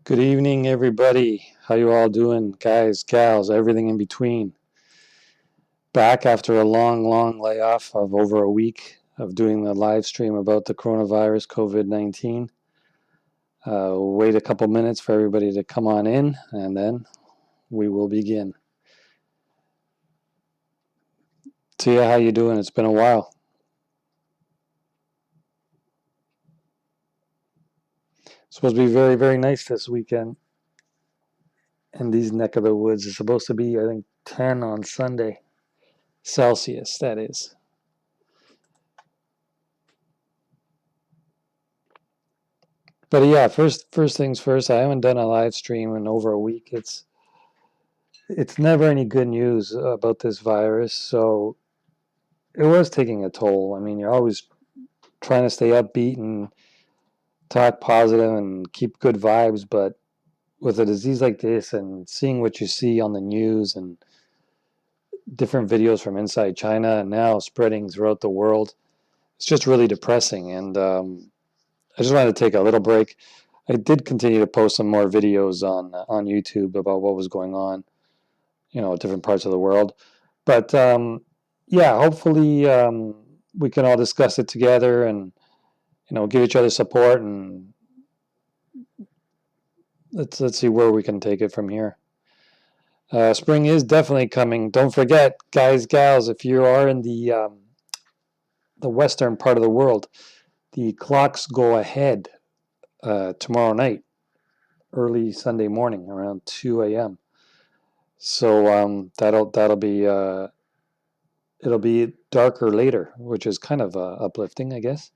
Good evening, everybody. How you all doing, guys, gals, everything in between? Back after a long layoff of over a week of doing the live stream about the coronavirus, COVID-19. Wait a couple minutes for everybody to come on in, and then we will begin. Tia, how you doing? It's been a while. It's supposed to be very nice this weekend in these neck of the woods. It's supposed to be, I think, 10 on Sunday. Celsius, that is. But yeah, first things first. I haven't done a live stream in over a week. It's never any good news about this virus, so it was taking a toll. I mean, you're always trying to stay upbeat and talk positive and keep good vibes, but with a disease like this and seeing what you see on the news and different videos from inside China and now spreading throughout the world, it's just really depressing. And I just wanted to take a little break. I did continue to post some more videos on YouTube about what was going on, different parts of the world. But yeah, hopefully we can all discuss it together and give each other support, and let's see where we can take it from here. Spring is definitely coming. Don't forget, guys, gals, if you are in the western part of the world, the clocks go ahead tomorrow night, early Sunday morning, around 2 a.m. So that'll be it'll be darker later, which is kind of uplifting, I guess.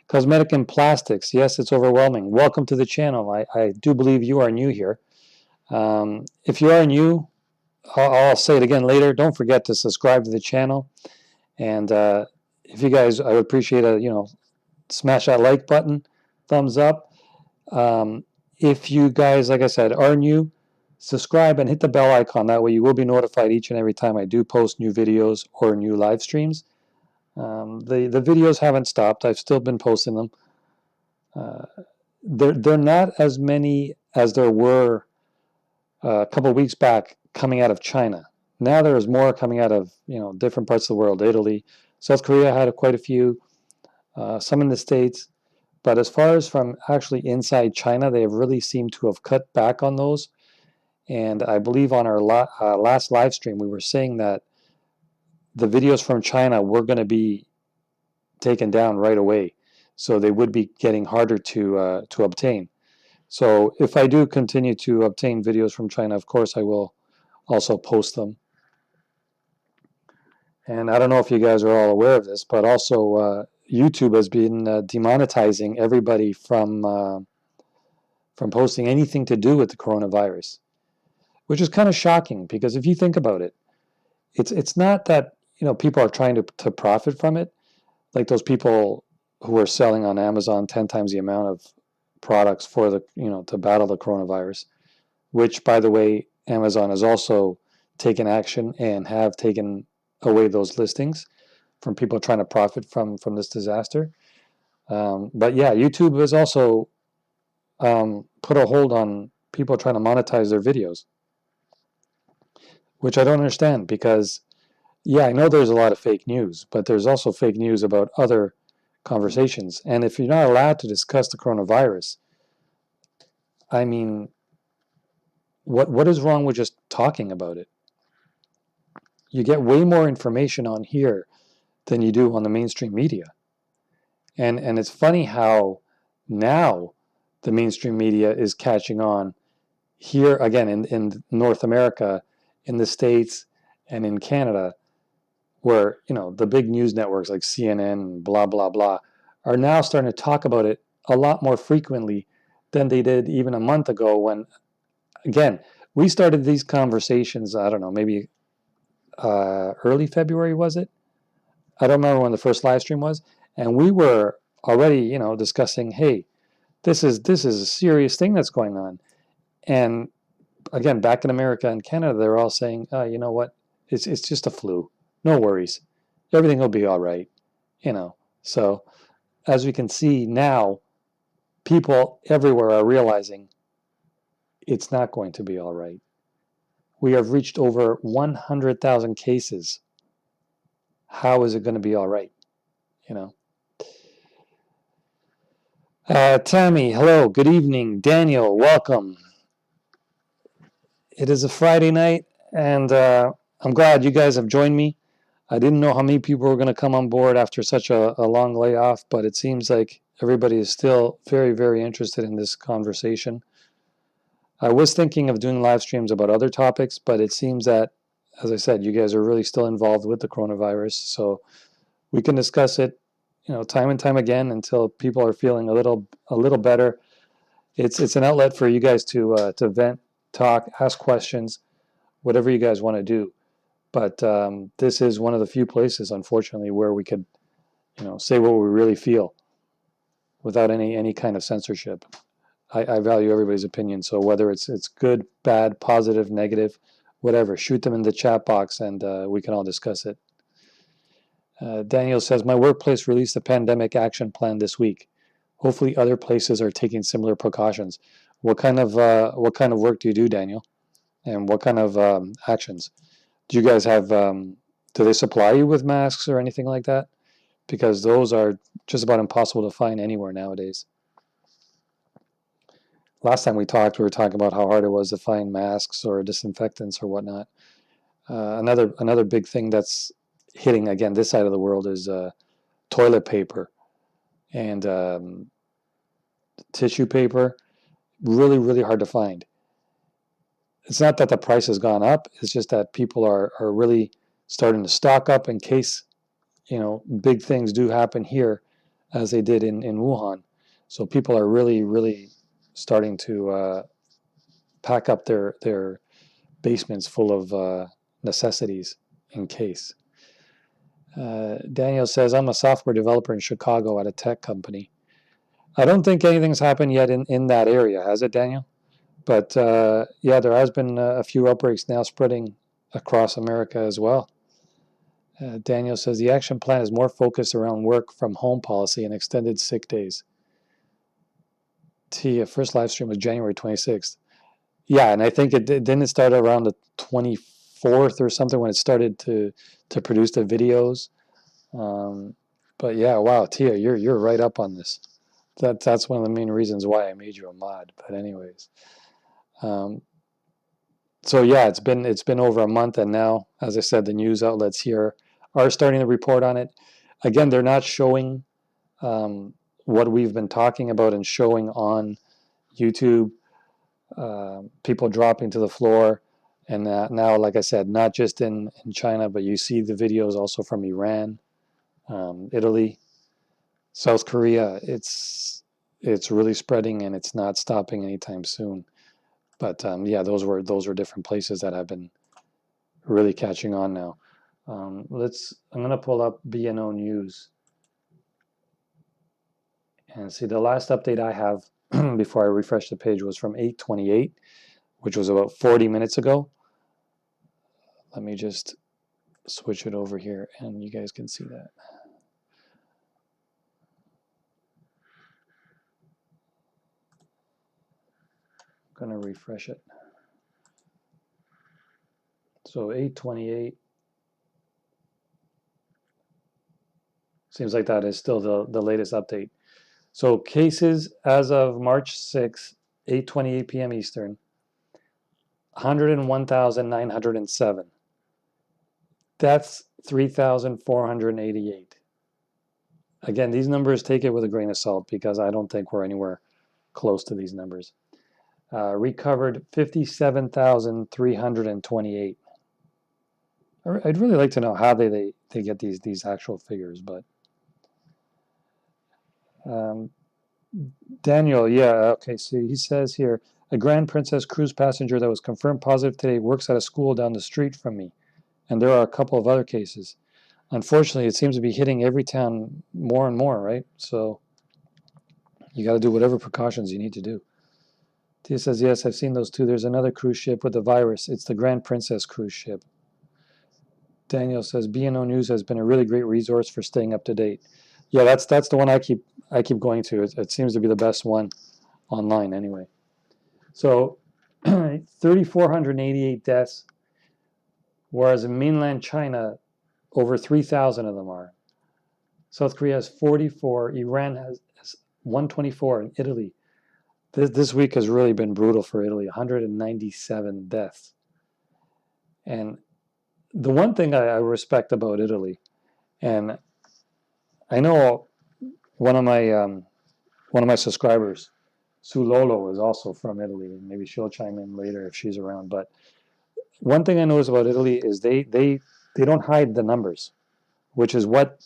Cosmetic and plastics. Yes, it's overwhelming. Welcome to the channel. I do believe you are new here. If you are new, I'll say it again later. Don't forget to subscribe to the channel. And if you guys, I would appreciate smash that like button, thumbs up. If you guys, like I said, are new, subscribe and hit the bell icon. That way you will be notified each and every time I do post new videos or new live streams. The videos haven't stopped. I've still been posting them. They're not as many as there were a couple of weeks back coming out of China. Now there is more coming out of different parts of the world. Italy, South Korea had quite a few, some in the States. But as far as from actually inside China, they have really seemed to have cut back on those. And I believe on our last live stream, we were saying that the videos from China were going to be taken down right away. So they would be getting harder to obtain. So if I do continue to obtain videos from China, of course, I will also post them. And I don't know if you guys are all aware of this, but also YouTube has been demonetizing everybody from posting anything to do with the coronavirus, which is kind of shocking because if you think about it, it's not that people are trying to profit from it, like those people who are selling on Amazon 10 times the amount of products for the to battle the coronavirus, which by the way Amazon has also taken action and have taken away those listings from people trying to profit from this disaster. But yeah, YouTube has also put a hold on people trying to monetize their videos, which I don't understand because yeah, I know there's a lot of fake news, but there's also fake news about other conversations. And if you're not allowed to discuss the coronavirus, I mean, what is wrong with just talking about it? You get way more information on here than you do on the mainstream media. And it's funny how now the mainstream media is catching on here again in North America, in the States, and in Canada, where the big news networks like CNN, blah blah blah, are now starting to talk about it a lot more frequently than they did even a month ago. When again we started these conversations, I don't know, maybe early February was it? I don't remember when the first live stream was, and we were already discussing, hey, this is a serious thing that's going on. And again, back in America and Canada, they're all saying, you know what, it's just a flu, no worries, everything will be all right. So as we can see now, people everywhere are realizing it's not going to be all right. We have reached over 100,000 cases. How is it going to be all right? You know. Tammy, hello, good evening. Daniel, welcome. It is a Friday night, and I'm glad you guys have joined me. I didn't know how many people were going to come on board after such a long layoff, but it seems like everybody is still very, very interested in this conversation. I was thinking of doing live streams about other topics, but it seems that, as I said, you guys are really still involved with the coronavirus, so we can discuss it, time and time again until people are feeling a little better. It's an outlet for you guys to vent, talk, ask questions, whatever you guys want to do. But this is one of the few places, unfortunately, where we could, say what we really feel without any kind of censorship. I value everybody's opinion, so whether it's good, bad, positive, negative, whatever, shoot them in the chat box, and we can all discuss it. Daniel says, my workplace released a pandemic action plan this week. Hopefully other places are taking similar precautions. What kind of work do you do, Daniel? And what kind of actions? Do you guys have, do they supply you with masks or anything like that? Because those are just about impossible to find anywhere nowadays. Last time we talked, we were talking about how hard it was to find masks or disinfectants or whatnot. Another big thing that's hitting, again, this side of the world is toilet paper and tissue paper. Really, really hard to find. It's not that the price has gone up. It's just that people are really starting to stock up in case, big things do happen here as they did in Wuhan. So people are really, really starting to pack up their basements full of necessities in case. Daniel says, I'm a software developer in Chicago at a tech company. I don't think anything's happened yet in that area, has it, Daniel? But yeah, there has been a few outbreaks now spreading across America as well. Daniel says the action plan is more focused around work from home policy and extended sick days. First live stream was January 26th. Yeah, and I think it didn't start around the 24th or something when it started to produce the videos. But yeah, wow, Tia, you're right up on this. That's one of the main reasons why I made you a mod. But anyways. So yeah, it's been over a month, and now, as I said, the news outlets here are starting to report on it. Again, they're not showing what we've been talking about and showing on YouTube, people dropping to the floor, and now, like I said, not just in China, but you see the videos also from Iran, Italy, South Korea. It's really spreading, and it's not stopping anytime soon. But yeah, those were different places that have been really catching on now. I'm going to pull up BNO News and see the last update I have before I refresh the page was from 8/28, which was about 40 minutes ago. Let me just switch it over here and you guys can see that. I'm going to refresh it. So 8/28. Seems like that is still the latest update. So cases as of March 6th, 8:28 p.m. Eastern, 101,907. Deaths, 3,488. Again, these numbers, take it with a grain of salt because I don't think we're anywhere close to these numbers. Recovered, 57,328. I'd really like to know how they get these actual figures, but Daniel, yeah, okay, so he says here, a Grand Princess cruise passenger that was confirmed positive today works at a school down the street from me, and there are a couple of other cases. Unfortunately, it seems to be hitting every town more and more, right? So you got to do whatever precautions you need to do. Tia says, yes, I've seen those too. There's another cruise ship with the virus. It's the Grand Princess cruise ship. Daniel says, BNO News has been a really great resource for staying up to date. Yeah, that's the one I keep going to. It seems to be the best one online anyway. So 3,488 deaths, whereas in mainland China, over 3,000 of them are. South Korea has 44, Iran has 124, and Italy. This week has really been brutal for Italy, 197 deaths. And the one thing I respect about Italy, and I know one of my subscribers, Sulolo, is also from Italy, and maybe she'll chime in later if she's around. But one thing I notice about Italy is they don't hide the numbers, which is what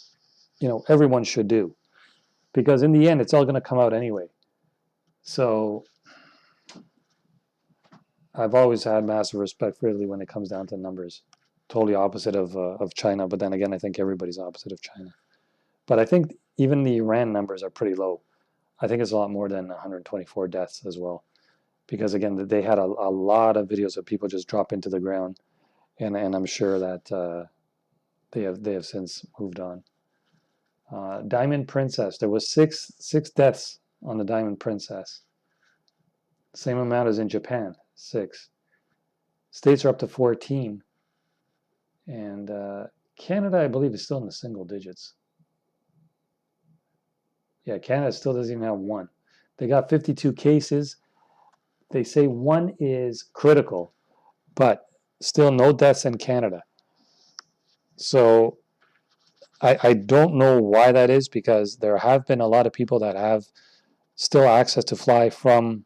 everyone should do, because in the end it's all going to come out anyway. So I've always had massive respect for Italy when it comes down to numbers. Totally opposite of China, but then again, I think everybody's opposite of China. But I think even the Iran numbers are pretty low. I think it's a lot more than 124 deaths as well, because again, they had a lot of videos of people just drop into the ground, and I'm sure that they have since moved on. Diamond Princess, there was six deaths on the Diamond Princess. Same amount as in Japan, 6. States are up to 14, and Canada, I believe, is still in the single digits. Yeah, Canada still doesn't even have 1. They got 52 cases. They say 1 is critical, but still no deaths in Canada. So I don't know why that is, because there have been a lot of people that have still access to fly from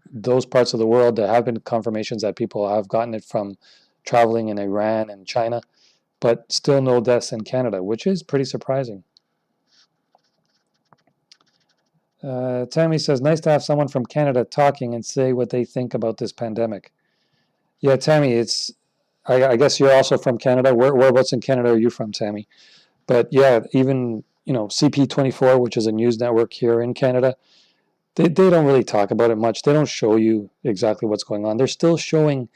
those parts of the world. There have been confirmations that people have gotten it from traveling in Iran and China, but still no deaths in Canada, which is pretty surprising. Tammy says, nice to have someone from Canada talking and say what they think about this pandemic. Yeah, Tammy, I guess you're also from Canada. Whereabouts in Canada are you from, Tammy? But yeah, even CP24, which is a news network here in Canada, they don't really talk about it much. They don't show you exactly what's going on. They're still showing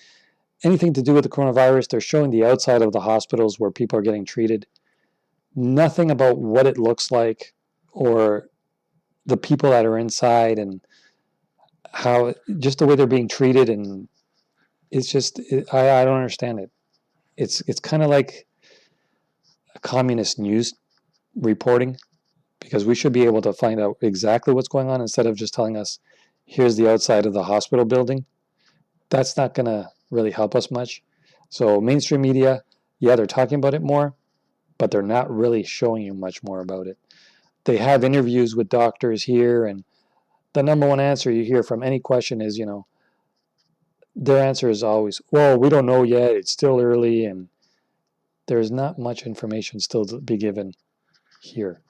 anything to do with the coronavirus. They're showing the outside of the hospitals where people are getting treated. Nothing about what it looks like or the people that are inside and how just the way they're being treated. And it's just, I don't understand it. It's kind of like a communist news reporting, because we should be able to find out exactly what's going on instead of just telling us, here's the outside of the hospital building. That's not going to really help us much. So mainstream media, yeah, they're talking about it more, but they're not really showing you much more about it. They have interviews with doctors here, and the number one answer you hear from any question is, their answer is always, well, we don't know yet, it's still early, and there's not much information still to be given here.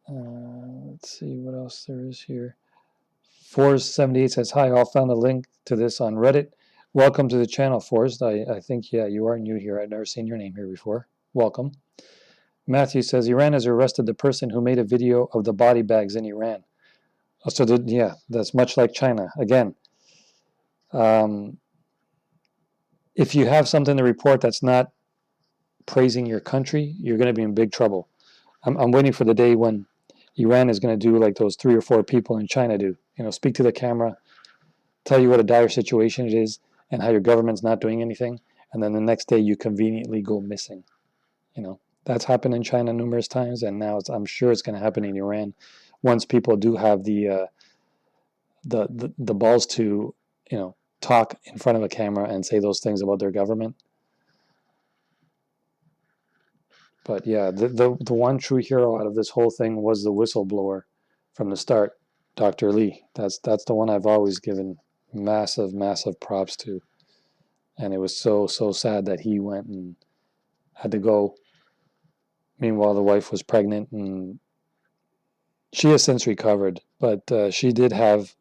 Let's see what else there is here. Force78 says, hi, all, found a link to this on Reddit. Welcome to the channel, Forrest. I think, yeah, you are new here. I've never seen your name here before. Welcome. Matthew says, Iran has arrested the person who made a video of the body bags in Iran. So, yeah, that's much like China. Again, if you have something to report that's not praising your country, you're going to be in big trouble. I'm waiting for the day when Iran is going to do like those 3 or 4 people in China do. Speak to the camera, tell you what a dire situation it is and how your government's not doing anything, and then the next day you conveniently go missing. That's happened in China numerous times, and now I'm sure it's going to happen in Iran once people do have the balls to talk in front of a camera and say those things about their government. But yeah, the one true hero out of this whole thing was the whistleblower from the start, Dr. Lee. That's the one I've always given massive props to. And it was so sad that he went and had to go. Meanwhile, the wife was pregnant, and she has since recovered, but she did have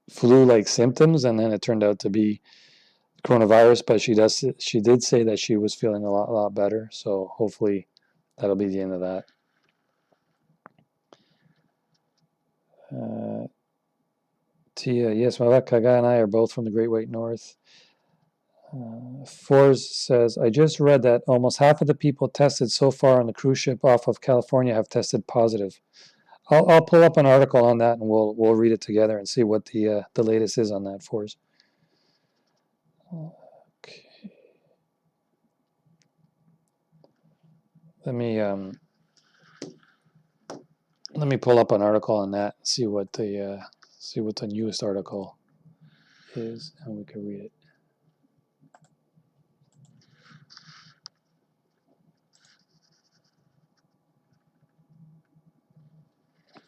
flu-like symptoms, and then it turned out to be coronavirus. But she did say that she was feeling a lot better. So hopefully that'll be the end of that. Tia, yes, Malak Kaga and I are both from the Great White North. Forz says, I just read that almost half of the people tested so far on the cruise ship off of California have tested positive. I'll pull up an article on that, and we'll read it together and see what the latest is on that for us. Okay. Let me pull up an article on that and see what the newest article is, and we can read it.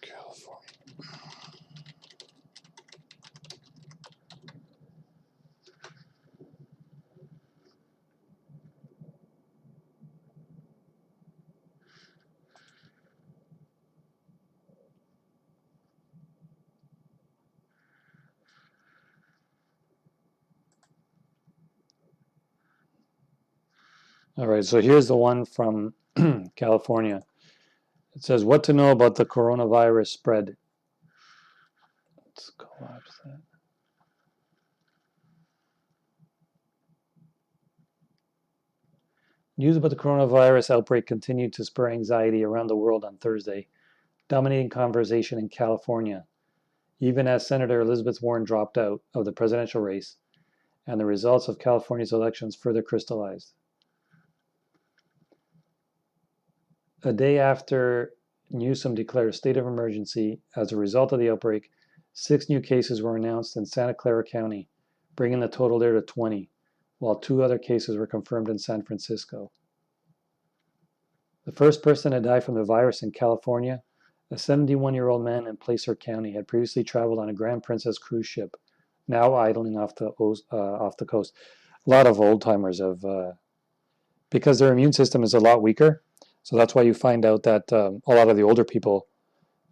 California. All right, so here's the one from California. It says, what to know about the coronavirus spread. Let's collapse that. News about the coronavirus outbreak continued to spur anxiety around the world on Thursday, dominating conversation in California, even as Senator Elizabeth Warren dropped out of the presidential race and the results of California's elections further crystallized. A day after Newsom declared a state of emergency as a result of the outbreak, 6 new cases were announced in Santa Clara County, bringing the total there to 20, while 2 other cases were confirmed in San Francisco. The first person to die from the virus in California, a 71-year-old man in Placer County, had previously traveled on a Grand Princess cruise ship, now idling off the coast. A lot of old-timers have, because their immune system is a lot weaker, so that's why you find out that a lot of the older people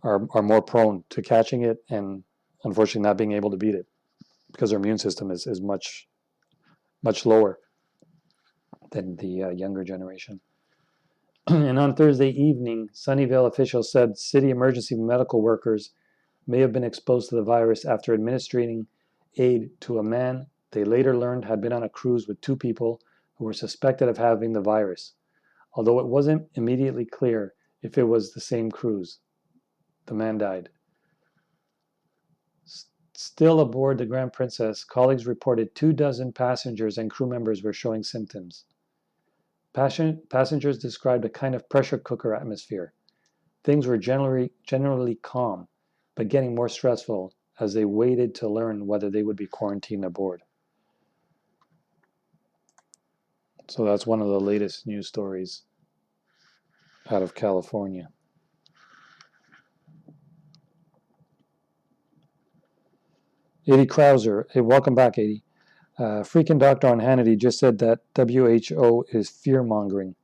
are more prone to catching it and unfortunately not being able to beat it because their immune system is much lower than the younger generation. And on Thursday evening, Sunnyvale officials said city emergency medical workers may have been exposed to the virus after administering aid to a man they later learned had been on a cruise with 2 people who were suspected of having the virus, although it wasn't immediately clear if it was the same cruise. The man died. Still aboard the Grand Princess, colleagues reported 24 passengers and crew members were showing symptoms. Passengers described a kind of pressure cooker atmosphere. Things were generally calm, but getting more stressful as they waited to learn whether they would be quarantined aboard. So that's one of the latest news stories out of California. Eddie Krauser, hey, welcome back, Eddie. Freaking doctor on Hannity just said that WHO is fear-mongering.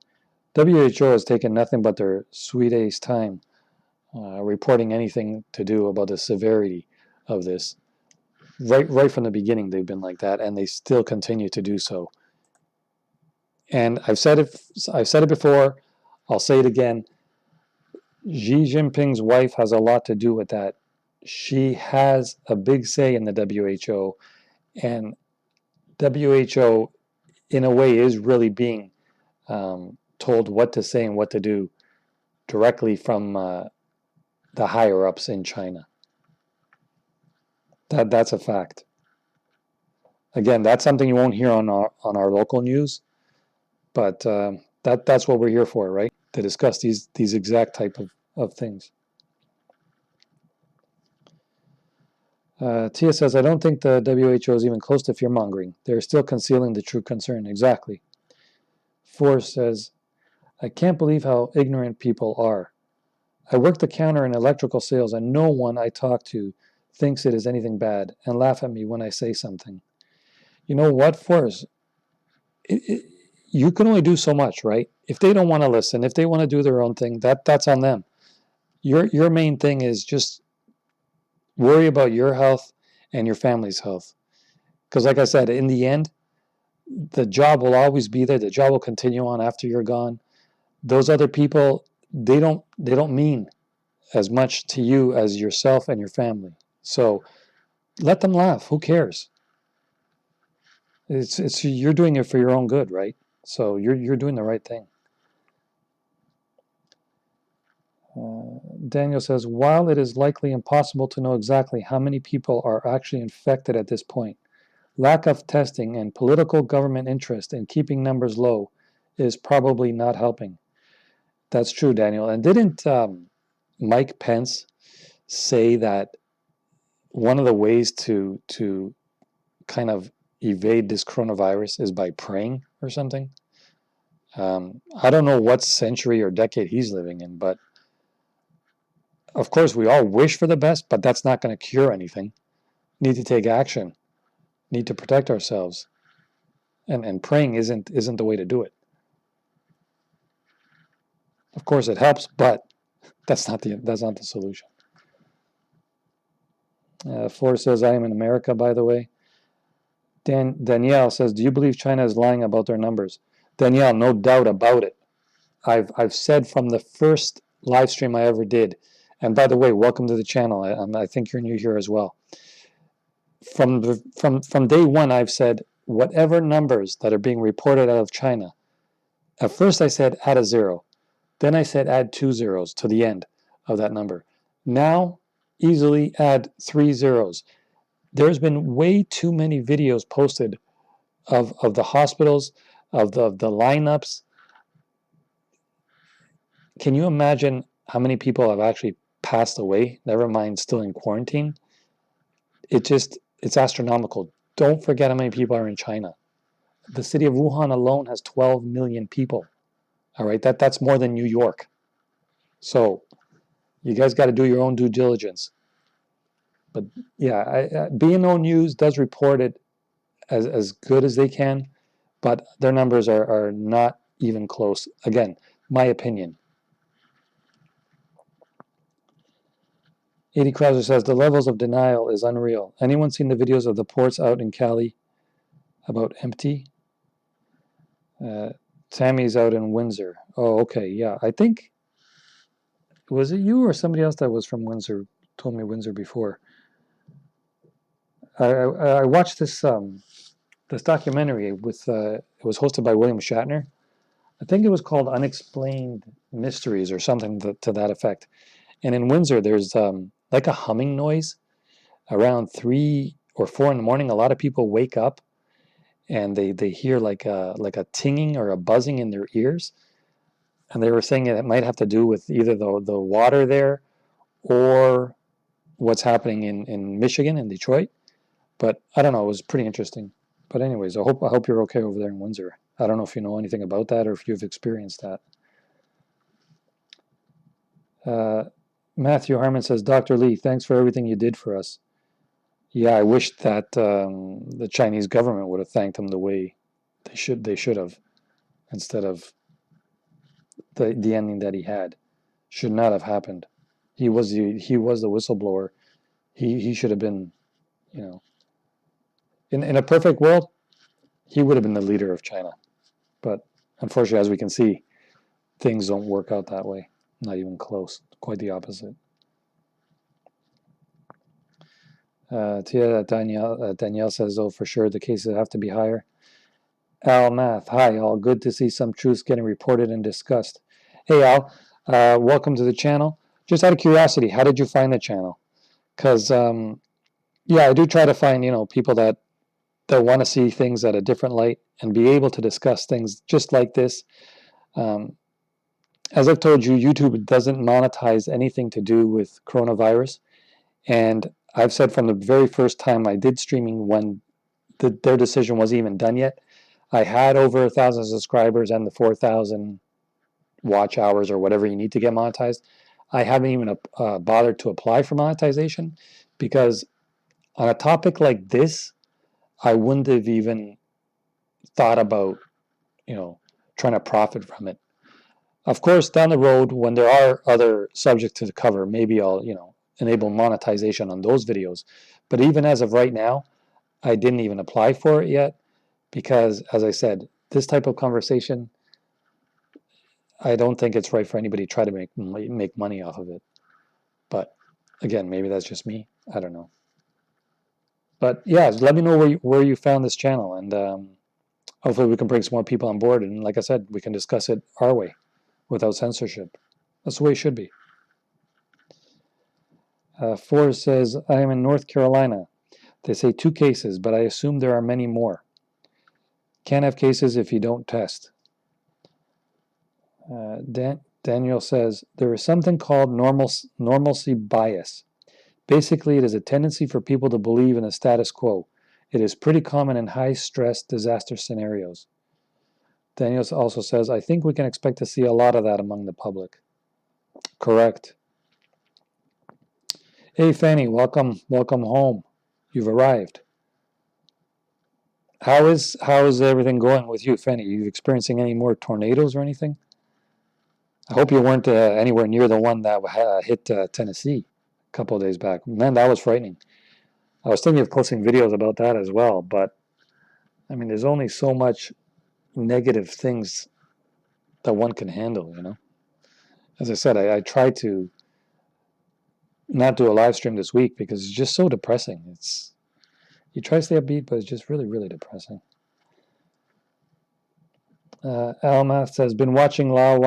WHO has taken nothing but their sweet ace time reporting anything to do about the severity of this. Right from the beginning, they've been like that, and they still continue to do so. And I've said it before, I'll say it again. Xi Jinping's wife has a lot to do with that. She has a big say in the WHO, and WHO, in a way, is really being told what to say and what to do directly from the higher ups in China. That's a fact. Again, that's something you won't hear on our local news, but that's what we're here for, right? To discuss these exact type of things. Tia says, I don't think the WHO is even close to fear-mongering. They're still concealing the true concern. Exactly. Forrest says, I can't believe how ignorant people are. I work the counter in electrical sales, and no one I talk to thinks it is anything bad and laugh at me when I say something. You know what, Forrest? You can only do so much, right? If they don't want to listen, if they want to do their own thing, that's on them. Your main thing is just worry about your health and your family's health. Because like I said, in the end, the job will always be there. The job will continue on after you're gone. Those other people, they don't mean as much to you as yourself and your family. So let them laugh. Who cares? It's you're doing it for your own good, right? So you're doing the right thing. Daniel says, while it is likely impossible to know exactly how many people are actually infected at this point, lack of testing and political government interest in keeping numbers low is probably not helping. That's true, Daniel. And didn't Mike Pence say that one of the ways to kind of evade this coronavirus is by praying or something? I don't know what century or decade he's living in, but of course we all wish for the best, but that's not going to cure anything. Need to take action. Need to protect ourselves. And praying isn't the way to do it. Of course it helps, but that's not the solution. Flor says, I am in America, by the way. Danielle says, do you believe China is lying about their numbers? Danielle, no doubt about it. I've said from the first live stream I ever did, and by the way, welcome to the channel. I think you're new here as well. From day one, I've said whatever numbers that are being reported out of China. At first, I said add a zero. Then I said add 2 zeros to the end of that number. Now, easily add 3 zeros. There's been way too many videos posted of the hospitals, of the lineups. Can you imagine how many people have actually passed away, never mind still in quarantine? It's astronomical. Don't forget how many people are in China. The city of Wuhan alone has 12 million people. All right, that's more than New York. So you guys got to do your own due diligence. But yeah, B&O News does report it as good as they can, but their numbers are not even close. Again, my opinion. 80 Krauser says, the levels of denial is unreal. Anyone seen the videos of the ports out in Cali about empty? Tammy's out in Windsor. Oh, okay, yeah. I think, was it you or somebody else that was from Windsor, told me Windsor before? I watched this documentary with, it was hosted by William Shatner. I think it was called Unexplained Mysteries or something to that effect. And in Windsor, there's like a humming noise around 3 or 4 in the morning. A lot of people wake up and they hear like a tinging or a buzzing in their ears. And they were saying it might have to do with either the water there or what's happening in Michigan, in Detroit. But I don't know, it was pretty interesting. But anyways, I hope you're okay over there in Windsor. I don't know if you know anything about that or if you've experienced that. Matthew Harmon says, Dr. Lee, thanks for everything you did for us. Yeah, I wish that the Chinese government would have thanked him the way they should have, instead of the ending that he had. Should not have happened. He was the whistleblower. He should have been, in a perfect world, he would have been the leader of China. But unfortunately, as we can see, things don't work out that way. Not even close. Quite the opposite. Danielle says, oh, for sure, the cases have to be higher. Al Math, hi, all. Good to see some truths getting reported and discussed. Hey, Al, welcome to the channel. Just out of curiosity, how did you find the channel? Because, yeah, I do try to find, people that want to see things at a different light and be able to discuss things just like this. As I've told you, YouTube doesn't monetize anything to do with coronavirus. And I've said from the very first time I did streaming, when their decision wasn't even done yet, I had over 1,000 subscribers and the 4,000 watch hours or whatever you need to get monetized. I haven't even bothered to apply for monetization because on a topic like this, I wouldn't have even thought about, trying to profit from it. Of course, down the road, when there are other subjects to cover, maybe I'll, enable monetization on those videos. But even as of right now, I didn't even apply for it yet because, as I said, this type of conversation, I don't think it's right for anybody to try to make money off of it. But again, maybe that's just me. I don't know. But yeah, let me know where you found this channel, and hopefully we can bring some more people on board. And like I said, we can discuss it our way without censorship. That's the way it should be. Forrest says, I am in North Carolina. They say 2 cases, but I assume there are many more. Can't have cases if you don't test. Daniel says, there is something called normalcy bias. Basically, it is a tendency for people to believe in the status quo. It is pretty common in high-stress disaster scenarios. Daniel also says, I think we can expect to see a lot of that among the public. Correct. Hey, Fanny, welcome home. You've arrived. How is everything going with you, Fanny? Are you experiencing any more tornadoes or anything? I hope you weren't anywhere near the one that hit Tennessee a couple of days back. Man, that was frightening. I was thinking of posting videos about that as well, but I mean, there's only so much negative things that one can handle, you know? As I said, I tried to not do a live stream this week because it's just so depressing. You try to stay upbeat, but it's just really, really depressing. Alma says, been watching Lao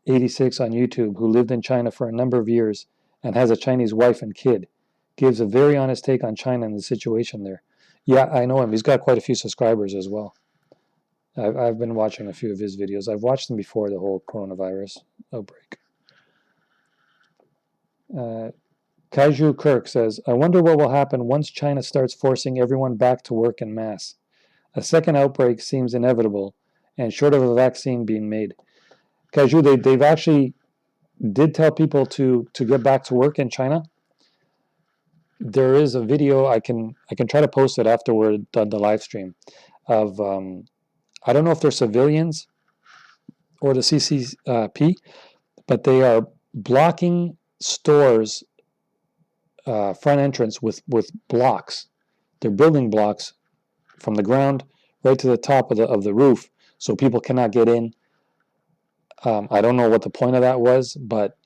86 on YouTube, who lived in China for a number of years and has a Chinese wife and kid. Gives a very honest take on China and the situation there. Yeah, I know him. He's got quite a few subscribers as well. I've been watching a few of his videos. I've watched them before the whole coronavirus outbreak. Kaiju Kirk says, I wonder what will happen once China starts forcing everyone back to work en masse. A second outbreak seems inevitable, and short of a vaccine being made. Kaiju, they've actually did tell people to get back to work in China. There is a video, I can try to post it afterward on the live stream, of, I don't know if they're civilians or the CCP, but they are blocking stores' front entrance with blocks. They're building blocks from the ground right to the top of the roof, so people cannot get in. I don't know what the point of that was, but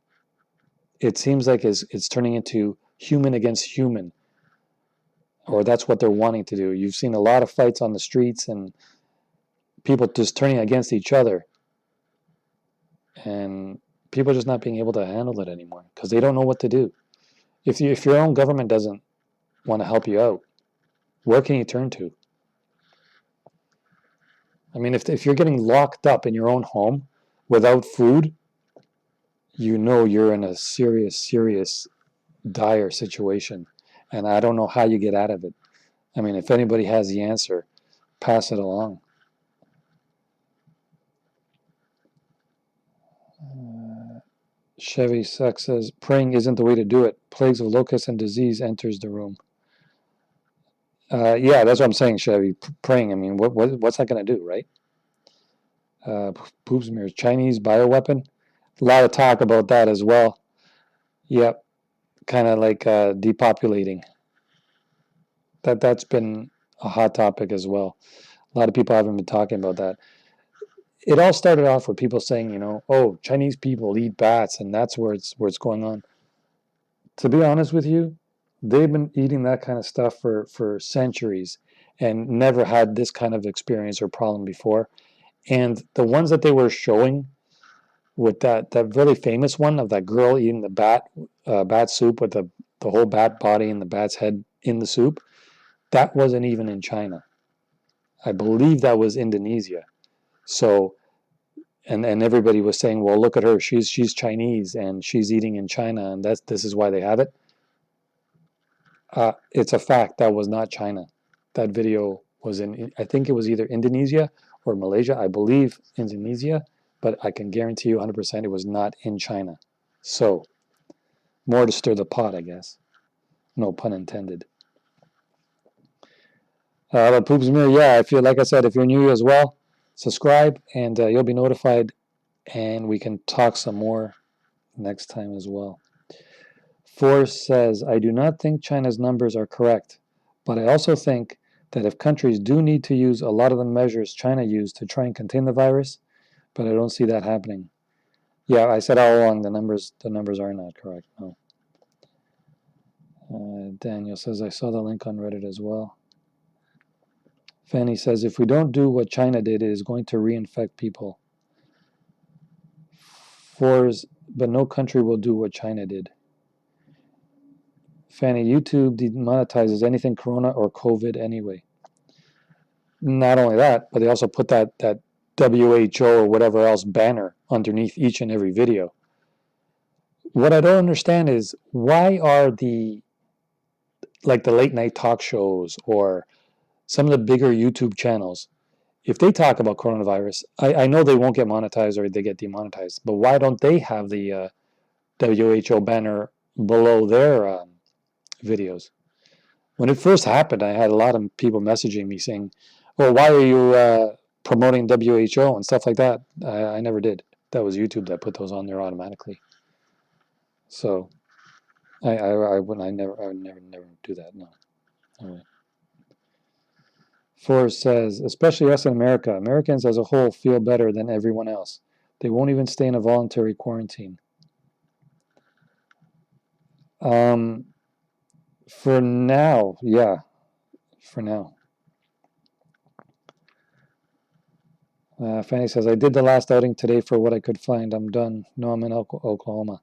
it seems like it's turning into human against human, or that's what they're wanting to do. You've seen a lot of fights on the streets and people just turning against each other, and people just not being able to handle it anymore because they don't know what to do. If your own government doesn't want to help you out, where can you turn to? I mean, if you're getting locked up in your own home without food, you know you're in a serious, dire situation. And I don't know how you get out of it. I mean, if anybody has the answer, pass it along. Chevy Sucks says, praying isn't the way to do it. Plagues of locusts and disease enters the room. Yeah, that's what I'm saying, Chevy. Praying, I mean, what's that going to do, right? Poops mirrors, Chinese bioweapon. A lot of talk about that as well. Yep, kind of like depopulating. That's been a hot topic as well. A lot of people haven't been talking about that. It all started off with people saying, you know, oh, Chinese people eat bats, and that's where it's going on. To be honest with you, they've been eating that kind of stuff for centuries and never had this kind of experience or problem before. And the ones that they were showing with that really famous one of that girl eating the bat soup with the whole bat body and the bat's head in the soup, that wasn't even in China. I believe that was Indonesia. So, and everybody was saying, well, look at her, she's Chinese and she's eating in China, and this is why they have it. It's a fact that was not China. That video was in, I think it was either Indonesia or Malaysia. I believe Indonesia, but I can guarantee you 100% it was not in China. So, more to stir the pot, I guess. No pun intended. But Poops Mirror, yeah, if you, like I said, if you're new as well, subscribe and you'll be notified, and we can talk some more next time as well. Force says, I do not think China's numbers are correct, but I also think that if countries do need to use a lot of the measures China used to try and contain the virus, but I don't see that happening. Yeah, I said all along the numbers are not correct. No. Daniel says, I saw the link on Reddit as well. Fanny says, if we don't do what China did, it is going to reinfect people. But no country will do what China did. Fanny, YouTube demonetizes anything Corona or COVID anyway. Not only that, but they also put that WHO or whatever else banner underneath each and every video. What I don't understand is why are the late night talk shows or some of the bigger YouTube channels, if they talk about coronavirus, I know they won't get monetized or they get demonetized, but why don't they have the WHO banner below their videos? When it first happened, I had a lot of people messaging me saying, "Well, why are you promoting WHO and stuff like that?" I never did. That was YouTube that put those on there automatically. So I would never do that. No. Anyway. Forrest says, especially us in America, Americans as a whole feel better than everyone else. They won't even stay in a voluntary quarantine. For now, yeah. For now. Fanny says, I did the last outing today for what I could find. I'm done. No, I'm in Oklahoma.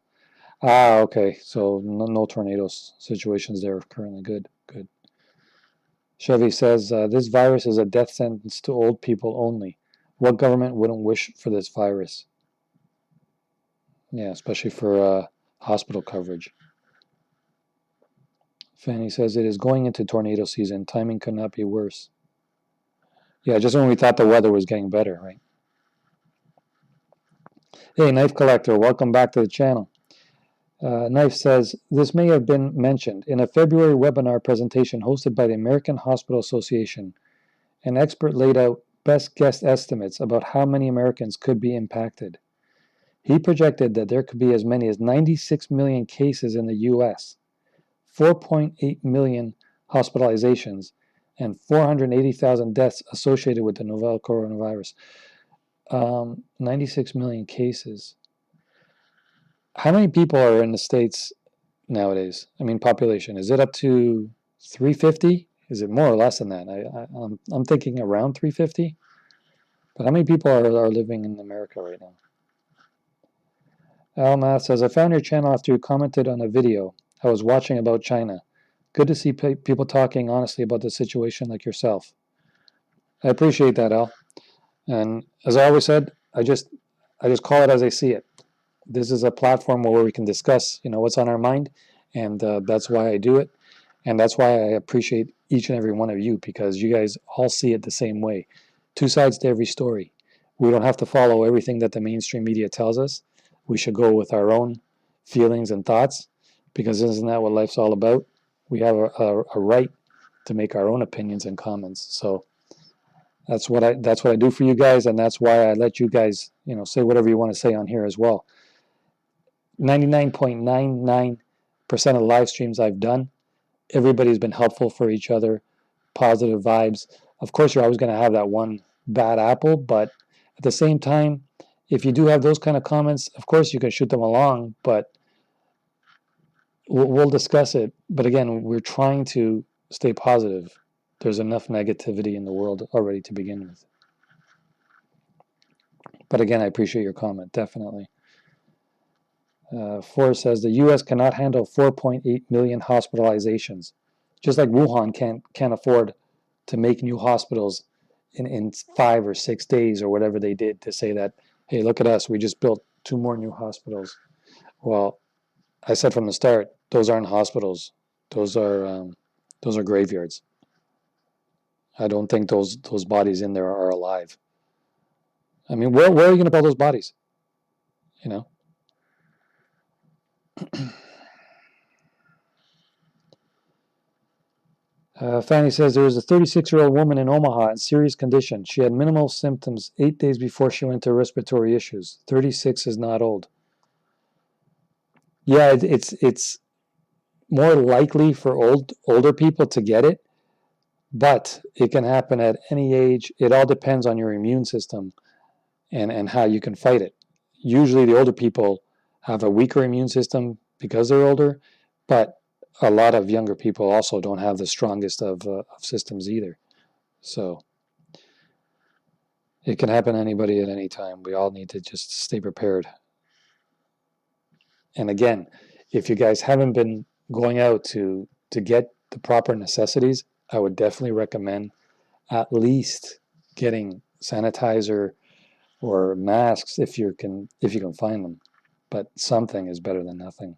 Okay. So no tornadoes situations there currently. Good. Chevy says, this virus is a death sentence to old people only. What government wouldn't wish for this virus? Yeah, especially for hospital coverage. Fanny says, it is going into tornado season. Timing could not be worse. Yeah, just when we thought the weather was getting better, right? Hey, Knife Collector, welcome back to the channel. Knife says, this may have been mentioned. In a February webinar presentation hosted by the American Hospital Association, an expert laid out best guess estimates about how many Americans could be impacted. He projected that there could be as many as 96 million cases in the U.S., 4.8 million hospitalizations, and 480,000 deaths associated with the novel coronavirus. 96 million cases. How many people are in the States nowadays? I mean, population. Is it up to 350? Is it more or less than that? I'm thinking around 350. But how many people are living in America right now? Almath says, I found your channel after you commented on a video I was watching about China. Good to see people talking honestly about the situation like yourself. I appreciate that, Al. And as I always said, I just call it as I see it. This is a platform where we can discuss, what's on our mind, and that's why I do it. And that's why I appreciate each and every one of you, because you guys all see it the same way. Two sides to every story. We don't have to follow everything that the mainstream media tells us. We should go with our own feelings and thoughts, because isn't that what life's all about? We have a right to make our own opinions and comments. So that's what I do for you guys, and that's why I let you guys, say whatever you want to say on here as well. 99.99% of the live streams I've done, everybody's been helpful for each other, positive vibes. Of course, you're always going to have that one bad apple, but at the same time, if you do have those kind of comments, of course you can shoot them along, but we'll discuss it. But again, we're trying to stay positive. There's enough negativity in the world already to begin with. But again, I appreciate your comment, definitely. Forrest says the U.S. cannot handle 4.8 million hospitalizations, just like Wuhan can't afford to make new hospitals in 5 or 6 days or whatever they did to say that, hey, look at us, we just built 2 more new hospitals. Well, I said from the start, those aren't hospitals. Those are graveyards. I don't think those bodies in there are alive. I mean, where are you going to put those bodies? Fanny says there was a 36-year-old woman in Omaha in serious condition. She had minimal symptoms 8 days before she went into respiratory issues. 36 is not old. Yeah, it's more likely for older people to get it, but it can happen at any age. It all depends on your immune system and how you can fight it. Usually the older people have a weaker immune system because they're older, but a lot of younger people also don't have the strongest of systems either. So it can happen to anybody at any time. We all need to just stay prepared. And again, if you guys haven't been going out to get the proper necessities, I would definitely recommend at least getting sanitizer or masks if you can find them. But something is better than nothing.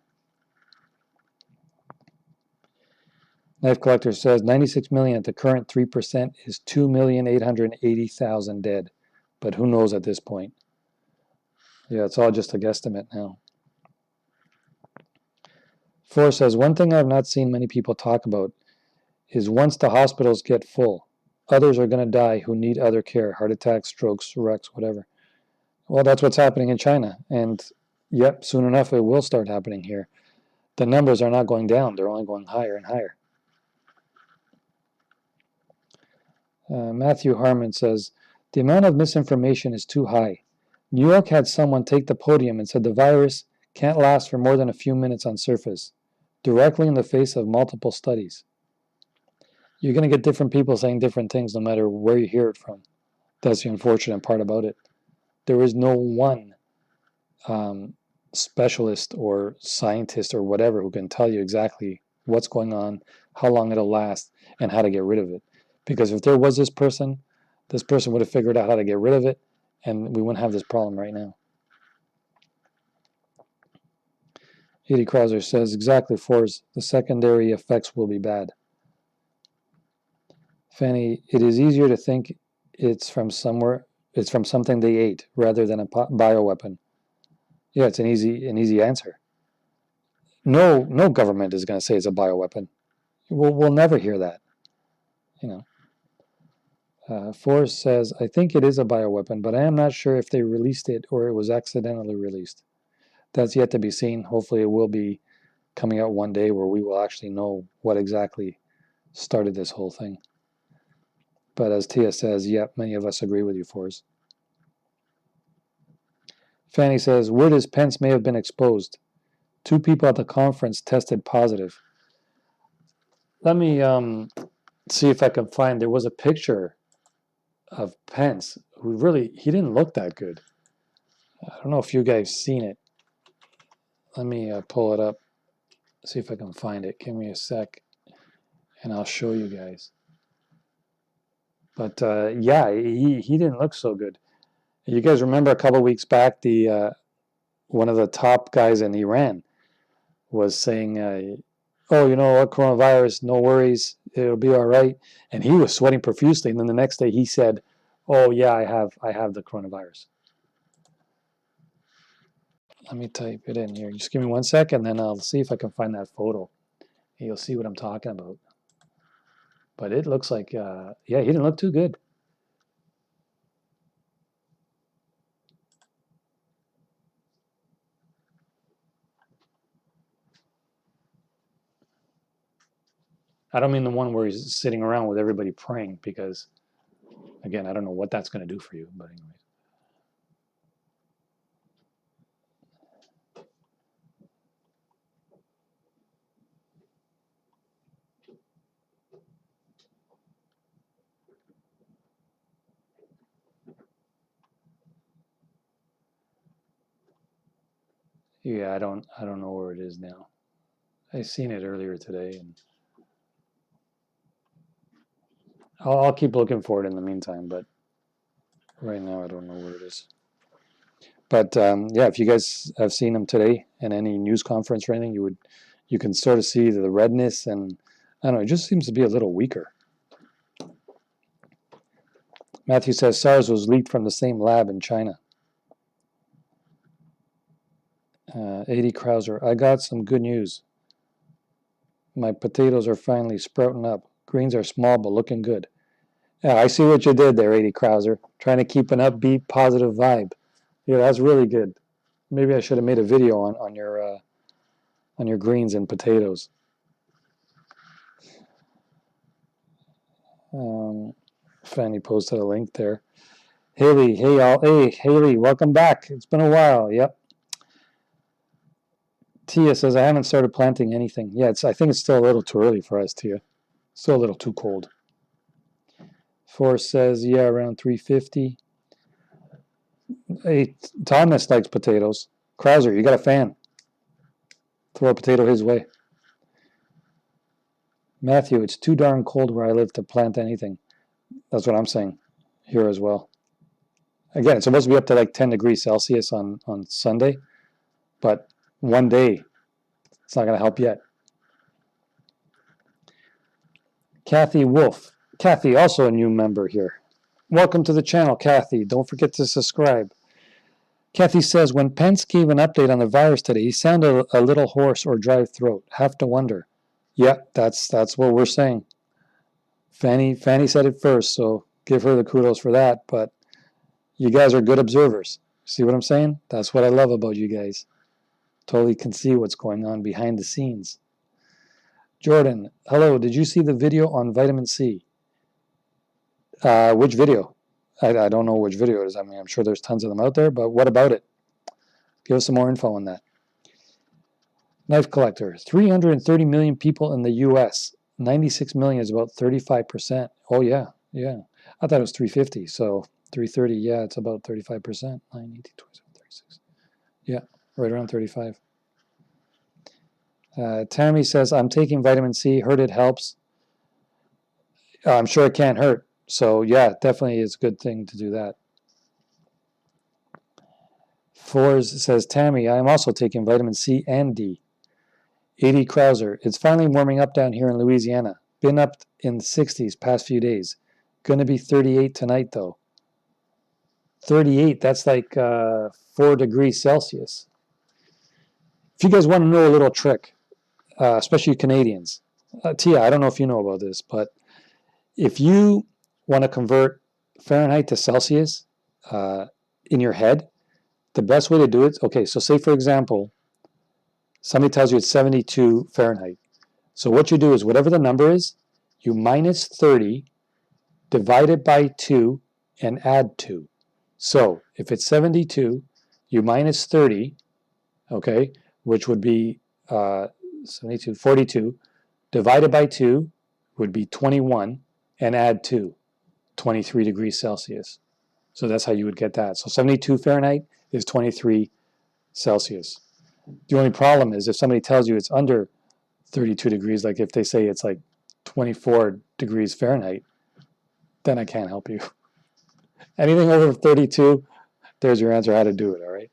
Knife Collector says 96 million at the current 3% is 2,880,000 dead. But who knows at this point? Yeah, it's all just a guesstimate now. Forrest says, one thing I have not seen many people talk about is once the hospitals get full, others are going to die who need other care, heart attacks, strokes, wrecks, whatever. Well, that's what's happening in China. And yep, soon enough it will start happening here. The numbers are not going down. They're only going higher and higher. Matthew Harmon says, the amount of misinformation is too high. New York had someone take the podium and said the virus can't last for more than a few minutes on surface, directly in the face of multiple studies. You're going to get different people saying different things no matter where you hear it from. That's the unfortunate part about it. There is no one specialist or scientist or whatever who can tell you exactly what's going on, how long it'll last, and how to get rid of it. Because if there was this person would have figured out how to get rid of it, and we wouldn't have this problem right now. Edie Krauser says, exactly, Forrest, the secondary effects will be bad. Fanny, it is easier to think it's from something they ate rather than a bioweapon. Yeah, it's an easy answer. No government is going to say it's a bioweapon. We'll never hear that. Forrest says, I think it is a bioweapon, but I am not sure if they released it or it was accidentally released. That's yet to be seen. Hopefully it will be coming out one day where we will actually know what exactly started this whole thing. But as Tia says, yep, many of us agree with you, Forrest. Fanny says, word is Pence may have been exposed. 2 people at the conference tested positive. Let me see if I can find, there was a picture of Pence who he didn't look that good. I don't know if you guys seen it. Let me pull it up, see if I can find it. Give me a sec, and I'll show you guys. But yeah, he didn't look so good. You guys remember a couple of weeks back, the one of the top guys in Iran was saying, "Oh, you know what, coronavirus, no worries, it'll be all right," and he was sweating profusely. And then the next day, he said, "Oh yeah, I have the coronavirus." Let me type it in here. Just give me 1 second, then I'll see if I can find that photo. And you'll see what I'm talking about. But it looks like, yeah, he didn't look too good. I don't mean the one where he's sitting around with everybody praying, because, again, I don't know what that's going to do for you. But anyways. Yeah, I don't know where it is now. I seen it earlier today, and I'll keep looking for it in the meantime. But right now, I don't know where it is. But yeah, if you guys have seen him today in any news conference or anything, you can sort of see the redness, and I don't know, it just seems to be a little weaker. Matthew says SARS was leaked from the same lab in China. A.D. Krauser, I got some good news. My potatoes are finally sprouting up. Greens are small but looking good. Yeah, I see what you did there, A.D. Krauser. Trying to keep an upbeat, positive vibe. Yeah, that's really good. Maybe I should have made a video on your greens and potatoes. Fanny posted a link there. Haley, hey y'all. Hey, Haley, welcome back. It's been a while. Yep. Tia says, I haven't started planting anything. Yeah, I think it's still a little too early for us, Tia. Still a little too cold. Forrest says, yeah, around 350. Hey, Thomas likes potatoes. Krauser, you got a fan. Throw a potato his way. Matthew, it's too darn cold where I live to plant anything. That's what I'm saying here as well. Again, it's supposed to be up to like 10 degrees Celsius on Sunday, but one day, it's not going to help yet. Kathy Wolf. Kathy, also a new member here. Welcome to the channel, Kathy. Don't forget to subscribe. Kathy says, when Pence gave an update on the virus today, he sounded a little hoarse or dry throat. Have to wonder. Yeah, that's what we're saying. Fanny said it first, so give her the kudos for that. But you guys are good observers. See what I'm saying? That's what I love about you guys. Totally can see what's going on behind the scenes. Jordan, hello. Did you see the video on vitamin C? Which video? I don't know which video it is. I mean, I'm sure there's tons of them out there, but what about it? Give us some more info on that. Knife collector, 330 million people in the U.S. 96 million is about 35%. Oh, yeah. I thought it was 350, so 330, yeah, it's about 35%. 9, 18, 27, 36. Yeah, right around 35. Tammy says, I'm taking vitamin C. Heard it helps. I'm sure it can't hurt. So, yeah, definitely it's a good thing to do that. Fours says, Tammy, I am also taking vitamin C and D. 80 Krauser, it's finally warming up down here in Louisiana. Been up in the 60s past few days. Going to be 38 tonight, though. 38, that's like 4 degrees Celsius. If you guys want to know a little trick, especially Canadians, Tia, I don't know if you know about this, but if you want to convert Fahrenheit to Celsius in your head, the best way to do it, okay, so say for example, somebody tells you it's 72 Fahrenheit. So what you do is whatever the number is, you minus 30, divide it by 2, and add 2. So if it's 72, you minus 30, okay, which would be 72, 42, divided by 2 would be 21, and add 2, 23 degrees Celsius. So that's how you would get that. So 72 Fahrenheit is 23 Celsius. The only problem is if somebody tells you it's under 32 degrees, like if they say it's like 24 degrees Fahrenheit, then I can't help you. Anything over 32, there's your answer how to do it, all right?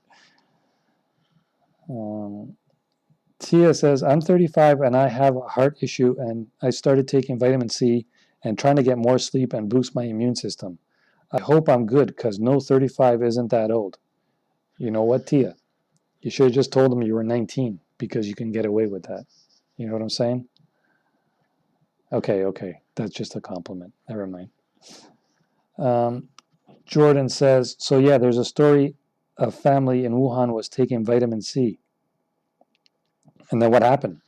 Tia says, I'm 35 and I have a heart issue and I started taking vitamin C and trying to get more sleep and boost my immune system. I hope I'm good because no 35 isn't that old. You know what, Tia? You should have just told them you were 19 because you can get away with that. You know what I'm saying? Okay. That's just a compliment. Never mind. Jordan says, so yeah, there's a story of family in Wuhan was taking vitamin C. And then what happened?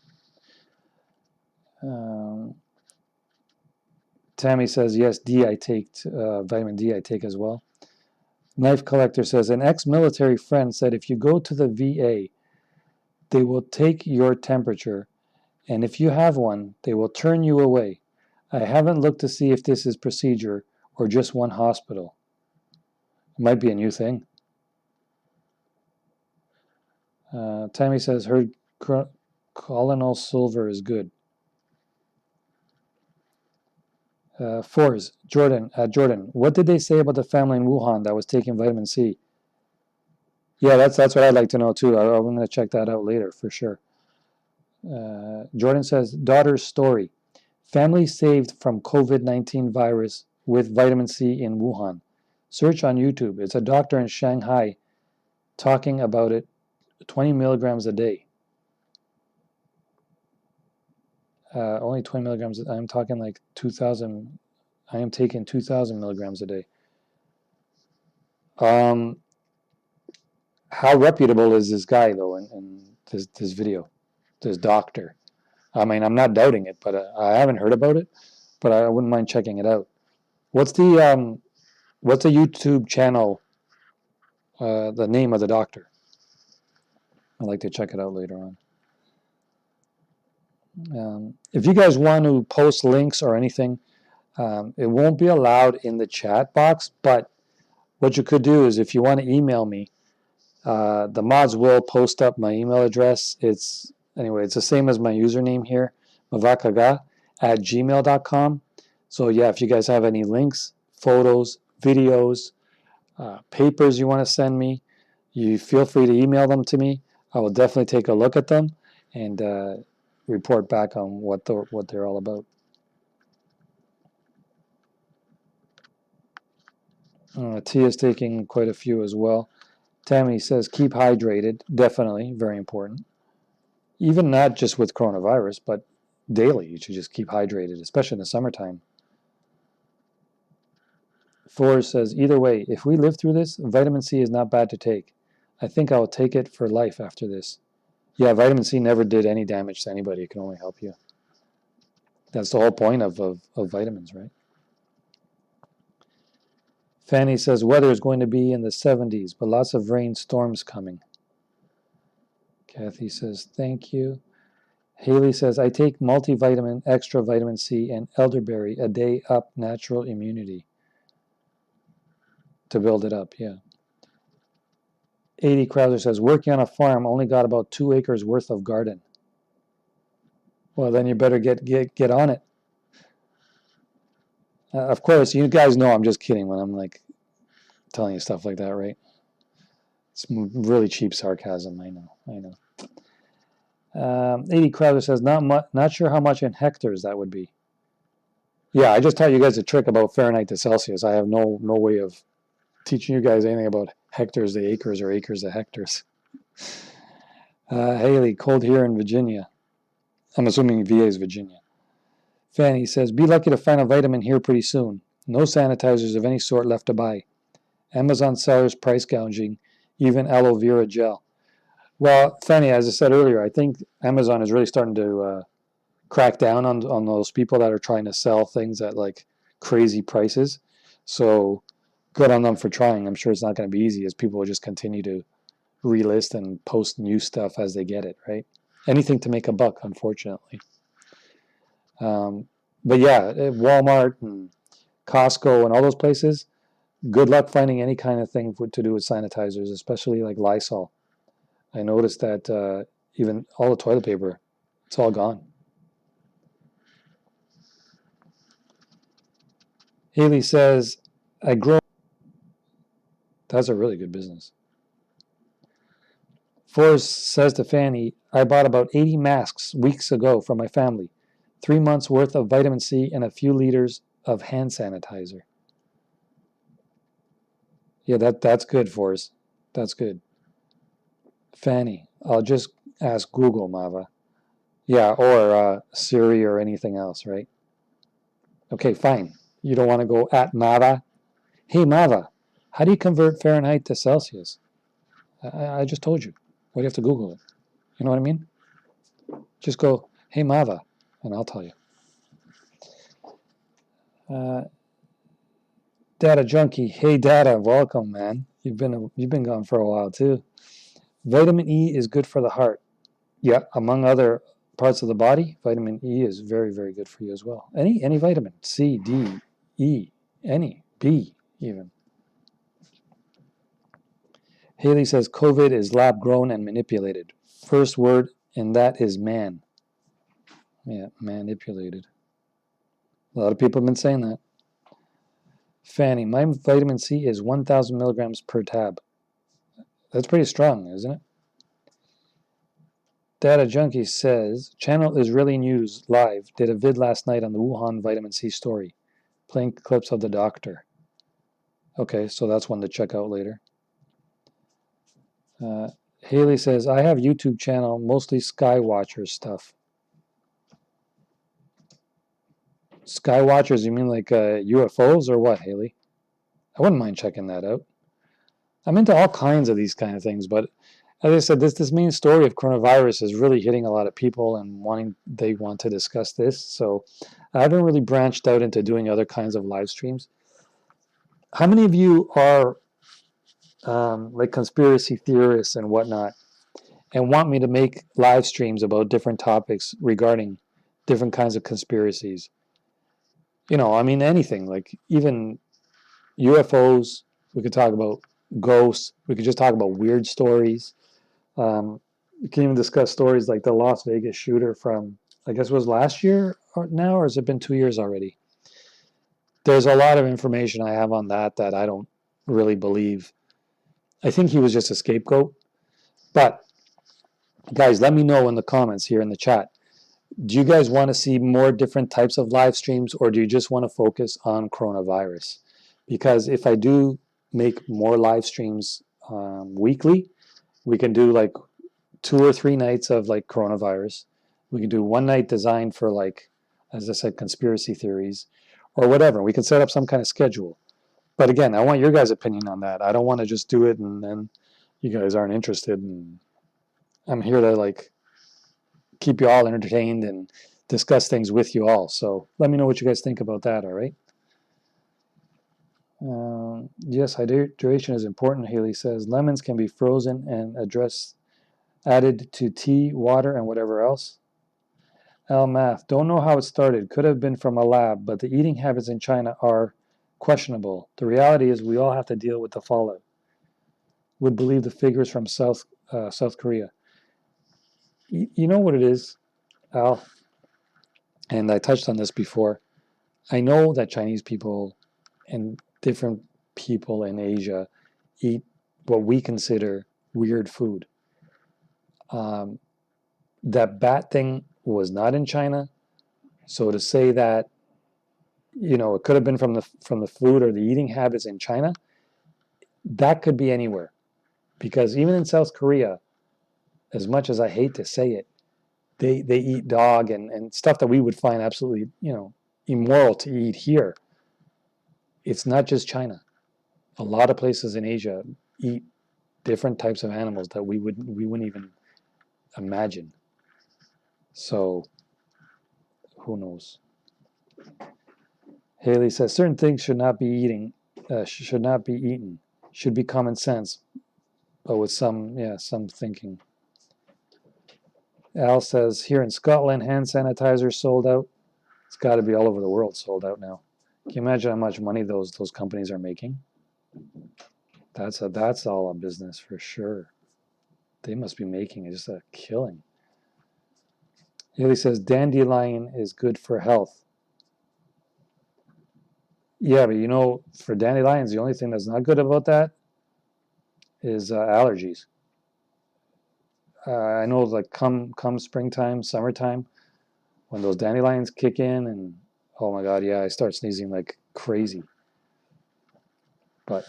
Tammy says, yes, D I take, vitamin D I take as well. Knife collector says, an ex-military friend said if you go to the VA, they will take your temperature, and if you have one, they will turn you away. I haven't looked to see if this is procedure or just one hospital. It might be a new thing. Tammy says, heard colonel silver is good. Fours, Jordan, what did they say about the family in Wuhan that was taking vitamin C? Yeah, that's what I'd like to know too. I'm going to check that out later for sure. Jordan says, daughter's story. Family saved from COVID-19 virus with vitamin C in Wuhan. Search on YouTube. It's a doctor in Shanghai talking about it, 20 milligrams a day. Only 20 milligrams. I'm talking like 2,000. I am taking 2,000 milligrams a day. How reputable is this guy, though, in this video, this doctor? I mean, I'm not doubting it, but I haven't heard about it, but I wouldn't mind checking it out. What's the YouTube channel, the name of the doctor? I'd like to check it out later on. If you guys want to post links or anything, it won't be allowed in the chat box, but what you could do is if you want to email me, the mods will post up my email address. It's the same as my username here, Mavakaga, gmail.com. So yeah, if you guys have any links, photos, videos, papers you want to send me, you feel free to email them to me. I will definitely take a look at them and report back on what they're all about. Tia's taking quite a few as well. Tammy says keep hydrated. Definitely, very important. Even not just with coronavirus, but daily. You should just keep hydrated, especially in the summertime. Forrest says, either way, if we live through this, vitamin C is not bad to take. I think I will take it for life after this. Yeah, vitamin C never did any damage to anybody. It can only help you. That's the whole point of vitamins, right? Fanny says, weather is going to be in the 70s, but lots of rain storms coming. Kathy says, thank you. Haley says, I take multivitamin, extra vitamin C, and elderberry a day up natural immunity. To build it up, yeah. 80 Krauser says, working on a farm, only got about 2 acres worth of garden. Well, then you better get on it. Of course, you guys know I'm just kidding when I'm like telling you stuff like that, right? It's really cheap sarcasm. I know. 80 Crowder says, not sure how much in hectares that would be. Yeah, I just taught you guys a trick about Fahrenheit to Celsius. I have no way of teaching you guys anything about hectares to acres or acres to hectares. Haley, cold here in Virginia. I'm assuming VA is Virginia. Fanny says, be lucky to find a vitamin here pretty soon. No sanitizers of any sort left to buy. Amazon sellers price gouging, even aloe vera gel. Well, Fanny, as I said earlier, I think Amazon is really starting to crack down on those people that are trying to sell things at like crazy prices. So good on them for trying. I'm sure it's not going to be easy as people will just continue to relist and post new stuff as they get it, right? Anything to make a buck, unfortunately. But yeah, Walmart and Costco and all those places, good luck finding any kind of thing to do with sanitizers, especially like Lysol. I noticed that even all the toilet paper, it's all gone. Haley says, I grow. That's a really good business. Forrest says to Fanny, I bought about 80 masks weeks ago for my family. 3 months worth of vitamin C and a few liters of hand sanitizer. Yeah, that's good, Forrest. That's good. Fanny, I'll just ask Google, Mava. Yeah, or Siri or anything else, right? Okay, fine. You don't want to go at Mava? Hey, Mava, how do you convert Fahrenheit to Celsius? I just told you. Why do you have to Google it? You know what I mean? Just go, hey, Mava, and I'll tell you. Data Junkie, hey, Data, welcome, man. You've been gone for a while too. Vitamin E is good for the heart. Yeah, among other parts of the body, vitamin E is very, very good for you as well. Any vitamin, C, D, E, any, B even. Haley says COVID is lab grown and manipulated. First word in that is man. Yeah, manipulated. A lot of people have been saying that. Fanny, my vitamin C is 1,000 milligrams per tab. That's pretty strong, isn't it? Data Junkie says, Channel Israeli News Live did a vid last night on the Wuhan vitamin C story, playing clips of the doctor. Okay, so that's one to check out later. Haley says, I have YouTube channel, mostly Skywatcher stuff. Skywatchers, you mean like UFOs or what, Haley? I wouldn't mind checking that out. I'm into all kinds of these kind of things, but as I said, this main story of coronavirus is really hitting a lot of people and they want to discuss this. So I haven't really branched out into doing other kinds of live streams. How many of you are like conspiracy theorists and whatnot and want me to make live streams about different topics regarding different kinds of conspiracies? You know, I mean, anything, like even UFOs, we could talk about ghosts, we could just talk about weird stories. We can even discuss stories like the Las Vegas shooter from I guess it was last year or now, or has it been 2 years already? There's a lot of information I have on that I don't really believe. I think he was just a scapegoat. But guys, let me know in the comments here in the chat. Do you guys want to see more different types of live streams, or do you just want to focus on coronavirus? Because if I do make more live streams weekly, we can do like 2 or 3 nights of like coronavirus. We can do one night designed for like, as I said, conspiracy theories or whatever. We can set up some kind of schedule. But again, I want your guys' opinion on that. I don't want to just do it and then you guys aren't interested. And I'm here to like keep you all entertained and discuss things with you all. So let me know what you guys think about that. All right. Yes, hydration is important. Haley says lemons can be frozen and added to tea, water, and whatever else. Al Math, don't know how it started. Could have been from a lab, but the eating habits in China are questionable. The reality is we all have to deal with the fallout. Would believe the figures from South Korea. You know what it is, Al, and I touched on this before. I know that Chinese people and different people in Asia eat what we consider weird food. That bat thing was not in China, so to say that it could have been from the food or the eating habits in China, that could be anywhere, because even in South Korea, as much as I hate to say it, they eat dog and stuff that we would find absolutely immoral to eat here. It's not just China. A lot of places in Asia eat different types of animals that we wouldn't even imagine. So who knows? Haley says certain things should not be eaten. Should be common sense, but with some thinking. Al says here in Scotland, hand sanitizer sold out. It's got to be all over the world sold out now. Can you imagine how much money those companies are making? That's all a business for sure. They must be making just a killing. Haley says dandelion is good for health. Yeah, but for dandelions, the only thing that's not good about that is allergies. I know, like come springtime, summertime, when those dandelions kick in, and oh my God, yeah, I start sneezing like crazy. But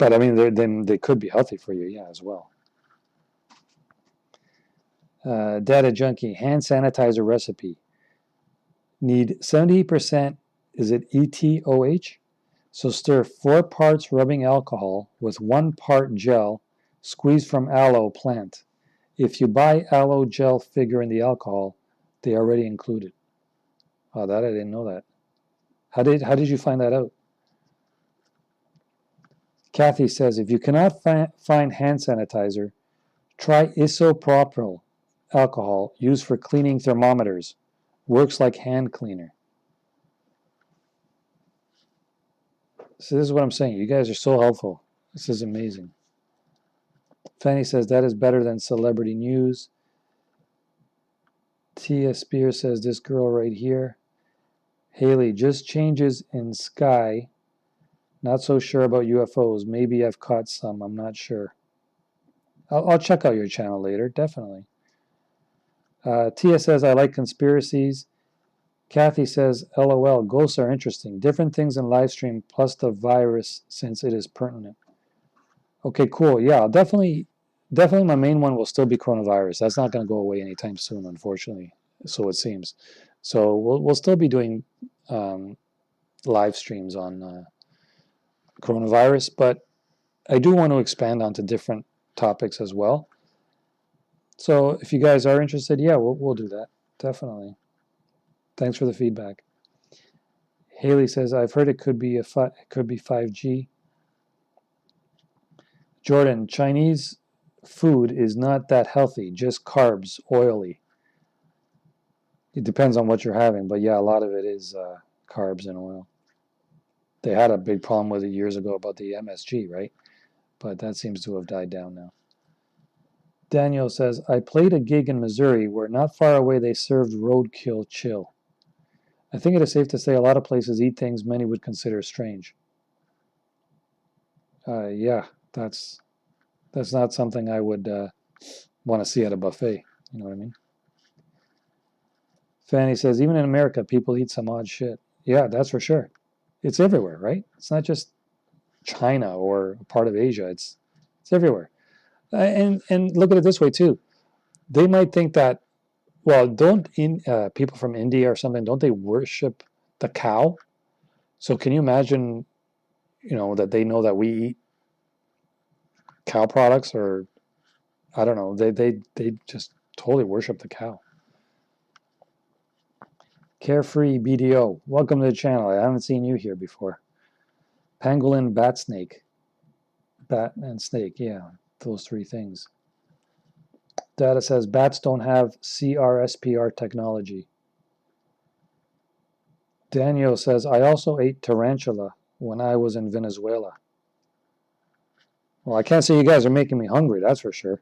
I mean, they could be healthy for you, yeah, as well. Data junkie, hand sanitizer recipe. Need 70%, is it ETOH? So stir 4 parts rubbing alcohol with 1 part gel squeezed from aloe plant. If you buy aloe gel figure in the alcohol, they already included. Oh, that I didn't know that. How did you find that out? Kathy says, if you cannot find hand sanitizer, try isopropyl alcohol used for cleaning thermometers. Works like hand cleaner. So this is what I'm saying. You guys are so helpful. This is amazing. Fanny says that is better than celebrity news. Tia Spear says this girl right here. Haley, just changes in sky. Not so sure about UFOs. Maybe I've caught some. I'm not sure. I'll check out your channel later. Definitely. Tia says I like conspiracies. Kathy says, LOL, ghosts are interesting. Different things in live stream plus the virus since it is pertinent. Okay, cool. Yeah, definitely my main one will still be coronavirus. That's not going to go away anytime soon, unfortunately. So it seems. So we'll still be doing live streams on coronavirus, but I do want to expand onto different topics as well. So if you guys are interested, yeah, we'll do that. Definitely. Thanks for the feedback. Haley says, I've heard it could be 5G. Jordan, Chinese food is not that healthy, just carbs, oily. It depends on what you're having, but yeah, a lot of it is carbs and oil. They had a big problem with it years ago about the MSG, right? But that seems to have died down now. Daniel says, I played a gig in Missouri where not far away they served roadkill chill. I think it is safe to say a lot of places eat things many would consider strange. Yeah, that's not something I would want to see at a buffet. You know what I mean? Fanny says, even in America, people eat some odd shit. Yeah, that's for sure. It's everywhere, right? It's not just China or a part of Asia. It's everywhere. And look at it this way too. They might think that, well, don't people from India or something, don't they worship the cow? So can you imagine, that they know that we eat cow products, or I don't know, they just totally worship the cow. Carefree BDO, welcome to the channel. I haven't seen you here before. Pangolin bat snake. Bat and snake, yeah, those three things. Data says bats don't have CRSPR technology. Daniel says, I also ate tarantula when I was in Venezuela. Well, I can't say you guys are making me hungry, that's for sure.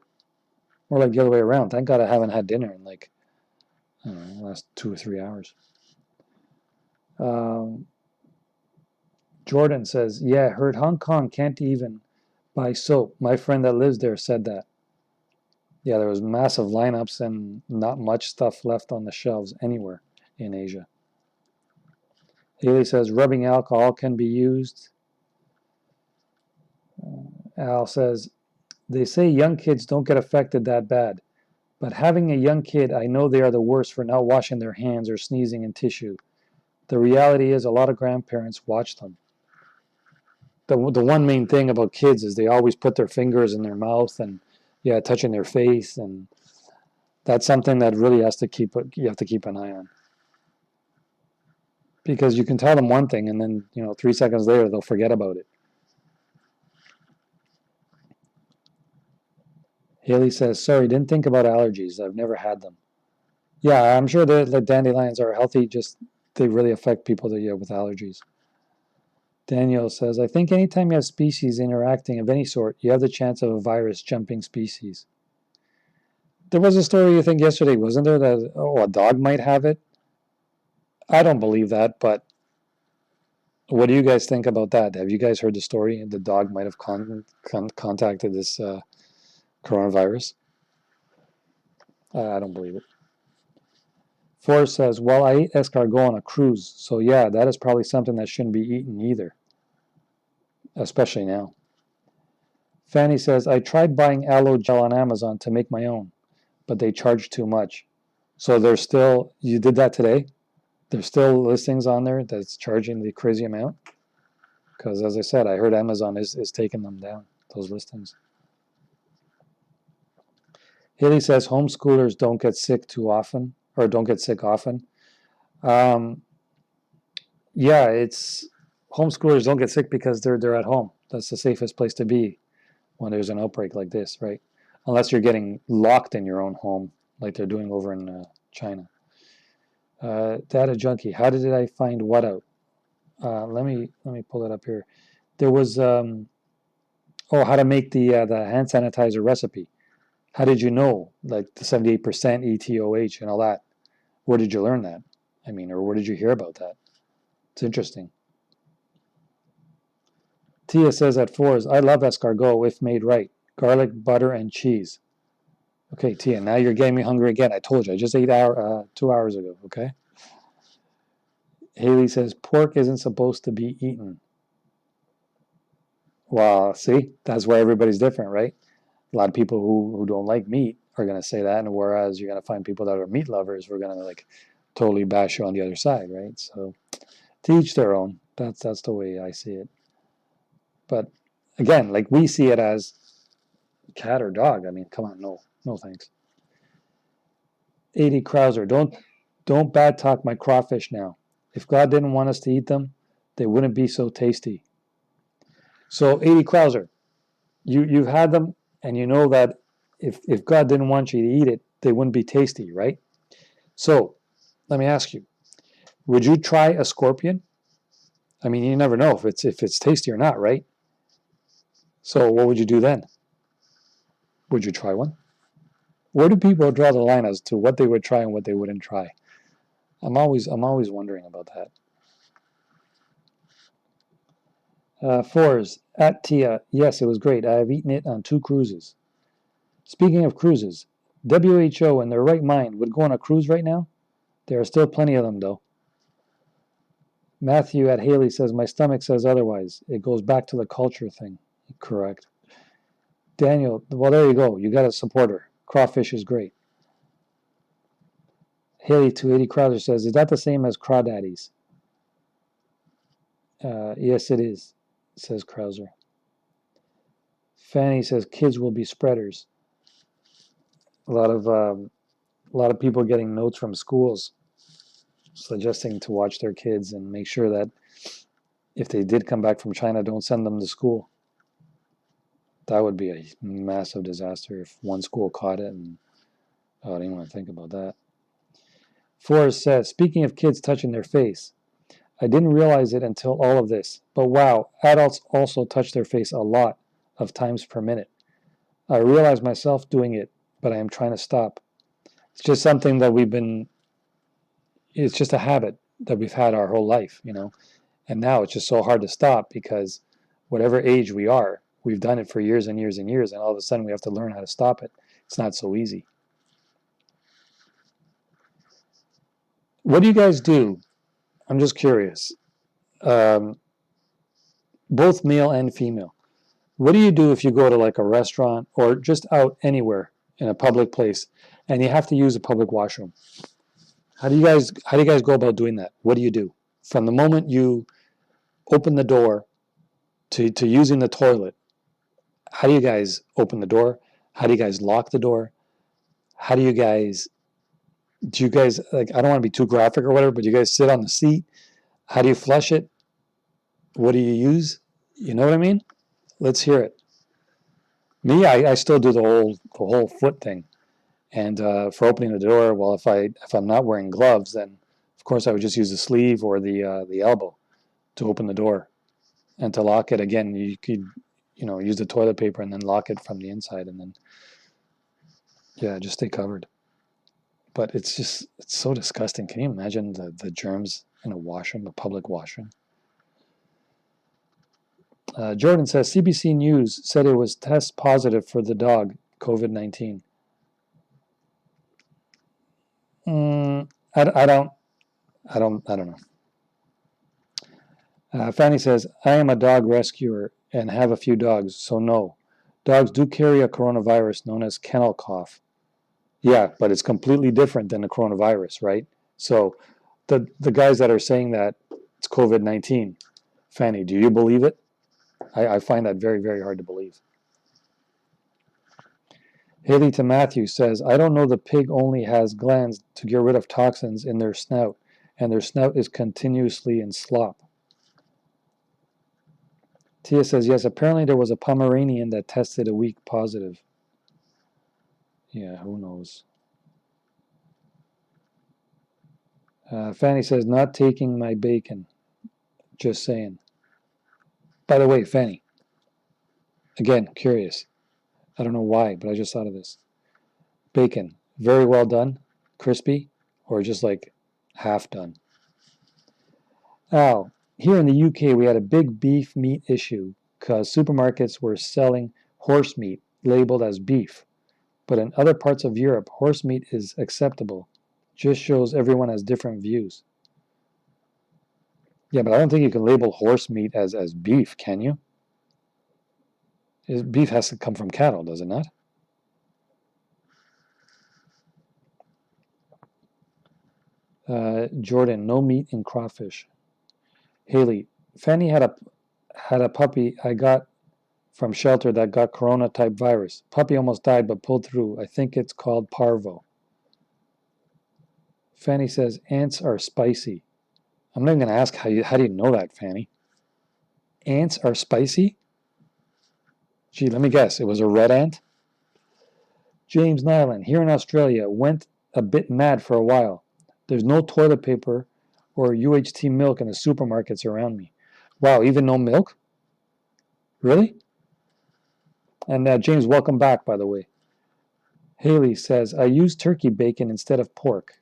More like the other way around. Thank God I haven't had dinner in like, I don't know, the last 2 or 3 hours. Jordan says, yeah, heard Hong Kong can't even buy soap. My friend that lives there said that. Yeah, there was massive lineups and not much stuff left on the shelves anywhere in Asia. Haley says, rubbing alcohol can be used. Al says, they say young kids don't get affected that bad. But having a young kid, I know they are the worst for not washing their hands or sneezing in tissue. The reality is a lot of grandparents watch them. The one main thing about kids is they always put their fingers in their mouth and, yeah, touching their face. And that's something that really you have to keep an eye on. Because you can tell them one thing and then, 3 seconds later, they'll forget about it. Haley says, sorry, didn't think about allergies. I've never had them. Yeah, I'm sure the dandelions are healthy, just they really affect people with allergies. Daniel says, I think anytime you have species interacting of any sort, you have the chance of a virus jumping species. There was a story, I think, yesterday, wasn't there, that a dog might have it? I don't believe that, but what do you guys think about that? Have you guys heard the story? The dog might have contacted this coronavirus? I don't believe it. Forrest says, well, I ate escargot on a cruise, so yeah, that is probably something that shouldn't be eaten either, especially now. Fanny says, I tried buying aloe gel on Amazon to make my own, but they charge too much. So there's still, you did that today? There's still listings on there that's charging the crazy amount? Because as I said, I heard Amazon is taking them down, those listings. Haley says homeschoolers don't get sick too often, or don't get sick often. Yeah, it's homeschoolers don't get sick because they're at home. That's the safest place to be when there's an outbreak like this, right? Unless you're getting locked in your own home, like they're doing over in China. Data junkie, how did I find what out? Let me pull it up here. There was how to make the hand sanitizer recipe. How did you know, like the 78% ETOH and all that? Where did you learn that? I mean, or where did you hear about that? It's interesting. Tia says at Fours, I love escargot if made right. Garlic, butter, and cheese. Okay, Tia, now you're getting me hungry again. I told you, I just ate 2 hours ago, okay? Haley says, pork isn't supposed to be eaten. Well, see, that's where everybody's different, right? A lot of people who don't like meat are going to say that, and whereas you're going to find people that are meat lovers who are going to like totally bash you on the other side, right? So to each their own. That's the way I see it. But again, like we see it as cat or dog. I mean, come on, no thanks. 80 Krauser, don't bad talk my crawfish now. If God didn't want us to eat them, they wouldn't be so tasty. So 80 Krauser, you've had them, and you know that if God didn't want you to eat it, they wouldn't be tasty, right? So let me ask you, would you try a scorpion? I mean, you never know if it's tasty or not, right? So what would you do then? Would you try one? Where do people draw the line as to what they would try and what they wouldn't try? I'm always wondering about that. Fours at Tia. Yes, it was great. I have eaten it on 2 cruises. Speaking of cruises, WHO in their right mind would go on a cruise right now? There are still plenty of them, though. Matthew at Haley says, my stomach says otherwise. It goes back to the culture thing. Correct. Daniel, well, there you go. You got a supporter. Crawfish is great. Haley 280 Krauser says, is that the same as crawdaddies? Yes, it is, says Krauser. Fanny says, kids will be spreaders. A lot of people getting notes from schools suggesting to watch their kids and make sure that if they did come back from China, don't send them to school. That would be a massive disaster if one school caught it, and I didn't want to think about that. Forrest says, speaking of kids touching their face, I didn't realize it until all of this, but wow, adults also touch their face a lot of times per minute. I realize myself doing it, but I am trying to stop. It's just something that it's just a habit that we've had our whole life, and now it's just so hard to stop because whatever age we are, we've done it for years and years and years, and all of a sudden we have to learn how to stop it. It's not so easy. What do you guys do? I'm just curious. Both male and female. What do you do if you go to like a restaurant or just out anywhere in a public place and you have to use a public washroom? How do you guys go about doing that? What do you do? From the moment you open the door to using the toilet, how do you guys open the door? How do you guys lock the door? Do you guys, like, I don't want to be too graphic or whatever, but you guys sit on the seat? How do you flush it? What do you use? You know what I mean? Let's hear it. Me, I still do the whole foot thing. And for opening the door, well, if I'm not wearing gloves, then of course I would just use the sleeve or the elbow to open the door. And to lock it, again, you could use the toilet paper and then lock it from the inside, and then just stay covered. But it's so disgusting. Can you imagine the germs in a washroom, a public washroom? Jordan says CBC News said it was test positive for the dog COVID-19. I don't know. Fanny says, I am a dog rescuer and have a few dogs, so no. Dogs do carry a coronavirus known as kennel cough. Yeah, but it's completely different than the coronavirus, right? So the guys that are saying that it's COVID-19, Fanny, do you believe it? I find that very, very hard to believe. Haley to Matthew says, I don't know, the pig only has glands to get rid of toxins in their snout, and their snout is continuously in slop. Tia says, yes, apparently there was a Pomeranian that tested a week positive. Yeah, who knows? Fanny says, not taking my bacon. Just saying. By the way, Fanny, again, curious. I don't know why, but I just thought of this. Bacon, very well done, crispy, or just like half done? Al, here in the UK, we had a big beef meat issue because supermarkets were selling horse meat labeled as beef. But in other parts of Europe, horse meat is acceptable. Just shows everyone has different views. Yeah, but I don't think you can label horse meat as beef, can you? Beef has to come from cattle, does it not? Jordan, no meat in crawfish. Haley, Fanny had a puppy I got from shelter that got corona type virus. Puppy almost died but pulled through. I think it's called parvo. Fanny says ants are spicy. I'm not even going to ask how do you know that, Fanny? Ants are spicy? Gee, let me guess. It was a red ant? James Nyland, here in Australia, went a bit mad for a while. There's no toilet paper or UHT milk in the supermarkets around me. Wow, even no milk? Really? And James, welcome back, by the way. Haley says, I use turkey bacon instead of pork.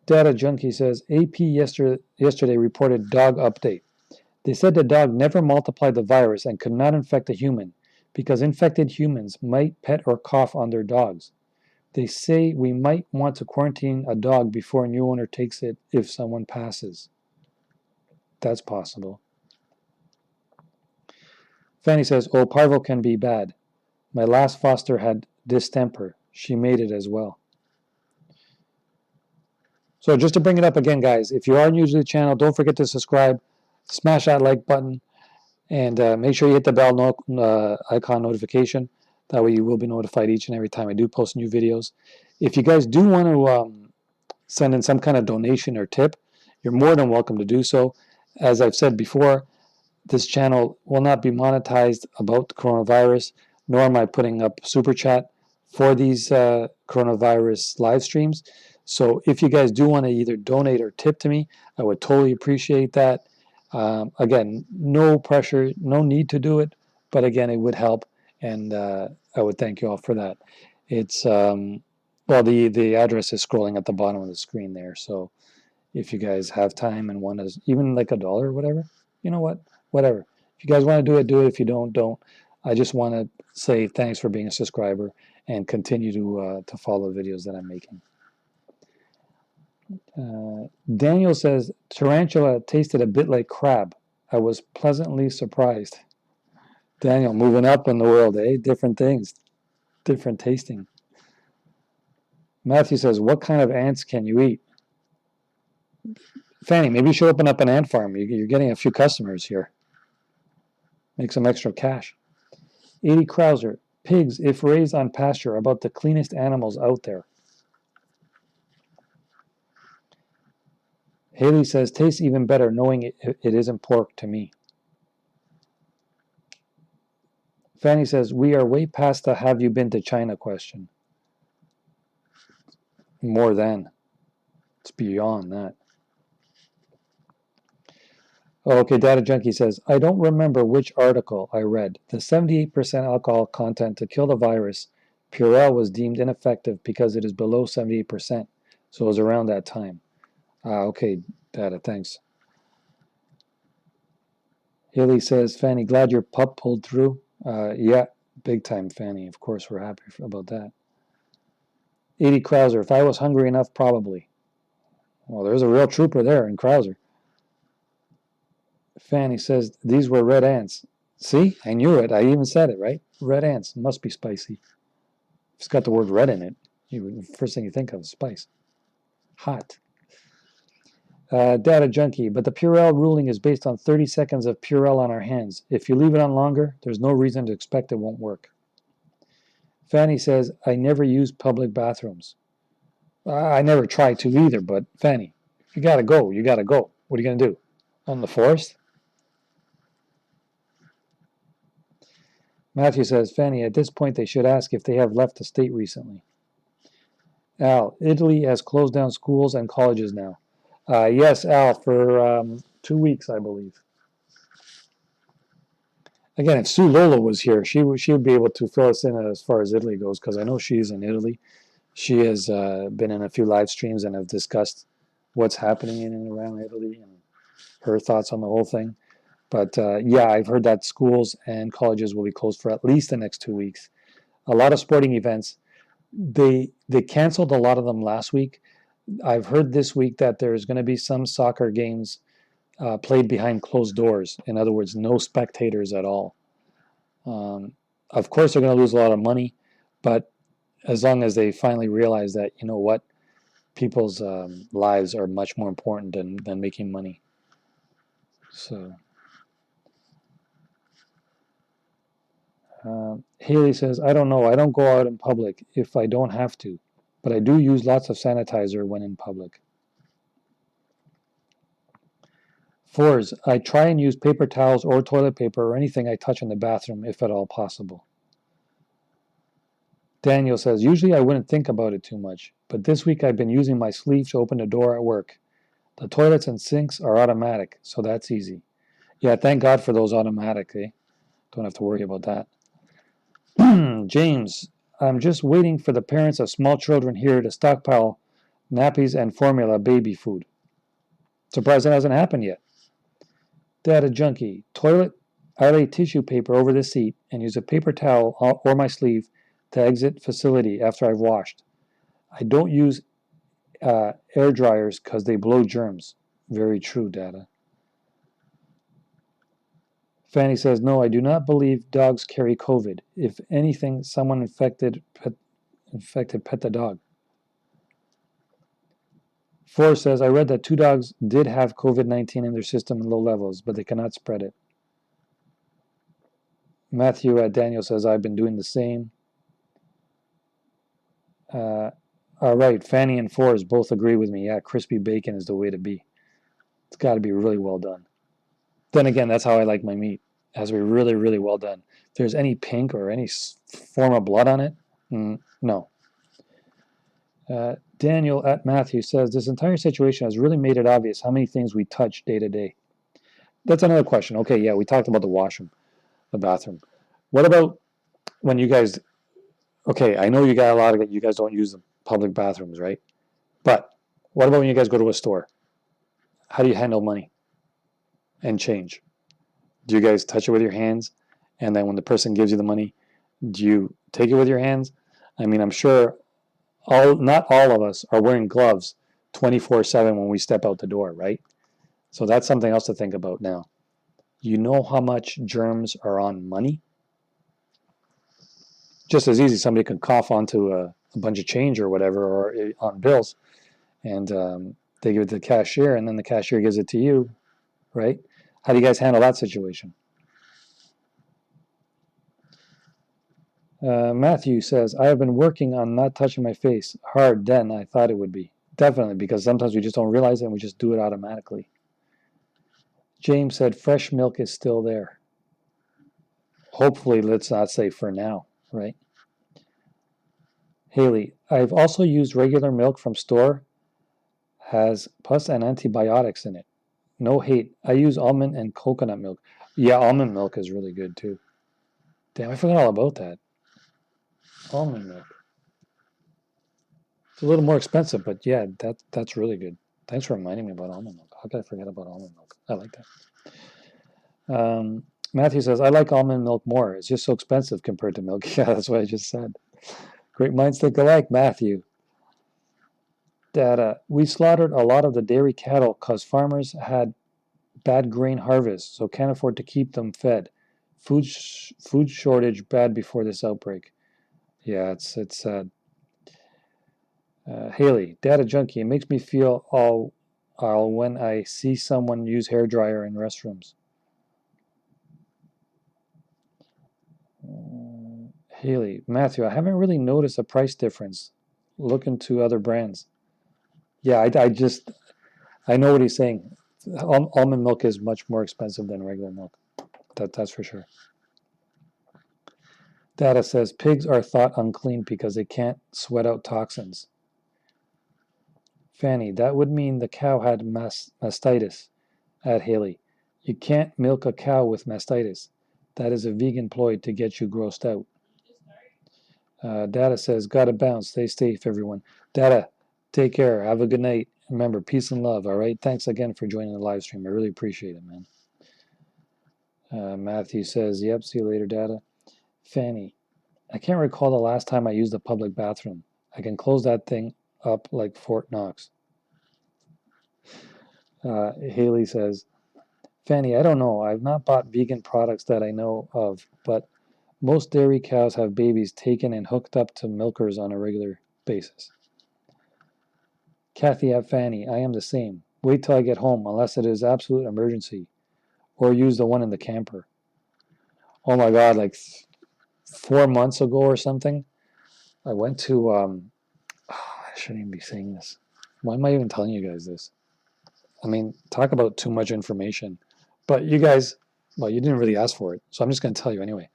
Data Junkie says, AP yesterday reported dog update. They said the dog never multiplied the virus and could not infect a human because infected humans might pet or cough on their dogs. They say we might want to quarantine a dog before a new owner takes it if someone passes. That's possible. Fanny says, oh, parvo can be bad. My last foster had distemper. She made it as well. So just to bring it up again, guys, if you are new to the channel, don't forget to subscribe, smash that like button, and make sure you hit the bell icon notification. That way you will be notified each and every time I do post new videos. If you guys do want to send in some kind of donation or tip, you're more than welcome to do so. As I've said before, this channel will not be monetized about the coronavirus, nor am I putting up super chat for these coronavirus live streams. So if you guys do want to either donate or tip to me, I would totally appreciate that. Again, no pressure, no need to do it, but again, it would help, and I would thank you all for that. It's well, the address is scrolling at the bottom of the screen there. So if you guys have time and want to, even like $1 or whatever, you know what, whatever. If you guys want to do it, do it. If you don't, don't. I just want to say thanks for being a subscriber and continue to follow the videos that I'm making. Daniel says, tarantula tasted a bit like crab. I was pleasantly surprised. Daniel, moving up in the world, eh? Different things, different tasting. Matthew says, what kind of ants can you eat? Fanny, maybe you should open up an ant farm. You're getting a few customers here. Make some extra cash. 80 Krauser, pigs, if raised on pasture, are about the cleanest animals out there. Haley says, tastes even better knowing it isn't pork to me. Fanny says, we are way past the have you been to China question. More than. It's beyond that. Oh, okay, Data Junkie says, I don't remember which article I read. The 78% alcohol content to kill the virus, Purell was deemed ineffective because it is below 78%. So it was around that time. Okay, Data, thanks. Haley says, Fanny, glad your pup pulled through. Yeah, big time, Fanny. Of course, we're happy about that. 80 Krauser, if I was hungry enough, probably. Well, there's a real trooper there in Krauser. Fanny says, these were red ants. See, I knew it. I even said it, right? Red ants must be spicy. It's got the word red in it. First thing you think of is spice. Hot. Data Junkie, but the Purell ruling is based on 30 seconds of Purell on our hands. If you leave it on longer, there's no reason to expect it won't work. Fanny says, I never use public bathrooms. I never try to either, but Fanny, you gotta go. You gotta go. What are you gonna do? On the forest? Matthew says, Fanny, at this point they should ask if they have left the state recently. Al, Italy has closed down schools and colleges now. Yes, Al, for 2 weeks, I believe. Again, if Sue Lola was here, she would be able to fill us in as far as Italy goes, because I know she's in Italy. She has been in a few live streams and have discussed what's happening in and around Italy and her thoughts on the whole thing. But yeah, I've heard that schools and colleges will be closed for at least the next 2 weeks. A lot of sporting events, they canceled a lot of them last week. I've heard this week that there's going to be some soccer games played behind closed doors. In other words, no spectators at all. Of course, they're going to lose a lot of money, but as long as they finally realize that, you know what, people's lives are much more important than making money. So, Haley says, I don't know. I don't go out in public if I don't have to, but I do use lots of sanitizer when in public. Fours, I try and use paper towels or toilet paper or anything I touch in the bathroom if at all possible. Daniel says, usually I wouldn't think about it too much, but this week I've been using my sleeve to open the door at work. The toilets and sinks are automatic, so that's easy. Yeah, thank God for those automatic, eh? Don't have to worry about that. James, I'm just waiting for the parents of small children here to stockpile nappies and formula baby food. Surprised it hasn't happened yet. Data junkie. Toilet. I lay tissue paper over the seat and use a paper towel or my sleeve to exit facility after I've washed. I don't use air dryers because they blow germs. Very true, Data. Fanny says, no, I do not believe dogs carry COVID. If anything, someone infected pet the dog. Forrest says, I read that 2 dogs did have COVID-19 in their system in low levels, but they cannot spread it. Matthew at Daniel says, I've been doing the same. All right, Fanny and Forrest both agree with me. Yeah, crispy bacon is the way to be. It's got to be really well done. Then again, that's how I like my meat. It has to be really, really well done. If there's any pink or any form of blood on it, no. Daniel at Matthew says, this entire situation has really made it obvious how many things we touch day to day. That's another question. Okay, yeah, we talked about the washroom, the bathroom. What about when you guys, okay, I know you got a lot of it, you guys don't use the public bathrooms, right? But what about when you guys go to a store? How do you handle money and change? Do you guys touch it with your hands? And then when the person gives you the money, do you take it with your hands? I mean, I'm sure not all of us are wearing gloves 24/7 when we step out the door, right? So that's something else to think about now. You know how much germs are on money? Just as easy, somebody can cough onto a bunch of change or whatever, or on bills, and they give it to the cashier, and then the cashier gives it to you, right? How do you guys handle that situation? Matthew says, I have been working on not touching my face hard than I thought it would be. Definitely, because sometimes we just don't realize it and we just do it automatically. James said, fresh milk is still there. Hopefully, let's not say for now, right? Haley, I've also used regular milk from store, has pus and antibiotics in it. No hate. I use almond and coconut milk. Yeah, almond milk is really good too. Damn, I forgot all about that. Almond milk. It's a little more expensive, but yeah, that's really good. Thanks for reminding me about almond milk. How could I forget about almond milk? I like that. Matthew says, I like almond milk more. It's just so expensive compared to milk. Yeah, that's what I just said. Great minds think alike, Matthew. That we slaughtered a lot of the dairy cattle because farmers had bad grain harvest, so can't afford to keep them fed. Food shortage bad before this outbreak. Yeah, it's sad. Haley, data junkie. It makes me feel all when I see someone use hair dryer in restrooms. Haley, Matthew, I haven't really noticed a price difference. Look into other brands. Yeah, I know what he's saying. Almond milk is much more expensive than regular milk. That's for sure. Data says pigs are thought unclean because they can't sweat out toxins. Fanny, that would mean the cow had mastitis. At Haley, you can't milk a cow with mastitis. That is a vegan ploy to get you grossed out. Data says, gotta bounce. Stay safe, everyone. Data, take care. Have a good night. Remember, peace and love, all right? Thanks again for joining the live stream. I really appreciate it, man. Matthew says, yep, see you later, Data. Fanny, I can't recall the last time I used a public bathroom. I can close that thing up like Fort Knox. Haley says, Fanny, I don't know. I've not bought vegan products that I know of, but most dairy cows have babies taken and hooked up to milkers on a regular basis. Kathy at Fanny, I am the same. Wait till I get home, unless it is absolute emergency, or use the one in the camper. Oh my God, like 4 months ago or something, I went to, I shouldn't even be saying this. Why am I even telling you guys this? I mean, talk about too much information. But you guys, well, you didn't really ask for it, so I'm just going to tell you anyway.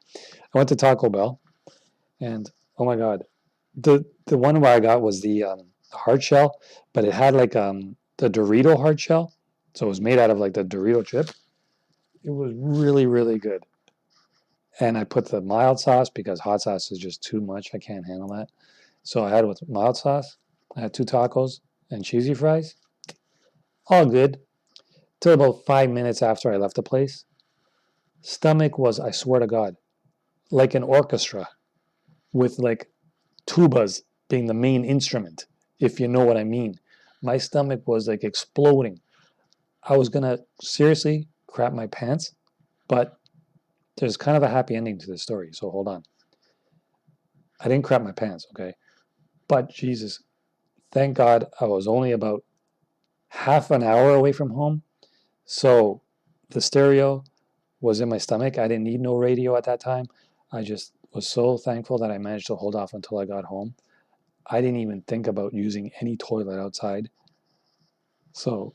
I went to Taco Bell, and oh my God, the one where I got was the hard shell, but it had like the Dorito hard shell, so it was made out of like the Dorito chip. It was really, really good. And I put the mild sauce because hot sauce is just too much. I can't handle that. So I had it with mild sauce. I had 2 tacos and cheesy fries. All good. Till about 5 minutes after I left the place. Stomach was, I swear to God, like an orchestra with like tubas being the main instrument, if you know what I mean. My stomach was like exploding. I was going to seriously crap my pants, but there's kind of a happy ending to this story, so hold on. I didn't crap my pants, okay? But Jesus, thank God I was only about half an hour away from home. So the stereo was in my stomach. I didn't need no radio at that time. I just was so thankful that I managed to hold off until I got home. I didn't even think about using any toilet outside. So,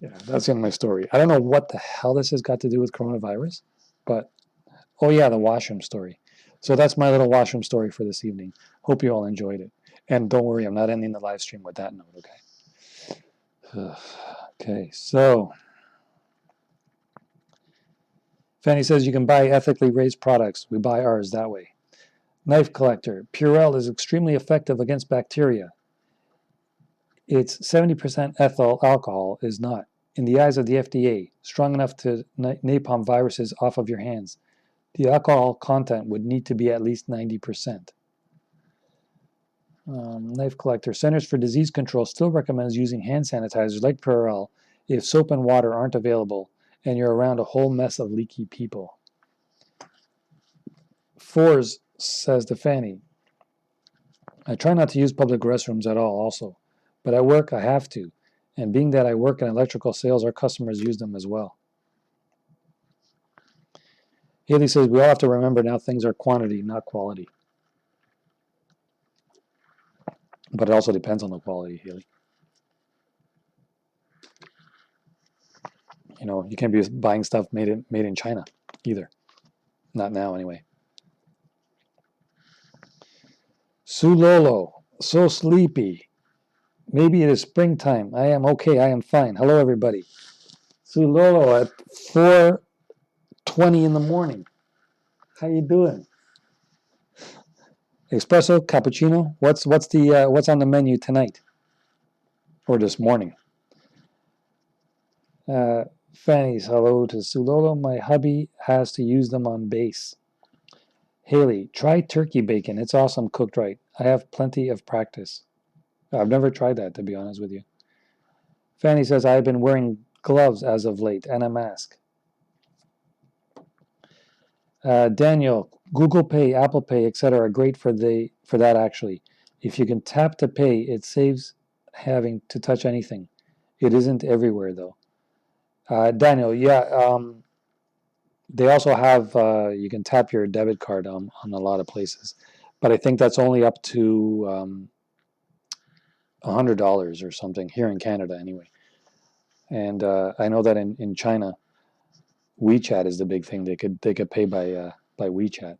yeah, that's the end of my story. I don't know what the hell this has got to do with coronavirus, but oh yeah, the washroom story. So that's my little washroom story for this evening. Hope you all enjoyed it. And don't worry, I'm not ending the live stream with that note, okay? Okay, so Fanny says you can buy ethically raised products. We buy ours that way. Knife collector. Purell is extremely effective against bacteria. Its 70% ethyl alcohol is not, in the eyes of the FDA, strong enough to napalm viruses off of your hands. The alcohol content would need to be at least 90%. Knife collector. Centers for Disease Control still recommends using hand sanitizers like Purell if soap and water aren't available and you're around a whole mess of leaky people. Fours says to Fanny, I try not to use public restrooms at all also, but at work I have to, and being that I work in electrical sales, our customers use them as well. Haley says we all have to remember now things are quantity, not quality. But it also depends on the quality, Haley. You know, you can't be buying stuff made in China either. Not now, anyway. Sulolo, so sleepy. Maybe it is springtime. I am okay. I am fine. Hello, everybody. Sulolo at 4:20 in the morning. How you doing? Espresso, cappuccino. What's on the menu tonight or this morning? Fanny's hello to Sulolo. My hubby has to use them on base. Haley, try turkey bacon. It's awesome cooked right. I have plenty of practice. I've never tried that, to be honest with you. Fanny says, I've been wearing gloves as of late and a mask. Daniel, Google Pay, Apple Pay, etc. are great for that actually. If you can tap to pay, it saves having to touch anything. It isn't everywhere though. Daniel, yeah, they also have, you can tap your debit card on a lot of places, but I think that's only up to $100 or something here in Canada anyway. And I know that in China, WeChat is the big thing. They could pay by WeChat.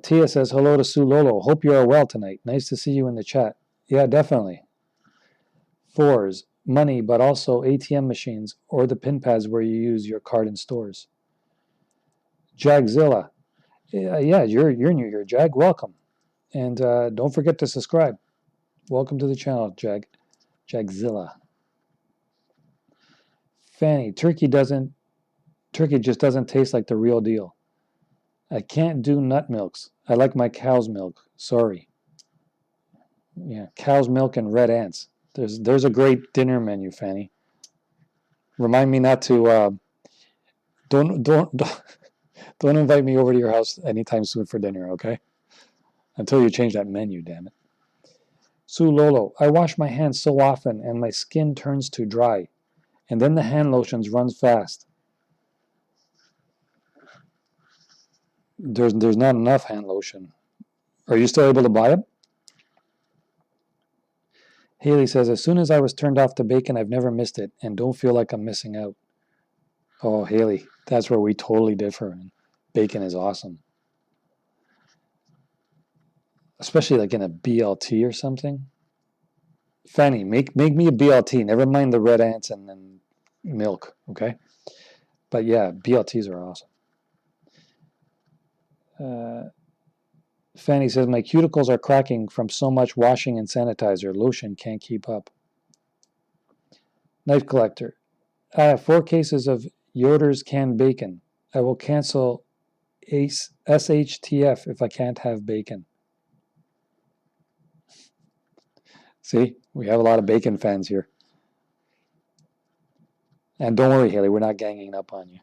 Tia says hello to Sue Lolo. Hope you are well tonight. Nice to see you in the chat. Yeah, definitely. Fours, money, but also ATM machines or the pin pads where you use your card in stores. Jagzilla. Yeah, you're new here, Jag. Welcome. And don't forget to subscribe. Welcome to the channel, Jagzilla. Fanny, turkey just doesn't taste like the real deal. I can't do nut milks. I like my cow's milk. Sorry. Yeah, cow's milk and red ants. There's a great dinner menu, Fanny. Remind me not to don't invite me over to your house anytime soon for dinner, okay? Until you change that menu, damn it. Sue Lolo, I wash my hands so often and my skin turns to dry, and then the hand lotions runs fast. There's not enough hand lotion. Are you still able to buy it? Haley says, as soon as I was turned off the bacon, I've never missed it and don't feel like I'm missing out. Oh, Haley, that's where we totally differ. Bacon is awesome. Especially like in a BLT or something. Fanny, make me a BLT. Never mind the red ants and then milk, okay? But yeah, BLTs are awesome. Fanny says, my cuticles are cracking from so much washing and sanitizer. Lotion can't keep up. Knife collector. I have 4 cases of Yoder's canned bacon. I will cancel SHTF if I can't have bacon. See, we have a lot of bacon fans here. And don't worry, Haley, we're not ganging up on you.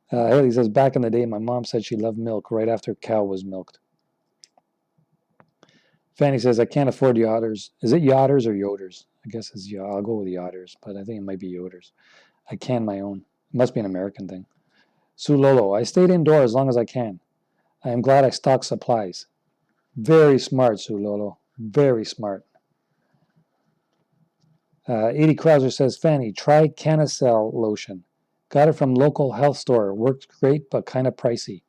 Haley says, back in the day, my mom said she loved milk right after cow was milked. Fanny says, I can't afford Yodders. Is it Yodders or Yoders? I guess it's I'll go with Yodders, but I think it might be Yoders. I can my own. It must be an American thing. Sue Lolo, I stayed indoors as long as I can. I am glad I stocked supplies. Very smart, Sue Lolo. Very smart. Edie Krauser says, Fanny, try Canicel lotion. Got it from local health store. Worked great, but kind of pricey.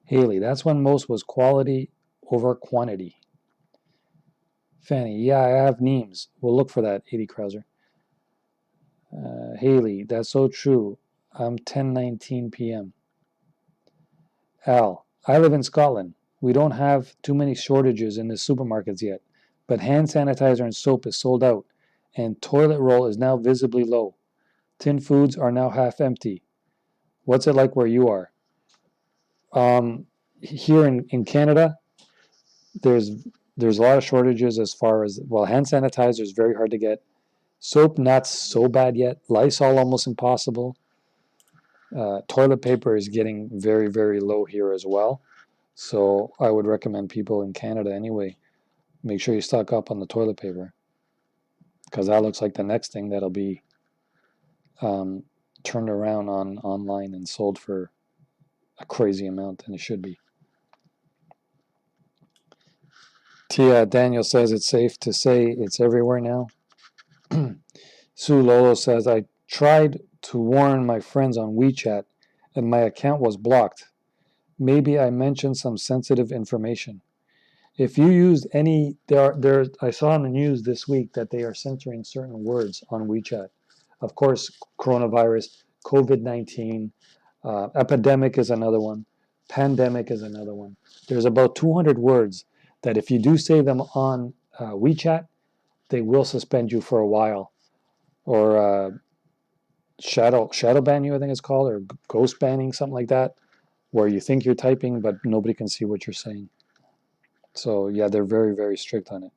Haley, that's when most was quality over quantity. Fanny, yeah, I have names. We'll look for that, Edie Krauser. Haley, that's so true. I'm 10:19 p.m. Al, I live in Scotland. We don't have too many shortages in the supermarkets yet, but hand sanitizer and soap is sold out, and toilet roll is now visibly low. Tin foods are now half empty. What's it like where you are? Here in Canada, there's a lot of shortages as far as, well, hand sanitizer is very hard to get. Soap, not so bad yet. Lysol, almost impossible. Toilet paper is getting very, very low here as well. So I would recommend people in Canada anyway, make sure you stock up on the toilet paper, because that looks like the next thing that'll be turned around online and sold for a crazy amount, and it should be. Tia Daniel says it's safe to say it's everywhere now. Sue Lolo says, I tried to warn my friends on WeChat and my account was blocked. Maybe I mentioned some sensitive information. If you used any, I saw in the news this week that they are censoring certain words on WeChat. Of course, coronavirus, COVID-19, epidemic is another one, pandemic is another one. There's about 200 words that if you do say them on WeChat, they will suspend you for a while, or shadow ban you, I think it's called, or ghost banning, something like that, where you think you're typing but nobody can see what you're saying. So yeah, they're very, very strict on it.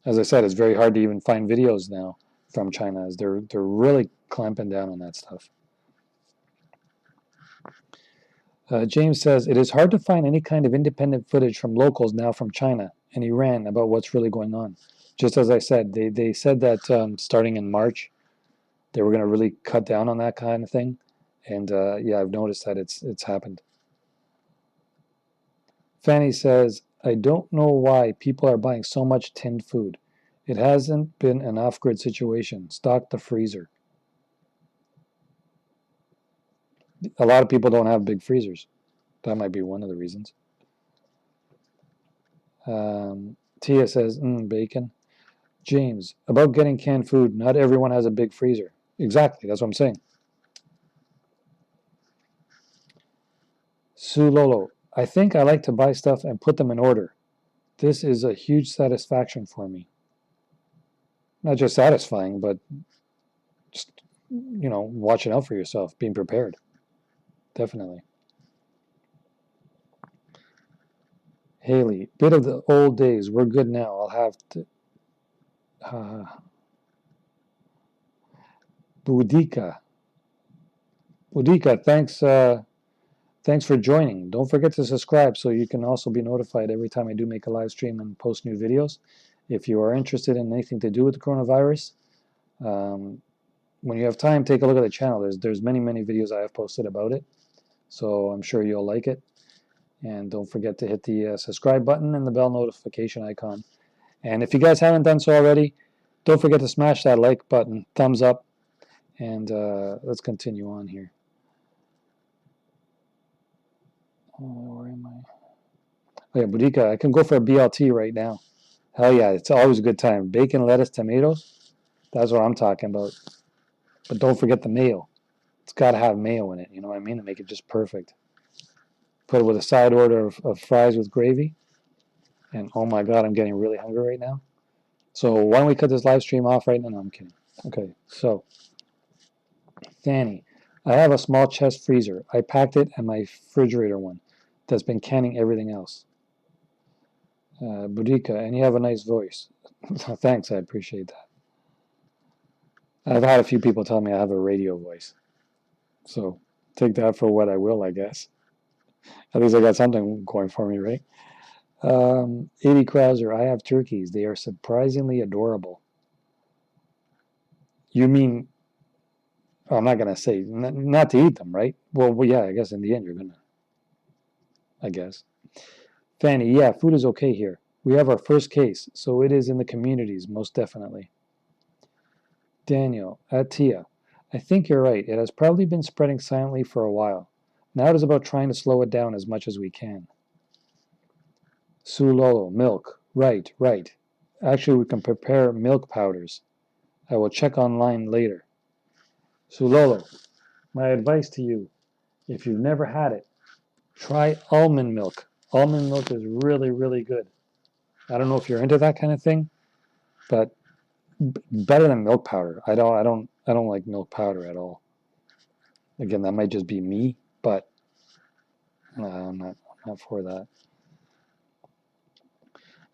As I said, it's very hard to even find videos now from China, as they're really clamping down on that stuff. James says, it is hard to find any kind of independent footage from locals now from China and Iran about what's really going on. Just as I said, they said that starting in March, they were going to really cut down on that kind of thing. And yeah, I've noticed that it's happened. Fanny says, I don't know why people are buying so much tinned food. It hasn't been an off-grid situation. Stock the freezer. A lot of people don't have big freezers. That might be one of the reasons. Tia says, bacon. James, about getting canned food, not everyone has a big freezer. Exactly, that's what I'm saying. Sue Lolo, I think I like to buy stuff and put them in order. This is a huge satisfaction for me. Not just satisfying, but just, watching out for yourself, being prepared. Definitely. Haley, bit of the old days. We're good now. I'll have to. Boudica, thanks for joining. Don't forget to subscribe so you can also be notified every time I do make a live stream and post new videos. If you are interested in anything to do with the coronavirus, when you have time, take a look at the channel. There's many videos I have posted about it, so I'm sure you'll like it. And don't forget to hit the subscribe button and the bell notification icon. And if you guys haven't done so already, don't forget to smash that like button, thumbs up, and let's continue on here. Where am I? Oh yeah, Boudica, I can go for a BLT right now. Hell yeah, it's always a good time. Bacon, lettuce, tomatoes. That's what I'm talking about. But don't forget the mayo. It's got to have mayo in it, you know what I mean, to make it just perfect. Put it with a side order of fries with gravy. And oh my God, I'm getting really hungry right now. So why don't we cut this live stream off right now? No, I'm kidding. Okay, so Fanny, I have a small chest freezer. I packed it and my refrigerator one that's been canning everything else. Boudica, and you have a nice voice. Thanks, I appreciate that. I've had a few people tell me I have a radio voice. So take that for what I will, I guess. At least I got something going for me, right? 80 Krauser, I have turkeys. They are surprisingly adorable. You mean, I'm not going to say not to eat them, right? Well, yeah, I guess in the end you're going to, I guess. Fanny, yeah, food is okay here. We have our first case, so it is in the communities, most definitely. Daniel, Tia, I think you're right. It has probably been spreading silently for a while. Now it is about trying to slow it down as much as we can. Sulolo, milk. Right, right. Actually, we can prepare milk powders. I will check online later. Sulolo, my advice to you, if you've never had it, try almond milk. Almond milk is really, really good. I don't know if you're into that kind of thing, but better than milk powder. I don't like milk powder at all. Again, that might just be me, but I'm not for that.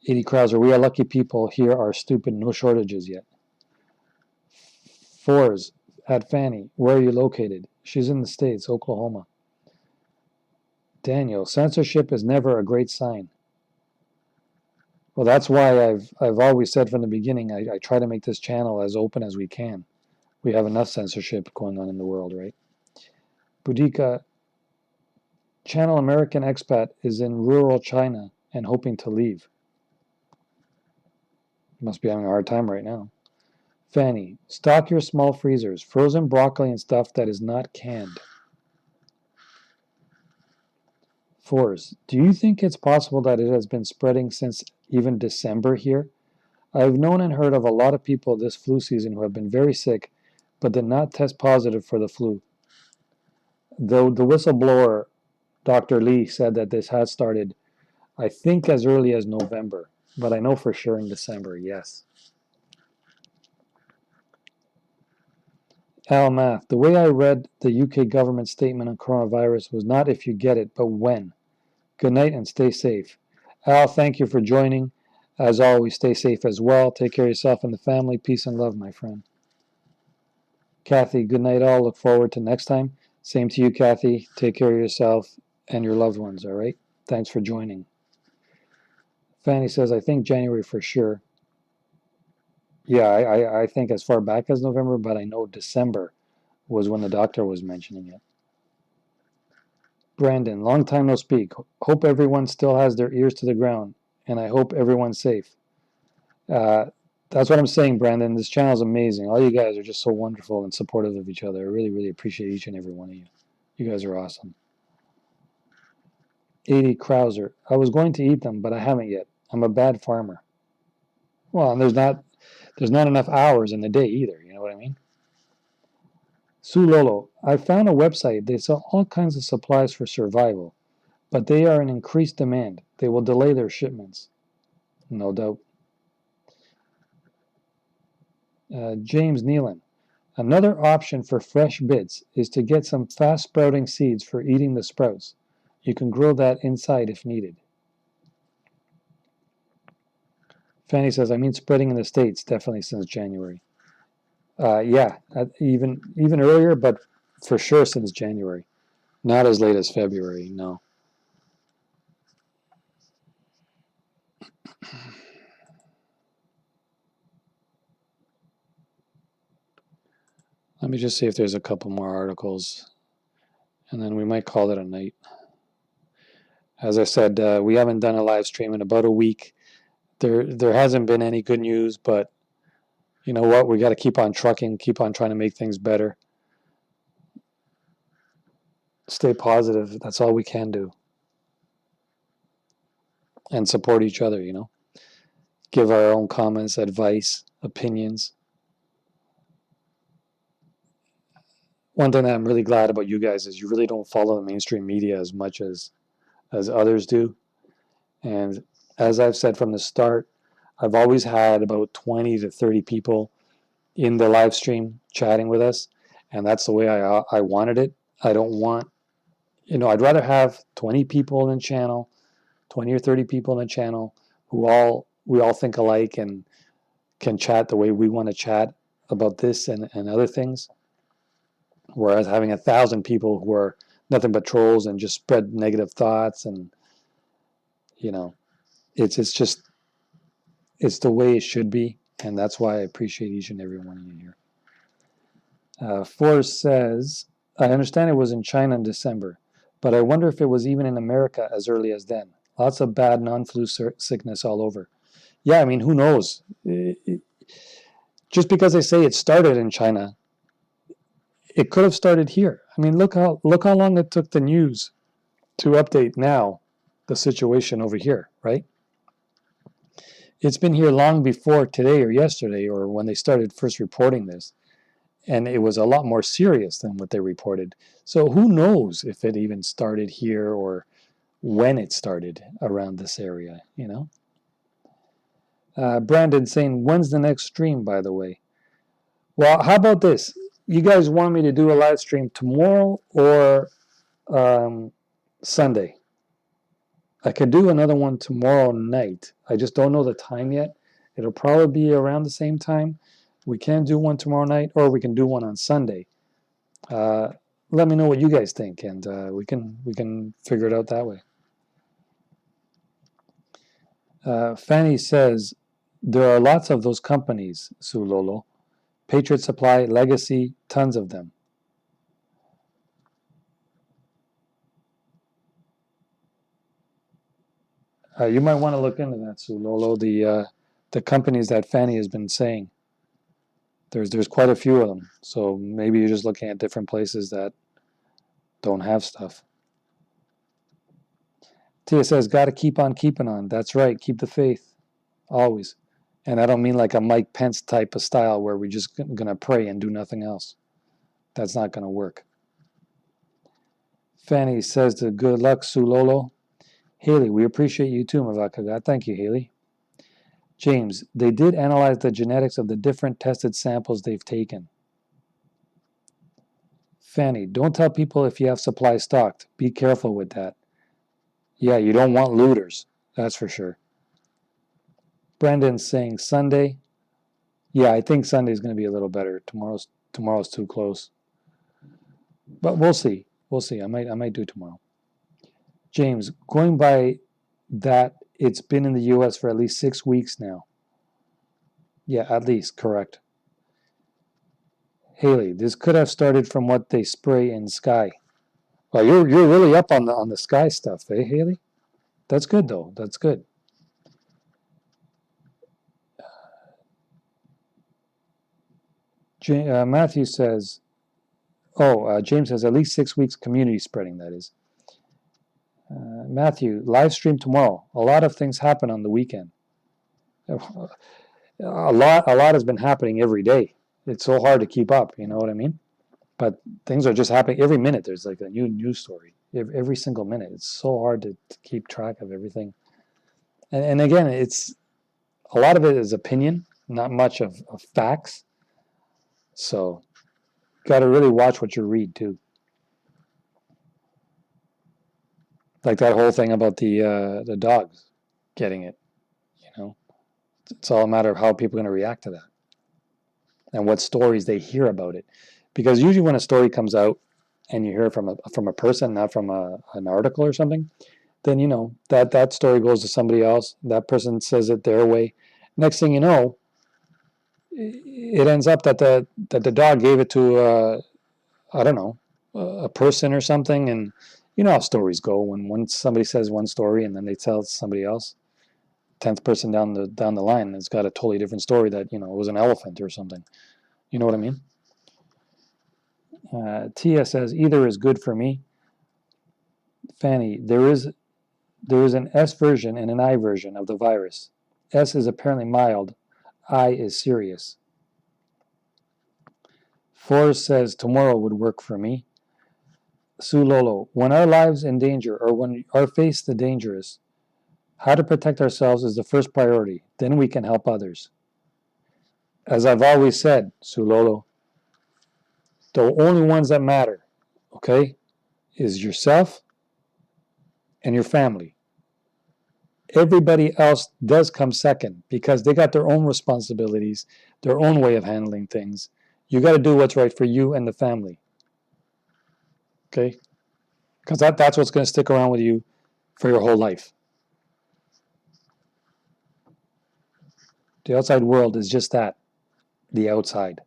80 Krauser, we are lucky people here are stupid, no shortages yet. Fours, at Fanny, where are you located? She's in the States, Oklahoma. Daniel, censorship is never a great sign. Well, that's why I've always said from the beginning, I try to make this channel as open as we can. We have enough censorship going on in the world, right? Boudica, Channel American expat is in rural China and hoping to leave. Must be having a hard time right now. Fanny, stock your small freezers, frozen broccoli and stuff that is not canned. Fours, do you think it's possible that it has been spreading since even December here? I've known and heard of a lot of people this flu season who have been very sick, but did not test positive for the flu. Though the whistleblower, Dr. Lee, said that this had started, I think, as early as November, but I know for sure in December, yes. Al Math, the way I read the UK government statement on coronavirus was not if you get it, but when. Good night and stay safe. Al, thank you for joining. As always, stay safe as well. Take care of yourself and the family. Peace and love, my friend. Kathy, good night all. Look forward to next time. Same to you, Kathy. Take care of yourself and your loved ones, all right? Thanks for joining. Fanny says, I think January for sure. Yeah, I think as far back as November, but I know December was when the doctor was mentioning it. Brandon, long time no speak. Hope everyone still has their ears to the ground, and I hope everyone's safe. That's what I'm saying, Brandon. This channel is amazing. All you guys are just so wonderful and supportive of each other. I really, really appreciate each and every one of you. You guys are awesome. 80 Krauser. I was going to eat them, but I haven't yet. I'm a bad farmer. Well, and there's not enough hours in the day either. You know what I mean? Sue Lolo. I found a website. They sell all kinds of supplies for survival, but they are in increased demand. They will delay their shipments. No doubt. James Nealon. Another option for fresh bits is to get some fast sprouting seeds for eating the sprouts. You can grow that inside if needed. Fanny says, I mean spreading in the States definitely since January. Yeah, even earlier, but for sure since January. Not as late as February, no. Let me just see if there's a couple more articles, and then we might call it a night. As I said, we haven't done a live stream in about a week. There hasn't been any good news, but you know what? We got to keep on trucking, keep on trying to make things better. Stay positive. That's all we can do. And support each other, you know. Give our own comments, advice, opinions. one thing that I'm really glad about you guys is you really don't follow the mainstream media as much as others do. And as I've said from the start, I've always had about 20 to 30 people in the live stream chatting with us, and that's the way I wanted it. I don't want, I'd rather have 20 people in the channel, 20 or 30 people in the channel we all think alike and can chat the way we want to chat about this and other things. Whereas having 1,000 people who are nothing but trolls and just spread negative thoughts, and it's just it's the way it should be, and that's why I appreciate each and every one of you here. Forrest says, I understand it was in China in December, but I wonder if it was even in America as early as then. Lots of bad non-flu sickness all over. Yeah, I mean, who knows? Just because they say it started in China, it could have started here. I mean, look how long it took the news to update now the situation over here, right? It's been here long before today or yesterday or when they started first reporting this. And it was a lot more serious than what they reported. So who knows if it even started here or when it started around this area, Brandon saying, when's the next stream, by the way? Well, how about this? You guys want me to do a live stream tomorrow or Sunday? I could do another one tomorrow night. I just don't know the time yet. It'll probably be around the same time. We can do one tomorrow night, or we can do one on Sunday. Let me know what you guys think, and we can figure it out that way. Fanny says, there are lots of those companies, Sulolo. Patriot Supply, Legacy, tons of them. You might want to look into that, Sulolo, the companies that Fanny has been saying. There's quite a few of them, so maybe you're just looking at different places that don't have stuff. Tia says, got to keep on keeping on. That's right, keep the faith, always. And I don't mean like a Mike Pence type of style where we're just going to pray and do nothing else. That's not going to work. Fanny says to good luck, Sulolo. Haley, we appreciate you too, Mavakagat. Thank you, Haley. James, they did analyze the genetics of the different tested samples they've taken. Fanny, don't tell people if you have supply stocked. Be careful with that. Yeah, you don't want looters. That's for sure. Brandon's saying Sunday. Yeah, I think Sunday's going to be a little better. Tomorrow's too close. But we'll see. We'll see. I might do tomorrow. James, going by that, it's been in the U.S. for at least 6 weeks now. Yeah, at least, correct. Haley, this could have started from what they spray in sky. Well, you're really up on the sky stuff, eh, Haley? That's good though. That's good. Matthew says, James says at least 6 weeks community spreading, that is. Matthew, live stream tomorrow. A lot of things happen on the weekend. A lot has been happening every day. It's so hard to keep up, you know what I mean? But things are just happening every minute. There's like a new news story every single minute. It's so hard to keep track of everything. And again, it's a lot of it is opinion, not much of facts. So, got to really watch what you read too. Like that whole thing about the dogs getting it. It's all a matter of how people are going to react to that, and what stories they hear about it. Because usually when a story comes out and you hear it from a person, not from an article or something, then that story goes to somebody else. That person says it their way. Next thing you know, it ends up that the dog gave it to I don't know, a person or something. And you know how stories go when somebody says one story and then they tell somebody else. 10th person down the line, it's got a totally different story that it was an elephant or something. You know what I mean? Tia says either is good for me. Fanny, there is an S version and an I version of the virus. S is apparently mild. I is serious. Forrest says tomorrow would work for me. Sue Lolo, when our lives in danger or when our face the dangerous, how to protect ourselves is the first priority. Then we can help others. As I've always said, Sue Lolo, the only ones that matter, okay, is yourself and your family. Everybody else does come second because they got their own responsibilities, their own way of handling things. You got to do what's right for you and the family. Okay? Because that's what's going to stick around with you for your whole life. The outside world is just that, the outside.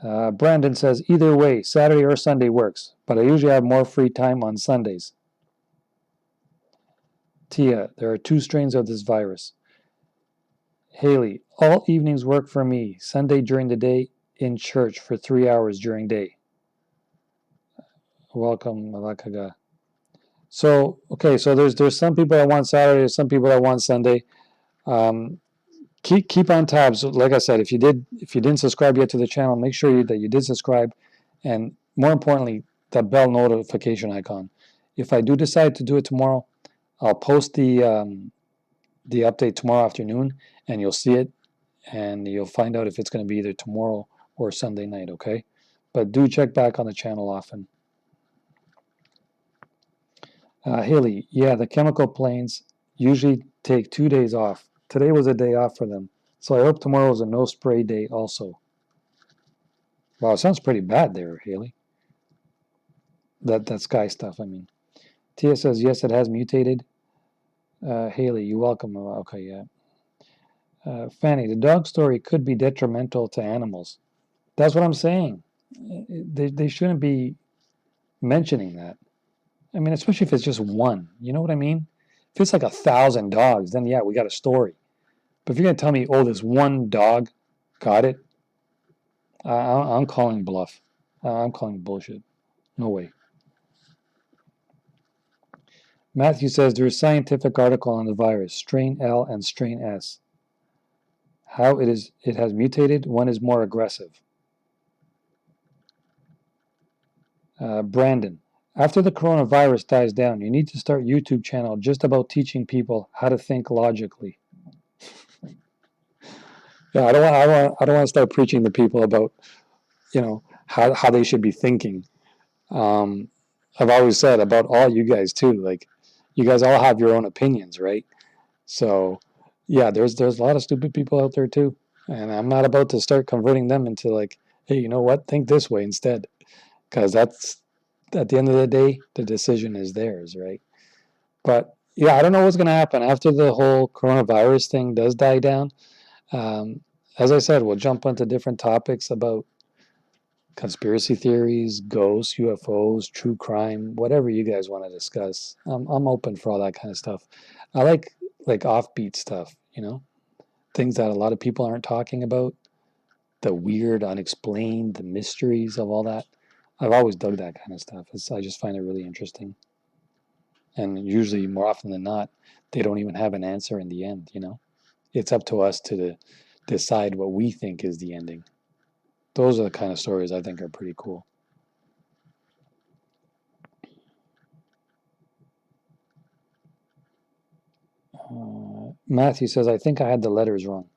Brandon says, either way, Saturday or Sunday works, but I usually have more free time on Sundays. Tia, there are 2 strains of this virus. Haley, all evenings work for me. Sunday during the day, in church for 3 hours during day. Welcome, Malakaga. So, okay, so there's some people that want Saturday, there's some people that want Sunday. Keep on tabs. Like I said, if you didn't subscribe yet to the channel, make sure that you did subscribe, and more importantly, that bell notification icon. If I do decide to do it tomorrow, I'll post the update tomorrow afternoon, and you'll see it, and you'll find out if it's going to be either tomorrow or Sunday night. Okay, but do check back on the channel often. Haley, yeah, the chemical planes usually take 2 days off. Today was a day off for them, so I hope tomorrow is a no spray day also. Wow, it sounds pretty bad there, Haley. That sky stuff, I mean. Tia says, yes, it has mutated. Haley, you're welcome. Okay, yeah. Fanny, the dog story could be detrimental to animals. That's what I'm saying. They shouldn't be mentioning that. I mean, especially if it's just one. You know what I mean? If it's like 1,000 dogs, then yeah, we got a story. But if you're going to tell me, oh, this one dog got it, I'm calling bluff. I'm calling bullshit. No way. Matthew says there's a scientific article on the virus, strain L and strain S. How it has mutated, one is more aggressive. Brandon, after the coronavirus dies down, you need to start YouTube channel just about teaching people how to think logically. Yeah, I don't want to start preaching to people about, how they should be thinking. I've always said about all you guys too, like you guys all have your own opinions, right? So yeah, there's a lot of stupid people out there too. And I'm not about to start converting them into like, hey, you know what? Think this way instead. Because that's at the end of the day, the decision is theirs, right? But yeah, I don't know what's going to happen after the whole coronavirus thing does die down. As I said, we'll jump onto different topics about conspiracy theories, ghosts, UFOs, true crime, whatever you guys want to discuss. I'm open for all that kind of stuff. I like offbeat stuff, things that a lot of people aren't talking about, the weird, unexplained, the mysteries of all that. I've always dug that kind of stuff. I just find it really interesting. And usually, more often than not, they don't even have an answer in the end, It's up to us to decide what we think is the ending. Those are the kind of stories I think are pretty cool. Matthew says, I think I had the letters wrong.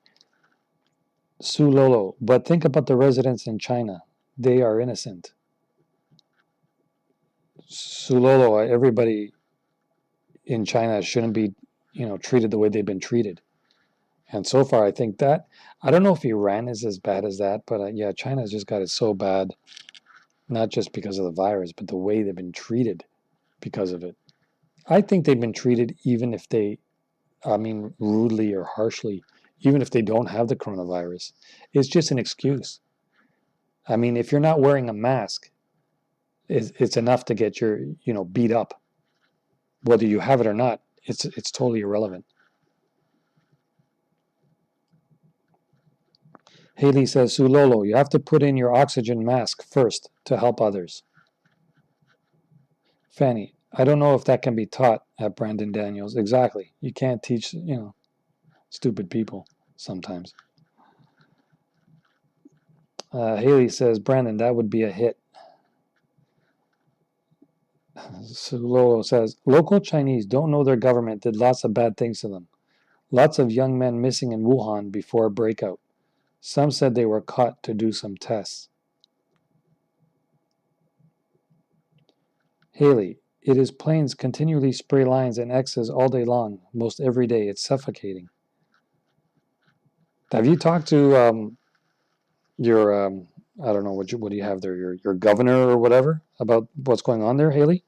Sue Lolo, but think about the residents in China. They are innocent. Sue Lolo, everybody in China shouldn't be, treated the way they've been treated. And so far, I think that, I don't know if Iran is as bad as that, but yeah, China's just got it so bad, not just because of the virus, but the way they've been treated because of it. I think they've been treated even if rudely or harshly, even if they don't have the coronavirus. It's just an excuse. I mean, if you're not wearing a mask, it's enough to get your, beat up. Whether you have it or not, it's totally irrelevant. Haley says, Sulolo, you have to put in your oxygen mask first to help others. Fanny, I don't know if that can be taught at Brandon Daniels. Exactly. You can't teach, stupid people sometimes. Haley says, Brandon, that would be a hit. Sulolo says, local Chinese don't know their government did lots of bad things to them. Lots of young men missing in Wuhan before breakout. Some said they were caught to do some tests. Haley, it is planes continually spray lines and X's all day long, most every day. It's suffocating. Have you talked to your I don't know what do you have there, your governor or whatever about what's going on there, Haley?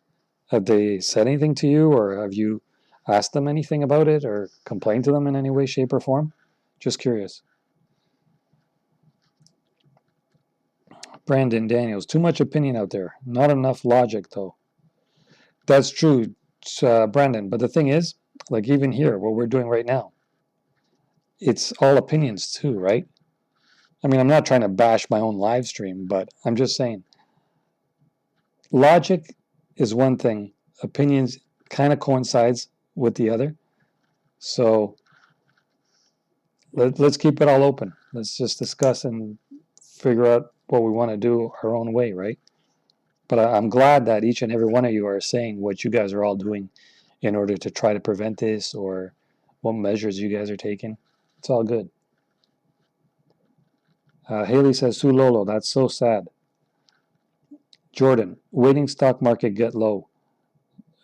Have they said anything to you, or have you asked them anything about it, or complained to them in any way, shape, or form? Just curious. Brandon Daniels, too much opinion out there, not enough logic though. That's true, Brandon. But the thing is, like even here, what we're doing right now, it's all opinions too, right? I mean, I'm not trying to bash my own live stream, but I'm just saying logic is one thing. Opinions kind of coincides with the other. So let's keep it all open. Let's just discuss and figure out what we want to do our own way, right? But I'm glad that each and every one of you are saying what you guys are all doing in order to try to prevent this, or what measures you guys are taking. It's all good. Haley says, Sulolo, that's so sad. Jordan, waiting stock market get low.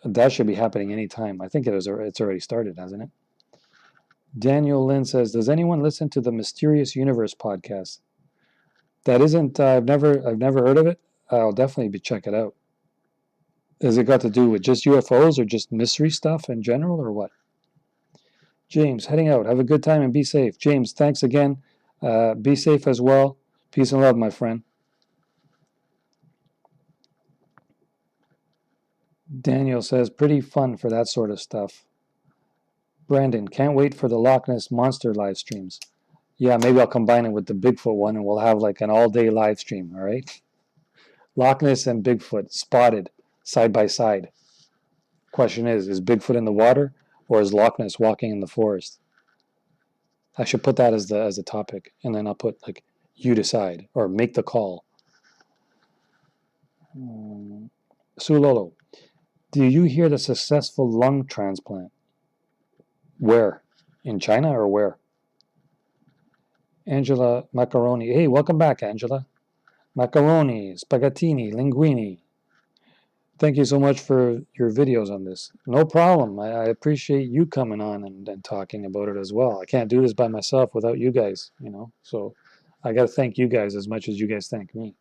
That should be happening anytime. I think it's already started, hasn't it? Daniel Lynn says, does anyone listen to the Mysterious Universe podcast? That isn't, I've never heard of it. I'll definitely check it out. Has it got to do with just UFOs or just mystery stuff in general, or what? James, heading out. Have a good time and be safe. James, thanks again. Be safe as well. Peace and love, my friend. Daniel says, pretty fun for that sort of stuff. Brandon, can't wait for the Loch Ness Monster live streams. Yeah, maybe I'll combine it with the Bigfoot one and we'll have like an all-day live stream, all right? Loch Ness and Bigfoot spotted side by side. Question is Bigfoot in the water or is Loch Ness walking in the forest? I should put that as the topic, and then I'll put like, you decide or make the call. Sulolo, do you hear the successful lung transplant? Where? In China or where? Angela Macaroni. Hey, welcome back, Angela. Macaroni, spaghettini, linguini. Thank you so much for your videos on this. No problem. I appreciate you coming on and talking about it as well. I can't do this by myself without you guys, you know. So I got to thank you guys as much as you guys thank me.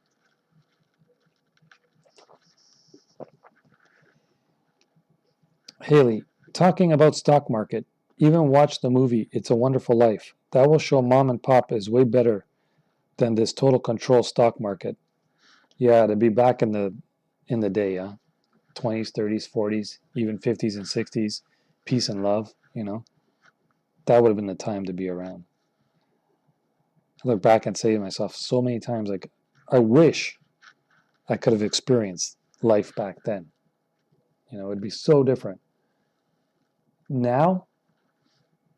Haley, talking about stock market, even watch the movie It's a Wonderful Life. That will show mom and pop is way better than this total control stock market. Yeah, to be back in the day, 20s, 30s, 40s, even 50s and 60s, peace and love, you know. That would have been the time to be around. I look back and say to myself so many times, like, I wish I could have experienced life back then. You know, it'd be so different. Now,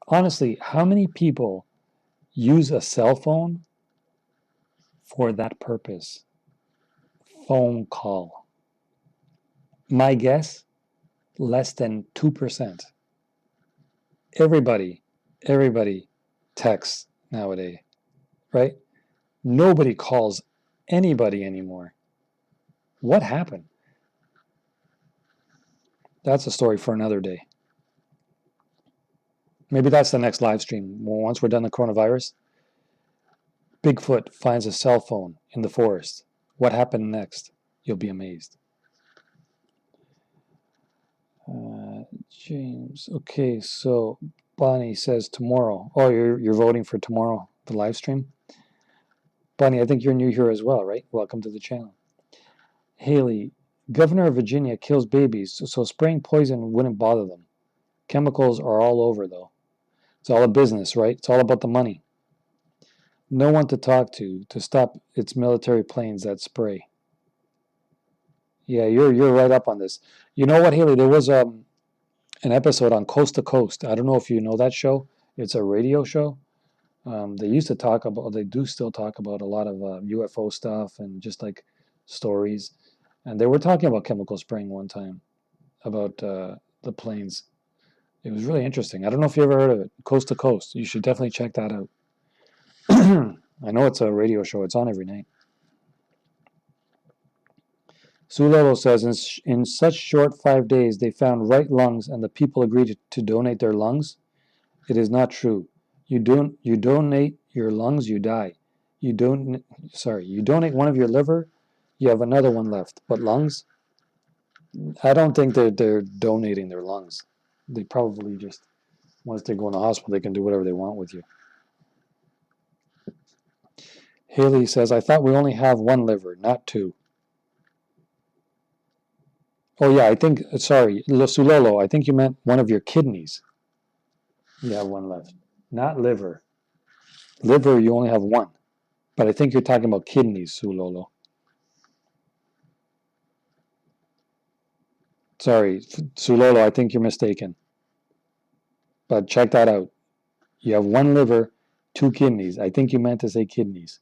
honestly, how many people use a cell phone for that purpose? Phone call. My guess, less than 2%. Everybody texts nowadays, right? Nobody calls anybody anymore. What happened? That's a story for another day. Maybe that's the next live stream. Once we're done the coronavirus, Bigfoot finds a cell phone in the forest. What happened next? You'll be amazed. James. Okay, so Bonnie says tomorrow. Oh, you're voting for tomorrow, the live stream? Bonnie, I think you're new here as well, right? Welcome to the channel. Haley, Governor of Virginia kills babies, so spraying poison wouldn't bother them. Chemicals are all over, though. It's all a business, right? It's all about the money. No one to talk to stop its military planes that spray. Yeah, you're right up on this. You know what, Haley? There was an episode on Coast to Coast. I don't know if you know that show. It's a radio show. They used to talk about, they do still talk about a lot of UFO stuff and just like stories. And they were talking about chemical spraying one time, about the planes. It was really interesting. I don't know if you ever heard of it, Coast to Coast. You should definitely check that out. I know it's a radio show. It's on every night. Sulolo says, in such short 5 days, they found right lungs and the people agreed to donate their lungs. It is not true. You donate your lungs, you die. You don't you donate one of your liver, you have another one left. But lungs, I don't think they're donating their lungs. They probably just, once they go in the hospital, they can do whatever they want with you. Haley says, I thought we only have one liver, not two. Oh yeah, I think, sorry, Sulolo, I think you meant one of your kidneys. You have one left. Not liver. Liver, you only have one. But I think you're talking about kidneys, Sulolo. Sorry, Sulolo, I think you're mistaken. But check that out. You have one liver, two kidneys. I think you meant to say kidneys.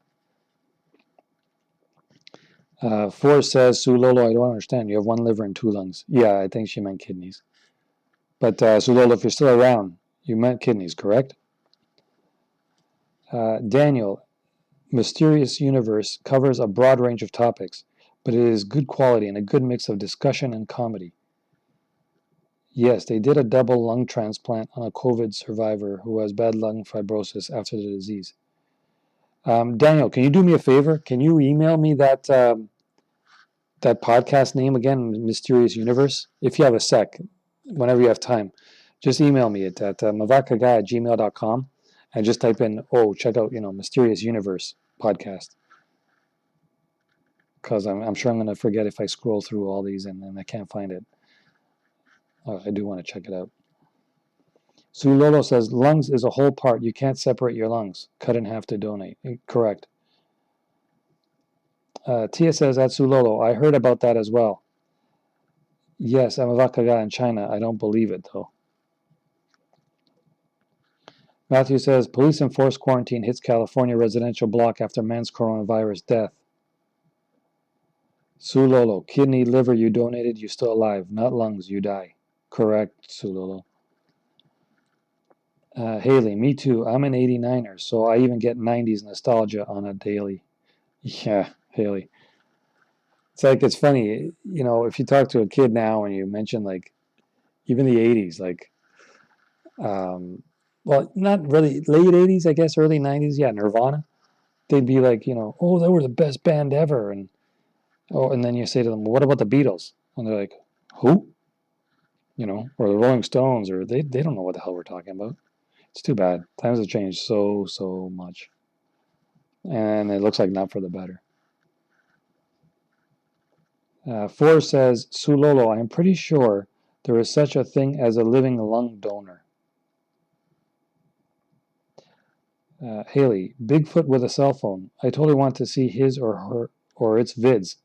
Forrest says, Sulolo, I don't understand. You have one liver and two lungs. Yeah, I think she meant kidneys. But Sulolo, if you're still around, you meant kidneys, correct? Daniel, Mysterious Universe covers a broad range of topics, but it is good quality and a good mix of discussion and comedy. Yes, they did a double lung transplant on a COVID survivor who has bad lung fibrosis after the disease. Daniel, can you do me a favor? Can you email me that that podcast name again, Mysterious Universe? If you have a sec, whenever you have time, just email me at mavakaguy@gmail.com and just type in, oh, check out, Mysterious Universe podcast. Because I'm sure I'm going to forget if I scroll through all these and I can't find it. I do want to check it out. Sulolo says, lungs is a whole part. You can't separate your lungs. Cut in half to donate. Correct. Tia says, at Sulolo, I heard about that as well. Yes, I'm a Vakaga in China. I don't believe it, though. Matthew says, police enforced quarantine hits California residential block after man's coronavirus death. Sulolo, kidney, liver, you donated, you're still alive. Not lungs, you die. Correct, Sulolo. Haley, me too. I'm an 89er, so I even get 90s nostalgia on a daily. Yeah, Haley. It's like, it's funny, if you talk to a kid now and you mention like even the 80s, like, well, not really late 80s, I guess, early 90s, yeah, Nirvana, they'd be like, oh, they were the best band ever. And then you say to them, well, what about the Beatles? And they're like, who? Or the Rolling Stones, or they don't know what the hell we're talking about. It's too bad. Times have changed so much. And it looks like not for the better. Four says, Sulolo, I am pretty sure there is such a thing as a living lung donor. Haley, Bigfoot with a cell phone. I totally want to see his or her or its vids.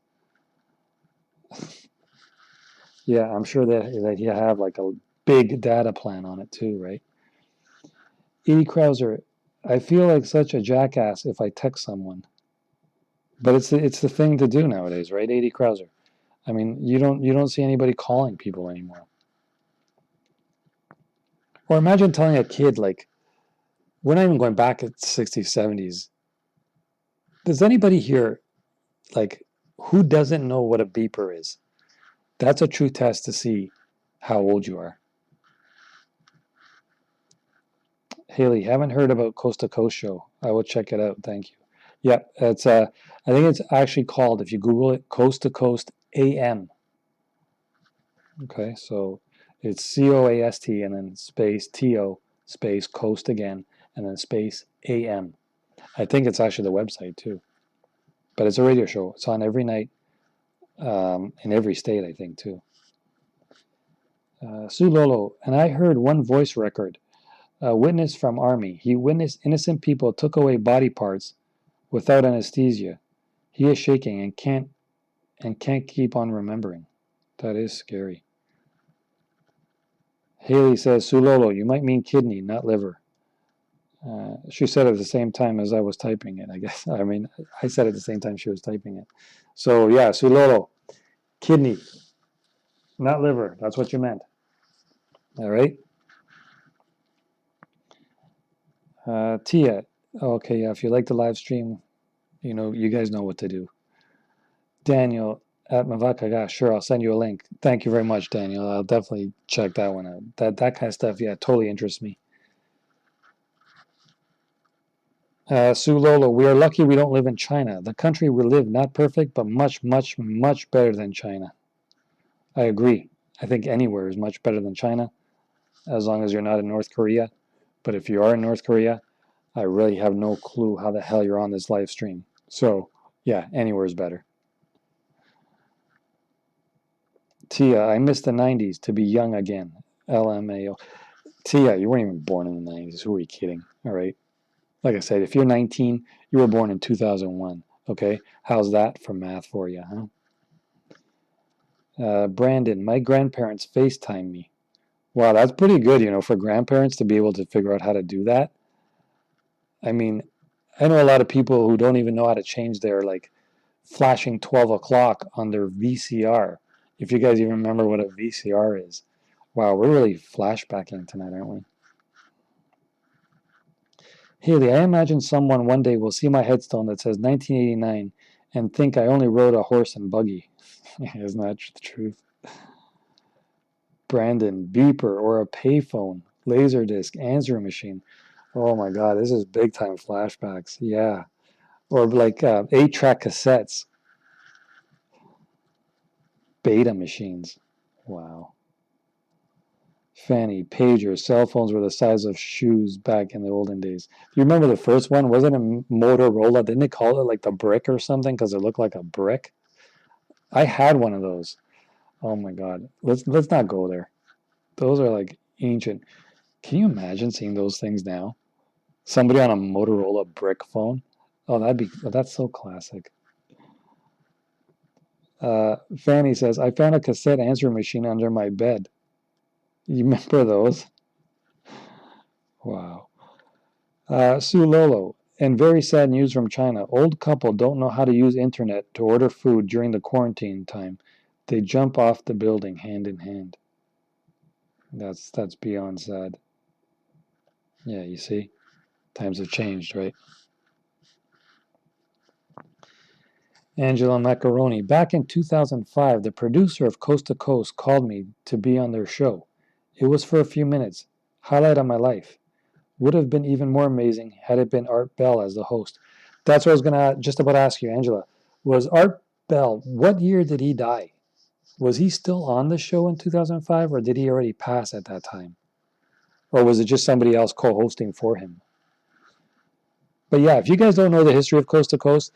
Yeah, I'm sure that you have like a big data plan on it too, right? Edie Krauser, I feel like such a jackass if I text someone. But it's the thing to do nowadays, right, Edie Krauser? I mean, you don't see anybody calling people anymore. Or imagine telling a kid, like, we're not even going back at 60s, 70s. Does anybody here, like, who doesn't know what a beeper is? That's a true test to see how old you are. Haley, haven't heard about Coast to Coast show. I will check it out. Thank you. Yeah, it's I think it's actually called, if you Google it, Coast to Coast AM. Okay, so it's COAST and then space TO space coast again and then space AM. I think it's actually the website too. But it's a radio show. It's on every night in every state, I think, too. Sue Lolo, and I heard one voice record. A witness from Army. He witnessed innocent people took away body parts without anesthesia. He is shaking and can't keep on remembering. That is scary. Haley says, Sulolo, you might mean kidney, not liver. She said it at the same time as I was typing it, I guess. I mean, I said it at the same time she was typing it. So, yeah, Sulolo, kidney, not liver. That's what you meant. All right. Tia, okay, yeah, if you like the live stream, you guys know what to do. Daniel at Mavaka, yeah, sure, I'll send you a link. Thank you very much, Daniel. I'll definitely check that one out. That kind of stuff, yeah, totally interests me. Sue Lolo, we are lucky we don't live in China. The country we live, not perfect, but much, much, much better than China. I agree. I think anywhere is much better than China, as long as you're not in North Korea. But if you are in North Korea, I really have no clue how the hell you're on this live stream. So, yeah, anywhere is better. Tia, I miss the 90s to be young again. LMAO. Tia, you weren't even born in the 90s. Who are you kidding? All right. Like I said, if you're 19, you were born in 2001. Okay. How's that for math for you, huh? Brandon, my grandparents FaceTime me. Wow, that's pretty good, for grandparents to be able to figure out how to do that. I mean, I know a lot of people who don't even know how to change their like flashing 12 o'clock on their VCR. If you guys even remember what a VCR is. Wow, we're really flashbacking tonight, aren't we? Haley, I imagine someone one day will see my headstone that says 1989 and think I only rode a horse and buggy. Isn't that the truth? Brandon, beeper or a payphone, laserdisc, answering machine. Oh my God, this is big time flashbacks. Yeah. Or like 8-track cassettes, beta machines. Wow. Fanny, pager, cell phones were the size of shoes back in the olden days. Do you remember the first one? Wasn't it Motorola? Didn't they call it like the brick or something because it looked like a brick? I had one of those. Oh my God. Let's not go there. Those are like ancient. Can you imagine seeing those things now? Somebody on a Motorola brick phone? Oh, that's so classic. Fanny says, I found a cassette answering machine under my bed. You remember those? Wow. Sue Lolo, and very sad news from China. Old couple don't know how to use internet to order food during the quarantine time. They jump off the building hand in hand. That's beyond sad. Yeah, you see? Times have changed, right? Angela Macaroni. Back in 2005, the producer of Coast to Coast called me to be on their show. It was for a few minutes. Highlight of my life. Would have been even more amazing had it been Art Bell as the host. That's what I was going to just about ask you, Angela. Was Art Bell, what year did he die? Was he still on the show in 2005 or did he already pass at that time? Or was it just somebody else co hosting for him? But yeah, if you guys don't know the history of Coast to Coast,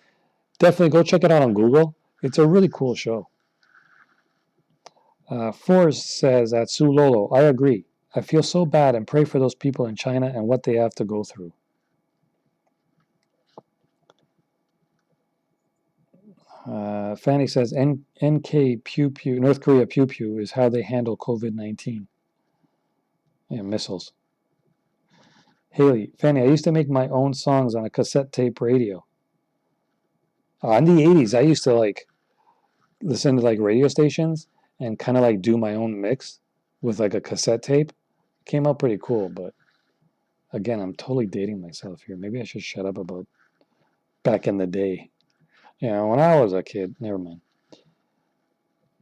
definitely go check it out on Google. It's a really cool show. Forrest says at Sulolo, I agree. I feel so bad and pray for those people in China and what they have to go through. Fanny says NK Pew Pew, North Korea Pew Pew is how they handle COVID-19. Yeah, missiles. Haley, Fanny, I used to make my own songs on a cassette tape radio. In the 80s, I used to like listen to like radio stations and kind of like do my own mix with like a cassette tape. Came out pretty cool, but again, I'm totally dating myself here. Maybe I should shut up about back in the day. When I was a kid, never mind.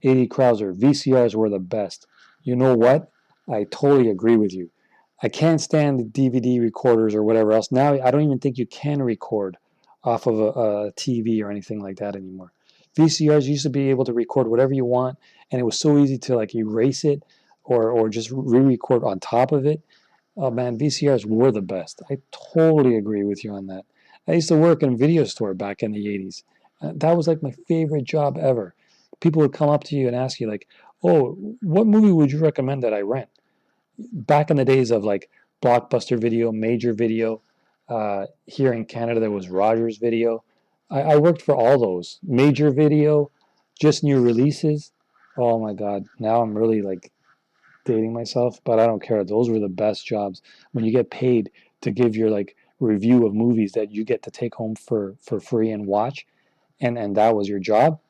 80 Krauser, VCRs were the best. You know what? I totally agree with you. I can't stand the DVD recorders or whatever else. Now I don't even think you can record off of a TV or anything like that anymore. VCRs used to be able to record whatever you want, and it was so easy to like erase it or just re-record on top of it. Oh man, VCRs were the best. I totally agree with you on that. I used to work in a video store back in the 80s. That was like my favorite job ever. People would come up to you and ask you like, "Oh, what movie would you recommend that I rent?" Back in the days of like Blockbuster Video, Major Video, here in Canada there was Rogers Video. I worked for all those. Major Video, just new releases. Oh my God! Now I'm really like dating myself, but I don't care. Those were the best jobs when you get paid to give your like review of movies that you get to take home for free and watch, and that was your job.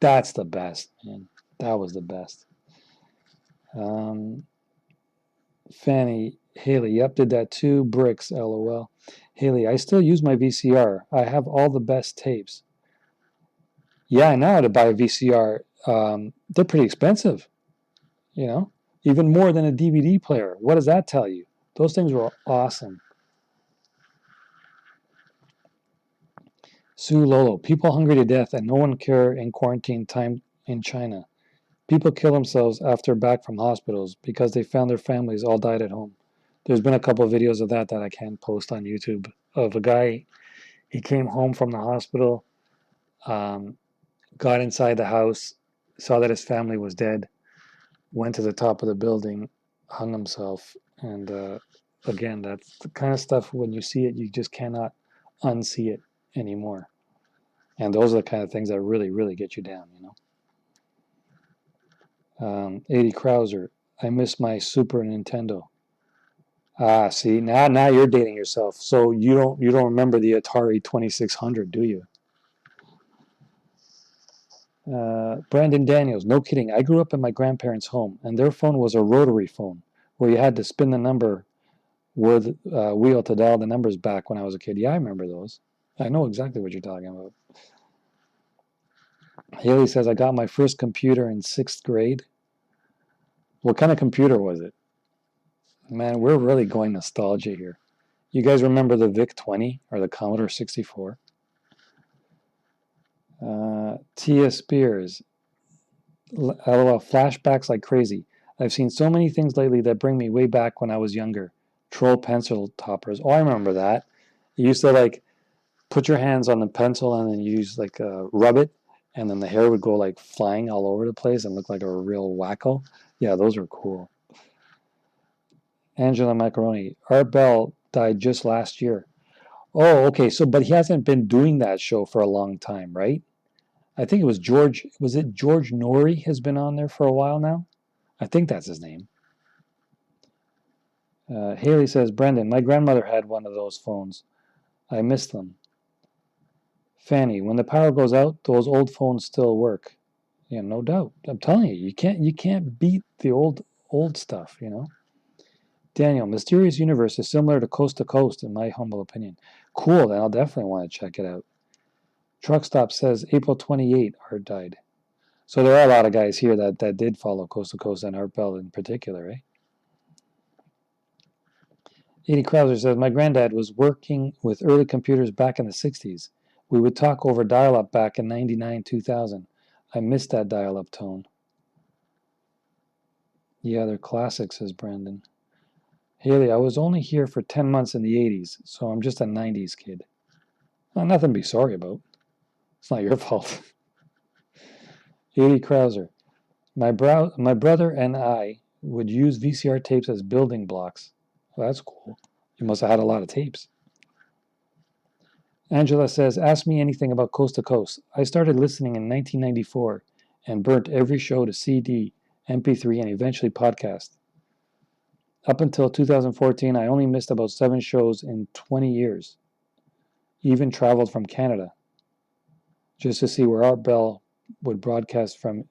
That's the best, man. That was the best. Um, Fanny, Haley, yep, did that too. Bricks, lol. Haley, I still use my VCR. I have all the best tapes. Yeah, I know how to buy a VCR. They're pretty expensive, you know, even more than a DVD player. What does that tell you? Those things were awesome. Sue Lolo, people hungry to death and no one care in quarantine time in China. People kill themselves after back from hospitals because they found their families all died at home. There's been a couple of videos of that I can't post on YouTube of a guy. He came home from the hospital, um, got inside the house, saw that his family was dead, went to the top of the building, hung himself, and again, that's the kind of stuff when you see it, you just cannot unsee it anymore. And those are the kind of things that really, really get you down, you know. 80 Krauser, I miss my Super Nintendo. Ah, see, now you're dating yourself. So you don't remember the Atari 2600, do you? Brandon Daniels, no kidding. I grew up in my grandparents' home, and their phone was a rotary phone where you had to spin the number with wheel to dial the numbers back when I was a kid. Yeah, I remember those. I know exactly what you're talking about. Haley says, I got my first computer in 6th grade. What kind of computer was it? Man, we're really going nostalgia here. You guys remember the VIC-20 or the Commodore 64? Tia Spears, LOL, flashbacks like crazy. I've seen so many things lately that bring me way back when I was younger. Troll pencil toppers. Oh, I remember that. You used to like put your hands on the pencil and then you use like rub it, and then the hair would go like flying all over the place and look like a real wacko. Yeah, those were cool. Angela Macaroni. Art Bell died just last year. Oh, okay. So, but he hasn't been doing that show for a long time, right? I think it was George. Was it George Norrie has been on there for a while now? I think that's his name. Haley says, Brendan, my grandmother had one of those phones. I miss them. Fanny, when the power goes out, those old phones still work. Yeah, no doubt. I'm telling you, you can't beat the old stuff, you know. Daniel, Mysterious Universe is similar to Coast, in my humble opinion. Cool, then I'll definitely want to check it out. Truck Stop says April 28, Art died. So there are a lot of guys here that did follow Coast to Coast and Art Bell in particular, eh? Edie Krauser says, my granddad was working with early computers back in the 60s. We would talk over dial-up back in 99, 2000. I missed that dial-up tone. Yeah, they're classics, says Brandon. Haley, I was only here for 10 months in the 80s, so I'm just a 90s kid. Well, nothing to be sorry about. It's not your fault. Edie Krauser, my brother and I would use VCR tapes as building blocks. Well, that's cool. You must have had a lot of tapes. Angela says, ask me anything about Coast to Coast. I started listening in 1994 and burnt every show to CD, MP3, and eventually podcast. Up until 2014, I only missed about 7 shows in 20 years. Even traveled from Canada just to see where Art Bell would broadcast from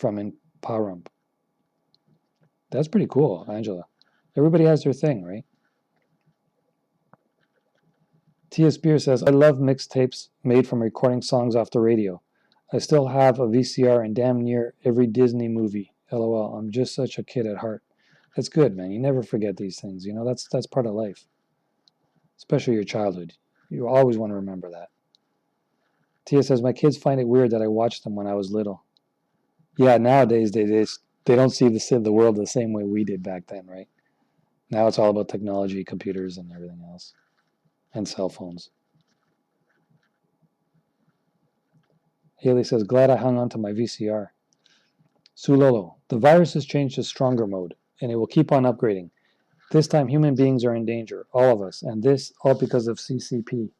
in Pahrump. That's pretty cool, Angela. Everybody has their thing, right? Tia Spear says, I love mixtapes made from recording songs off the radio. I still have a VCR in damn near every Disney movie. LOL. I'm just such a kid at heart. That's good, man. You never forget these things. You know, that's part of life. Especially your childhood. You always want to remember that. Tia says, my kids find it weird that I watched them when I was little. Yeah, nowadays they don't see the world the same way we did back then, right? Now it's all about technology, computers, and everything else. And cell phones. Haley says, glad I hung on to my VCR. Sulolo, the virus has changed to stronger mode, and it will keep on upgrading. This time human beings are in danger, all of us, and this all because of CCP.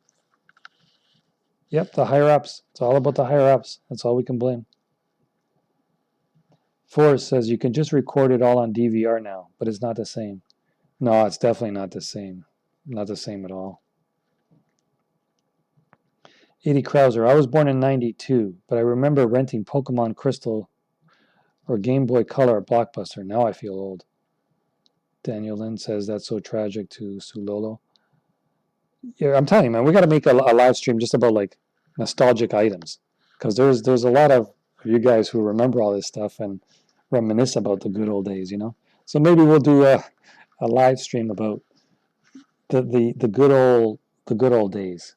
Yep, the higher-ups. It's all about the higher-ups. That's all we can blame. Forrest says you can just record it all on DVR now, but it's not the same. No, it's definitely not the same. not the same at all. 80 Krauser, I was born in 92, but I remember renting Pokemon Crystal or Game Boy Color at Blockbuster. Now I feel old. Daniel Lynn says that's so tragic to Sulolo. Yeah, I'm telling you, man, we got to make a live stream just about like nostalgic items, because there's a lot of you guys who remember all this stuff and reminisce about the good old days, you know. So maybe we'll do a live stream about the good old days.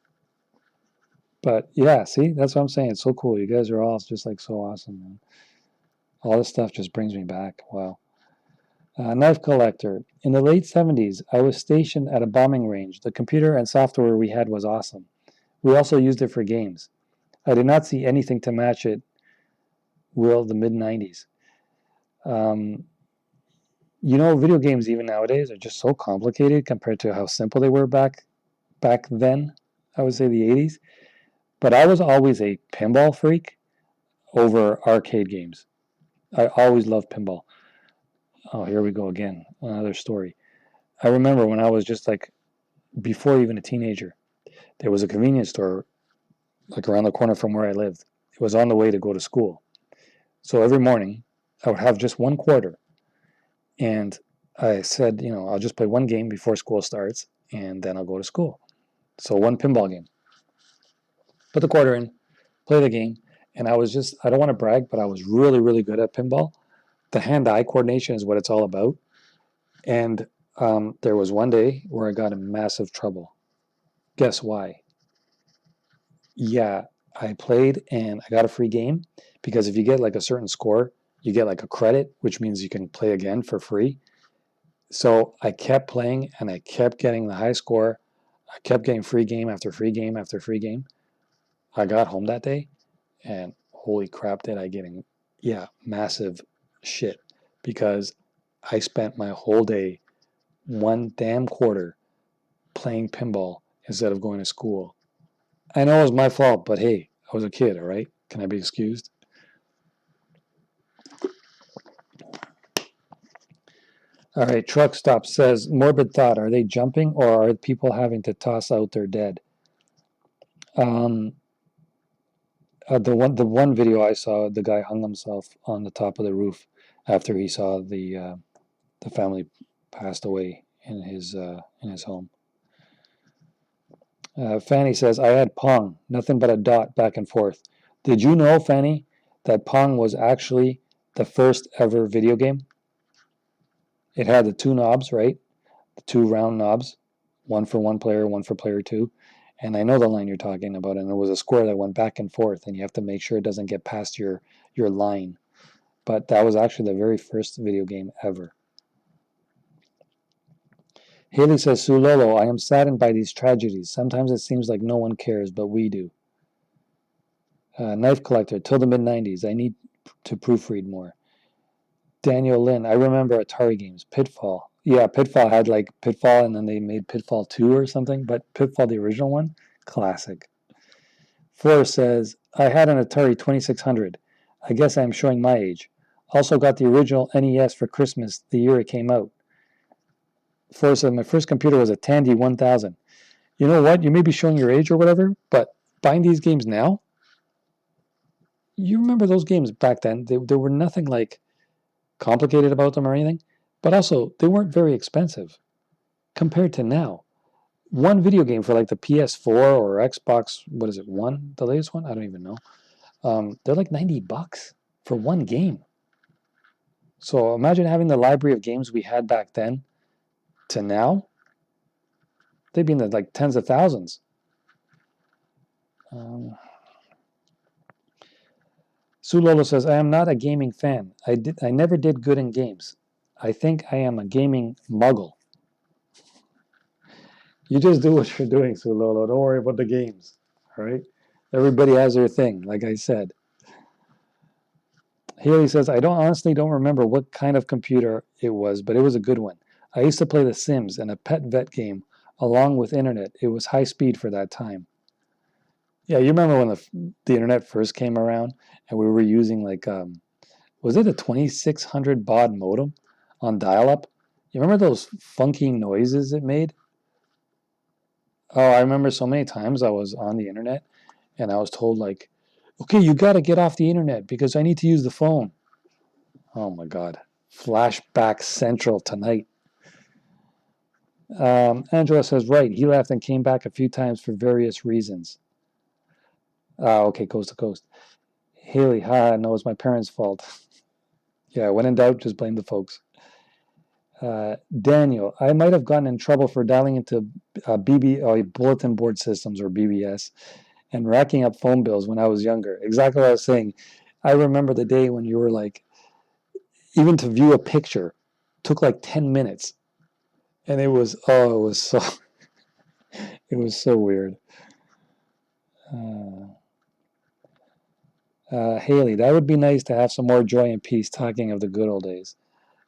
But yeah, see, that's what I'm saying. It's so cool. You guys are all just like so awesome, man. All this stuff just brings me back. Wow. Knife collector. In the late 70s, I was stationed at a bombing range. The computer and software we had was awesome. We also used it for games. I did not see anything to match it. Will the mid 90s. You know, video games even nowadays are just so complicated compared to how simple they were back then. I would say the 80s. But I was always a pinball freak over arcade games. I always loved pinball. Oh, here we go again. Another story. I remember when I was just like, before even a teenager, there was a convenience store like around the corner from where I lived. It was on the way to go to school. So every morning I would have just 1 quarter. And I said, you know, I'll just play one game before school starts and then I'll go to school. So one pinball game. Put the quarter in, play the game. And I don't want to brag, but I was really, really good at pinball. The hand-eye coordination is what it's all about. And there was one day where I got in massive trouble. Guess why? Yeah, I played and I got a free game because if you get like a certain score, you get like a credit, which means you can play again for free. So I kept playing and I kept getting the high score. I kept getting free game after free game after free game. I got home that day and holy crap, did I get in, massive shit because I spent my whole day, 1 damn quarter, playing pinball instead of going to school. I know it was my fault, but hey, I was a kid, all right? Can I be excused? All right, Truck Stop says, morbid thought, are they jumping or are people having to toss out their dead? The one video I saw, the guy hung himself on the top of the roof after he saw the family passed away in his home. Fanny says, I had Pong, nothing but a dot back and forth. Did you know, Fanny, that Pong was actually the first ever video game? It had the two knobs, right? The two round knobs, one for one player, one for player two. And I know the line you're talking about, and it was a square that went back and forth, and you have to make sure it doesn't get past your line. But that was actually the very first video game ever. Haley says, Sulolo, I am saddened by these tragedies. Sometimes it seems like no one cares, but we do. Knife Collector, till the mid-90s. I need to proofread more. Daniel Lynn, I remember Atari games. Pitfall. Yeah, Pitfall had like Pitfall, and then they made Pitfall 2 or something, but Pitfall, the original one, classic. Fleur says, I had an Atari 2600. I guess I'm showing my age. Also got the original NES for Christmas the year it came out. Fleur said, my first computer was a Tandy 1000. You know what? You may be showing your age or whatever, but buying these games now, you remember those games back then. There were nothing like complicated about them or anything, but also they weren't very expensive compared to now. One video game for like the PS4 or Xbox, what is it, One, the latest one? I don't even know. They're like $90 for one game. So imagine having the library of games we had back then to now. They'd be in the like tens of thousands. Sue Lolo says, I am not a gaming fan. I never did good in games. I think I am a gaming muggle. You just do what you're doing, Sue Lolo. Don't worry about the games. All right? Everybody has their thing, like I said. Haley says, I honestly don't remember what kind of computer it was, but it was a good one. I used to play The Sims and a pet vet game along with internet. It was high speed for that time. Yeah, you remember when the internet first came around and we were using like, was it a 2600 baud modem on dial-up? You remember those funky noises it made? Oh, I remember so many times I was on the internet and I was told like, okay, you got to get off the internet because I need to use the phone. Oh my God. Flashback central tonight. Angela says, right, he left and came back a few times for various reasons. Okay, coast to coast. Haley, no, it's my parents' fault. Yeah, when in doubt, just blame the folks. Daniel, I might have gotten in trouble for dialing into bulletin board systems or BBS and racking up phone bills when I was younger. Exactly what I was saying. I remember the day when you were like, even to view a picture took like 10 minutes. And it was so weird. Uh, Haley, that would be nice to have some more joy and peace talking of the good old days.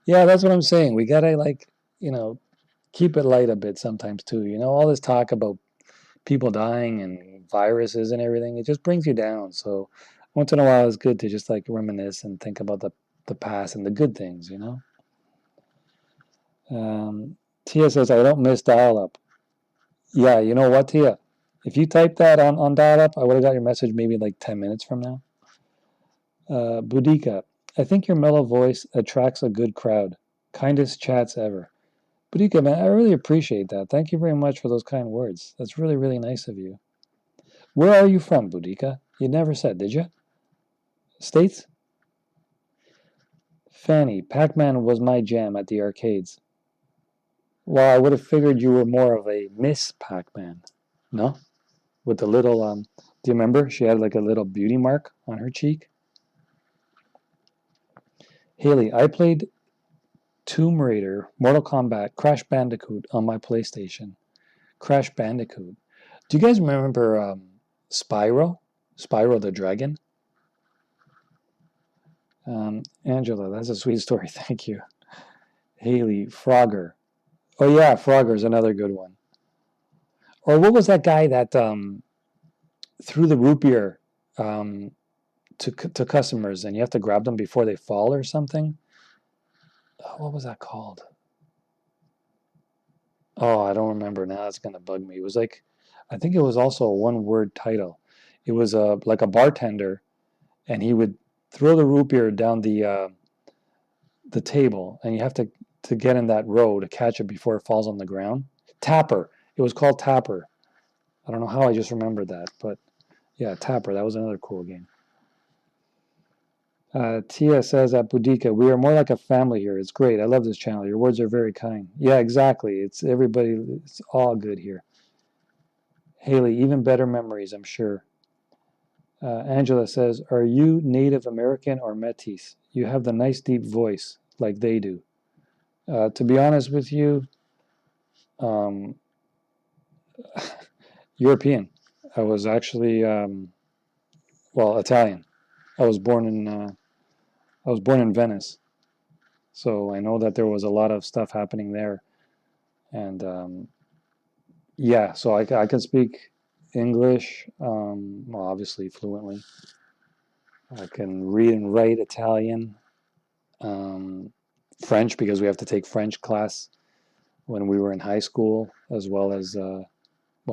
Yeah, that's what I'm saying. We gotta you know, keep it light a bit sometimes too. All this talk about people dying and viruses and everything, it just brings you down. So once in a while, it's good to just like reminisce and think about the past and the good things. Tia says, I don't miss dial up. Yeah, you know what, Tia? If you typed that on dial up, I would have got your message maybe like 10 minutes from now. Budika, I think your mellow voice attracts a good crowd. Kindest chats ever. Budika, man, I really appreciate that. Thank you very much for those kind words. That's really, really nice of you. Where are you from, Budika? You never said, did you? States? Fanny, Pac-Man was my jam at the arcades. Well, I would have figured you were more of a Miss Pac-Man. No? With the little, do you remember? She had like a little beauty mark on her cheek. Haley, I played Tomb Raider, Mortal Kombat, Crash Bandicoot on my PlayStation. Crash Bandicoot. Do you guys remember Spyro? Spyro the Dragon? Angela, that's a sweet story. Thank you. Haley, Frogger. Oh yeah, Frogger's another good one. Or what was that guy that threw the root beer um, to customers and you have to grab them before they fall or something? Oh, what was that called? Oh, I don't remember now. It's gonna bug me. It was like, I think it was also a one-word title. It was like a bartender, and he would throw the root beer down the table, and you have to get in that row to catch it before it falls on the ground. Tapper. It was called Tapper. I don't know how I just remembered that, but yeah, Tapper. That was another cool game. Tia says at Budika, we are more like a family here. It's great. I love this channel. Your words are very kind. Yeah, exactly. It's everybody. It's all good here. Haley, even better memories, I'm sure. Angela says, are you Native American or Métis? You have the nice deep voice like they do. To be honest with you, um, European. I was actually, Italian. I was born in Venice, so I know that there was a lot of stuff happening there, and yeah, so I can speak English, obviously fluently. I can read and write Italian, um, French because we have to take French class when we were in high school, as well as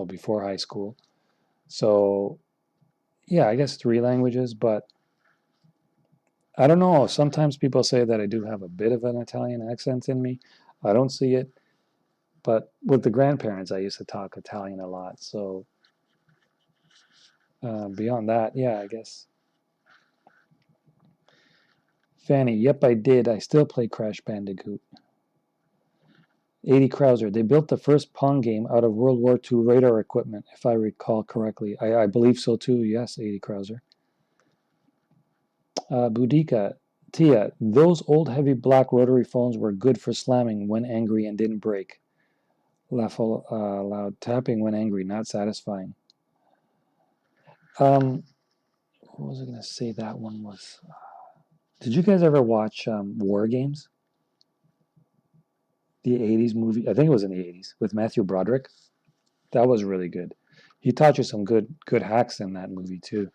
before high school. So yeah, I guess 3 languages, but I don't know. Sometimes people say that I do have a bit of an Italian accent in me. I don't see it, but with the grandparents, I used to talk Italian a lot. So beyond that, yeah, I guess. Fanny, yep, I did. I still play Crash Bandicoot. 80 Krauser, they built the first Pong game out of World War II radar equipment, if I recall correctly. I believe so too, yes, 80 Krauser. Budika, Tia, those old heavy black rotary phones were good for slamming when angry and didn't break. Laugh loud. Tapping when angry, not satisfying. What was I going to say? That one was. Did you guys ever watch War Games? The 80s movie? I think it was in the 80s with Matthew Broderick. That was really good. He taught you some good hacks in that movie too.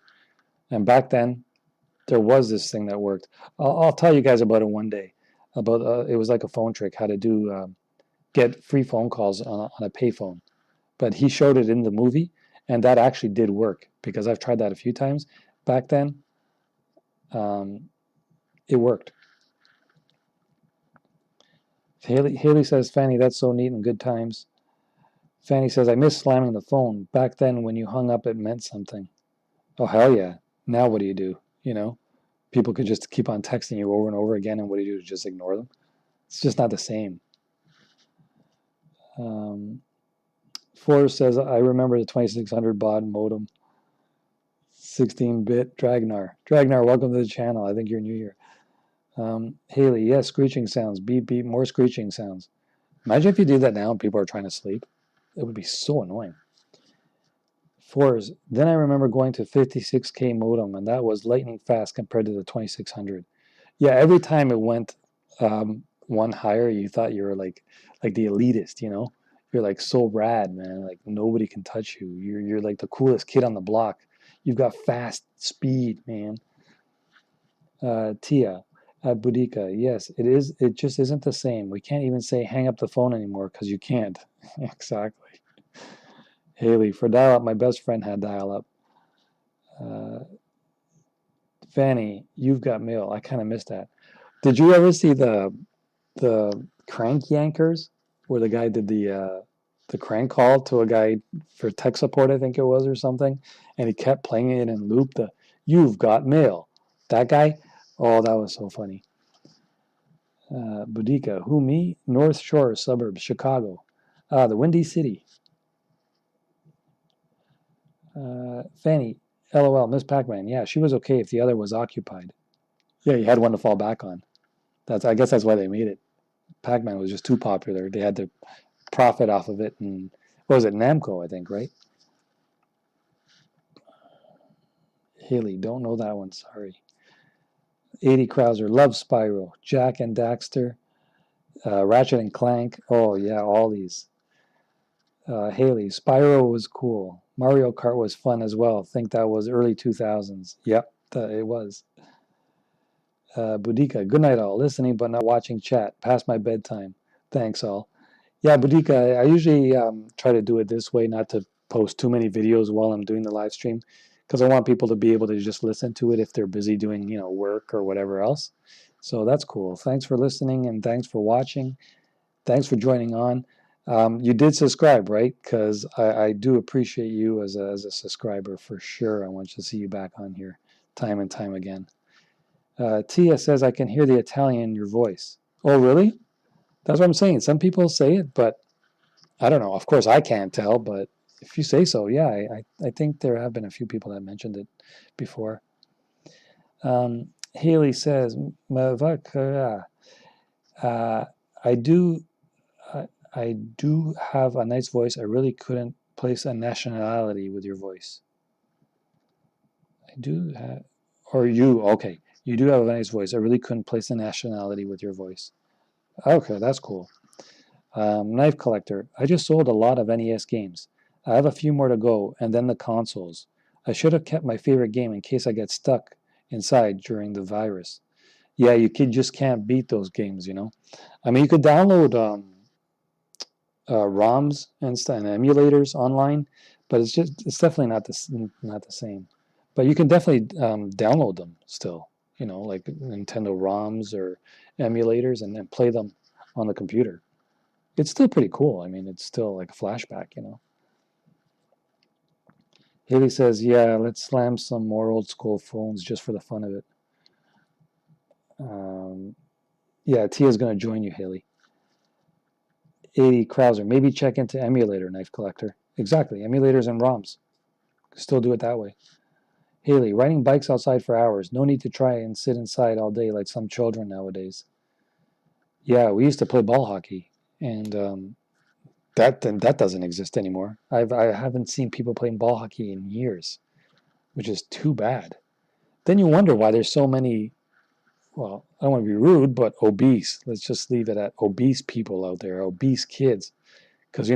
And back then, there was this thing that worked. I'll tell you guys about it one day. About it was like a phone trick, how to do get free phone calls on a payphone. but he showed it in the movie, and that actually did work because I've tried that a few times back then. It worked. Haley says, Fanny, that's so neat and good times. Fanny says, I miss slamming the phone. Back then, when you hung up, it meant something. Oh, hell yeah. Now what do? You know, people could just keep on texting you over and over again, and what do? Just ignore them? It's just not the same. Forrest says, I remember the 2600 baud modem, 16-bit Dragnar. Dragnar, welcome to the channel. I think you're new here. Haley, yes, screeching sounds. Beep, beep, more screeching sounds. Imagine if you did that now and people are trying to sleep. It would be so annoying. Forrest, then I remember going to 56K modem, and that was lightning fast compared to the 2600. Yeah, every time it went one higher, you thought you were like the elitist, you know? You're like so rad, man. Like nobody can touch you. You're like the coolest kid on the block. You've got fast speed, man. Tia at Boudica, yes, it is. It just isn't the same. We can't even say hang up the phone anymore because you can't. Exactly. Haley, for dial-up, my best friend had dial-up. Fanny, you've got mail. I kind of missed that. Did you ever see the crank yankers where the guy did the crank call to a guy for tech support, I think it was, or something, and he kept playing it in loop, the you've got mail. That guy? Oh, that was so funny. Boudica, who, me? North Shore suburbs, Chicago. The Windy City. Fanny, LOL, Miss Pac-Man. Yeah, she was okay if the other was occupied. Yeah, you had one to fall back on. I guess that's why they made it. Pac-Man was just too popular. They had to profit off of it, and what was it, Namco, I think, right? Haley, don't know that one, sorry. 80 Krauser, love Spyro. Jack and Daxter, Ratchet and Clank. Oh, yeah, all these. Haley, Spyro was cool. Mario Kart was fun as well. Think that was early 2000s. Yep, it was. Boudica, good night all. Listening but not watching chat. Past my bedtime. Thanks all. Yeah, Boudica, I usually try to do it this way, not to post too many videos while I'm doing the live stream, because I want people to be able to just listen to it if they're busy doing, work or whatever else. So that's cool. Thanks for listening and thanks for watching. Thanks for joining on. You did subscribe, right? Because I do appreciate you as a subscriber for sure. I want to see you back on here time and time again. Tia says, I can hear the Italian in your voice. Oh, really? That's what I'm saying. Some people say it, but I don't know. Of course, I can't tell, but if you say so, yeah, I think there have been a few people that mentioned it before. Haley says, I do have a nice voice. I really couldn't place a nationality with your voice. I do have, or you, okay. You do have a nice voice. I really couldn't place a nationality with your voice. Okay, that's cool. Knife collector. I just sold a lot of NES games. I have a few more to go, and then the consoles. I should have kept my favorite game in case I get stuck inside during the virus. Yeah, you just can't beat those games, I mean, you could download ROMs and emulators online, but it's definitely not the same. But you can definitely download them still, like Nintendo ROMs or emulators, and then play them on the computer. It's still pretty cool. I mean, it's still like a flashback, Haley says, yeah, let's slam some more old school phones just for the fun of it. Yeah, Tia's going to join you, Haley. 80 Krauser, maybe check into emulator, Knife Collector. Exactly, emulators and ROMs. Still do it that way. Haley, riding bikes outside for hours. No need to try and sit inside all day like some children nowadays. Yeah, we used to play ball hockey, and that doesn't exist anymore. I haven't seen people playing ball hockey in years, which is too bad. Then you wonder why there's so many, well, I don't want to be rude, but obese. Let's just leave it at obese people out there, obese kids. Because,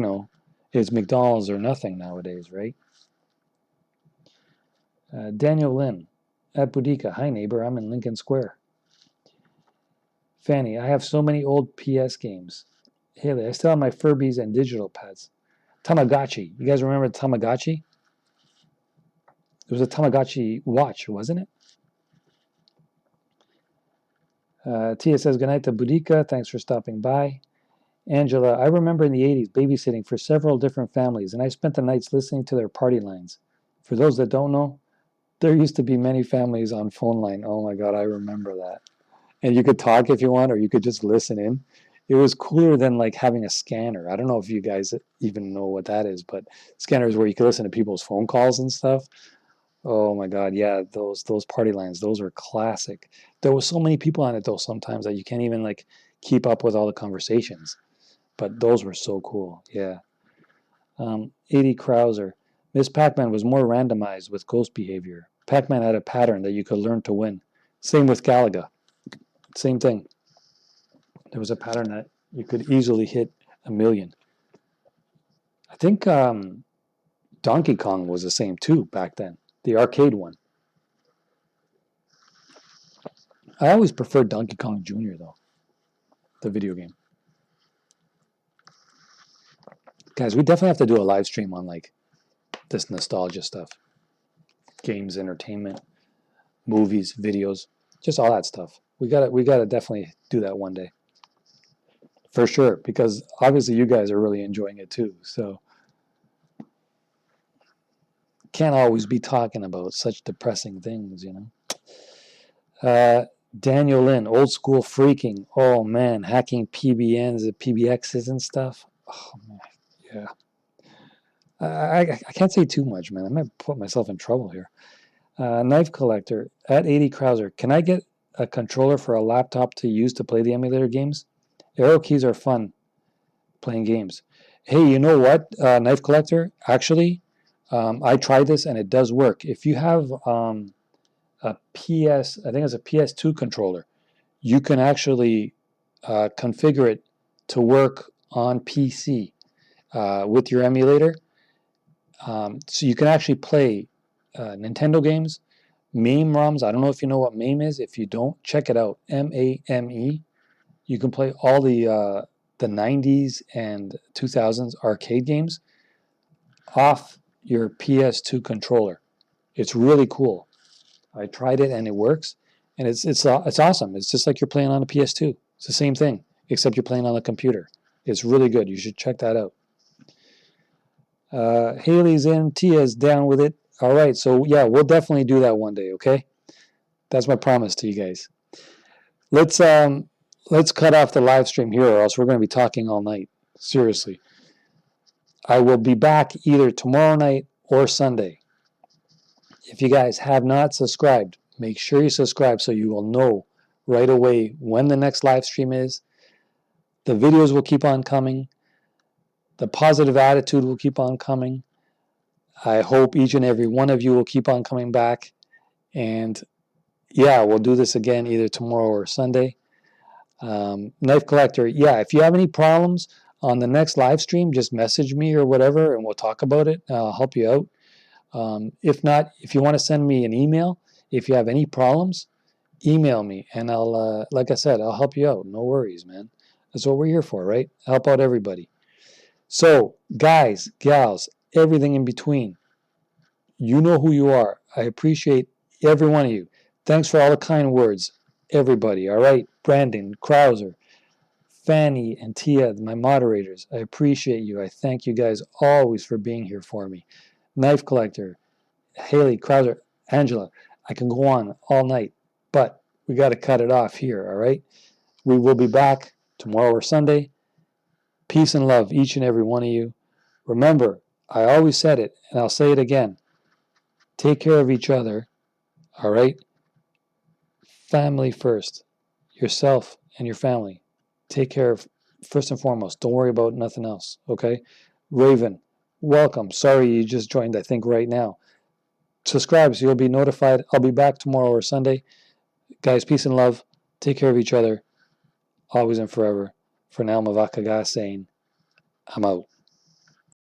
it's McDonald's or nothing nowadays, right? Daniel Lynn at Boudica. Hi, neighbor. I'm in Lincoln Square. Fanny, I have so many old PS games. Haley, I still have my Furbies and digital pads. Tamagotchi. You guys remember Tamagotchi? It was a Tamagotchi watch, wasn't it? Tia says, good night to Budika. Thanks for stopping by. Angela, I remember in the 80s babysitting for several different families, and I spent the nights listening to their party lines. For those that don't know, there used to be many families on phone line. Oh my God, I remember that. And you could talk if you want, or you could just listen in. It was cooler than like having a scanner. I don't know if you guys even know what that is, but scanners where you could listen to people's phone calls and stuff. Oh my God, yeah, those party lines, those were classic. There was so many people on it though sometimes that you can't even like keep up with all the conversations. But those were so cool. Yeah. 80 Krauser. Miss Pac-Man was more randomized with ghost behavior. Pac-Man had a pattern that you could learn to win. Same with Galaga. Same thing. There was a pattern that you could easily hit 1,000,000. I think Donkey Kong was the same too back then. The arcade one. I always preferred Donkey Kong Jr. though. The video game. Guys, we definitely have to do a live stream on like this nostalgia stuff. Games, entertainment, movies, videos, just all that stuff. We gotta definitely do that one day. For sure, because obviously you guys are really enjoying it too. So can't always be talking about such depressing things, you know. Daniel Lynn, old school freaking. Oh man, hacking PBNs and PBXs and stuff. Oh man, yeah. I can't say too much, man. I might put myself in trouble here. Knife Collector at 80 Krauser. Can I get a controller for a laptop to use to play the emulator games? Arrow keys are fun playing games. Hey, you know what, Knife Collector? Actually, I tried this and it does work. If you have a PS, I think it's a PS2 controller, you can actually configure it to work on PC with your emulator. So you can actually play Nintendo games, MAME ROMs. I don't know if you know what MAME is. If you don't, check it out. MAME. You can play all the 90s and 2000s arcade games off your PS2 controller. It's really cool. I tried it and it works, and it's awesome. It's just like you're playing on a PS2. It's the same thing, except you're playing on a computer. It's really good. You should check that out. Haley's in. Tia's down with it. All right, so yeah, we'll definitely do that one day. Okay, that's my promise to you guys. Let's cut off the live stream here, or else we're going to be talking all night. Seriously, I will be back either tomorrow night or Sunday. If you guys have not subscribed, make sure you subscribe so you will know right away when the next live stream is. The videos will keep on coming. The positive attitude will keep on coming. I hope each and every one of you will keep on coming back. And yeah, we'll do this again either tomorrow or Sunday. Knife Collector, yeah, if you have any problems on the next live stream, just message me or whatever, and we'll talk about it. I'll help you out. If not, if you want to send me an email, if you have any problems, email me, and I'll, like I said, I'll help you out. No worries, man. That's what we're here for, right? Help out everybody. So, guys, gals, everything in between, you know who you are. I appreciate every one of you. Thanks for all the kind words, everybody, all right? Brandon, Krauser, Fanny, and Tia, my moderators. I appreciate you. I thank you guys always for being here for me. Knife Collector, Haley, Krauser, Angela. I can go on all night, but we got to cut it off here, all right? We will be back tomorrow or Sunday. Peace and love, each and every one of you. Remember, I always said it, and I'll say it again. Take care of each other, all right? Family first. Yourself and your family. Take care of first and foremost. Don't worry about nothing else, okay? Raven, welcome. Sorry you just joined, I think, right now. Subscribe so you'll be notified. I'll be back tomorrow or Sunday. Guys, peace and love. Take care of each other. Always and forever. For now, Mavakaga saying, I'm out.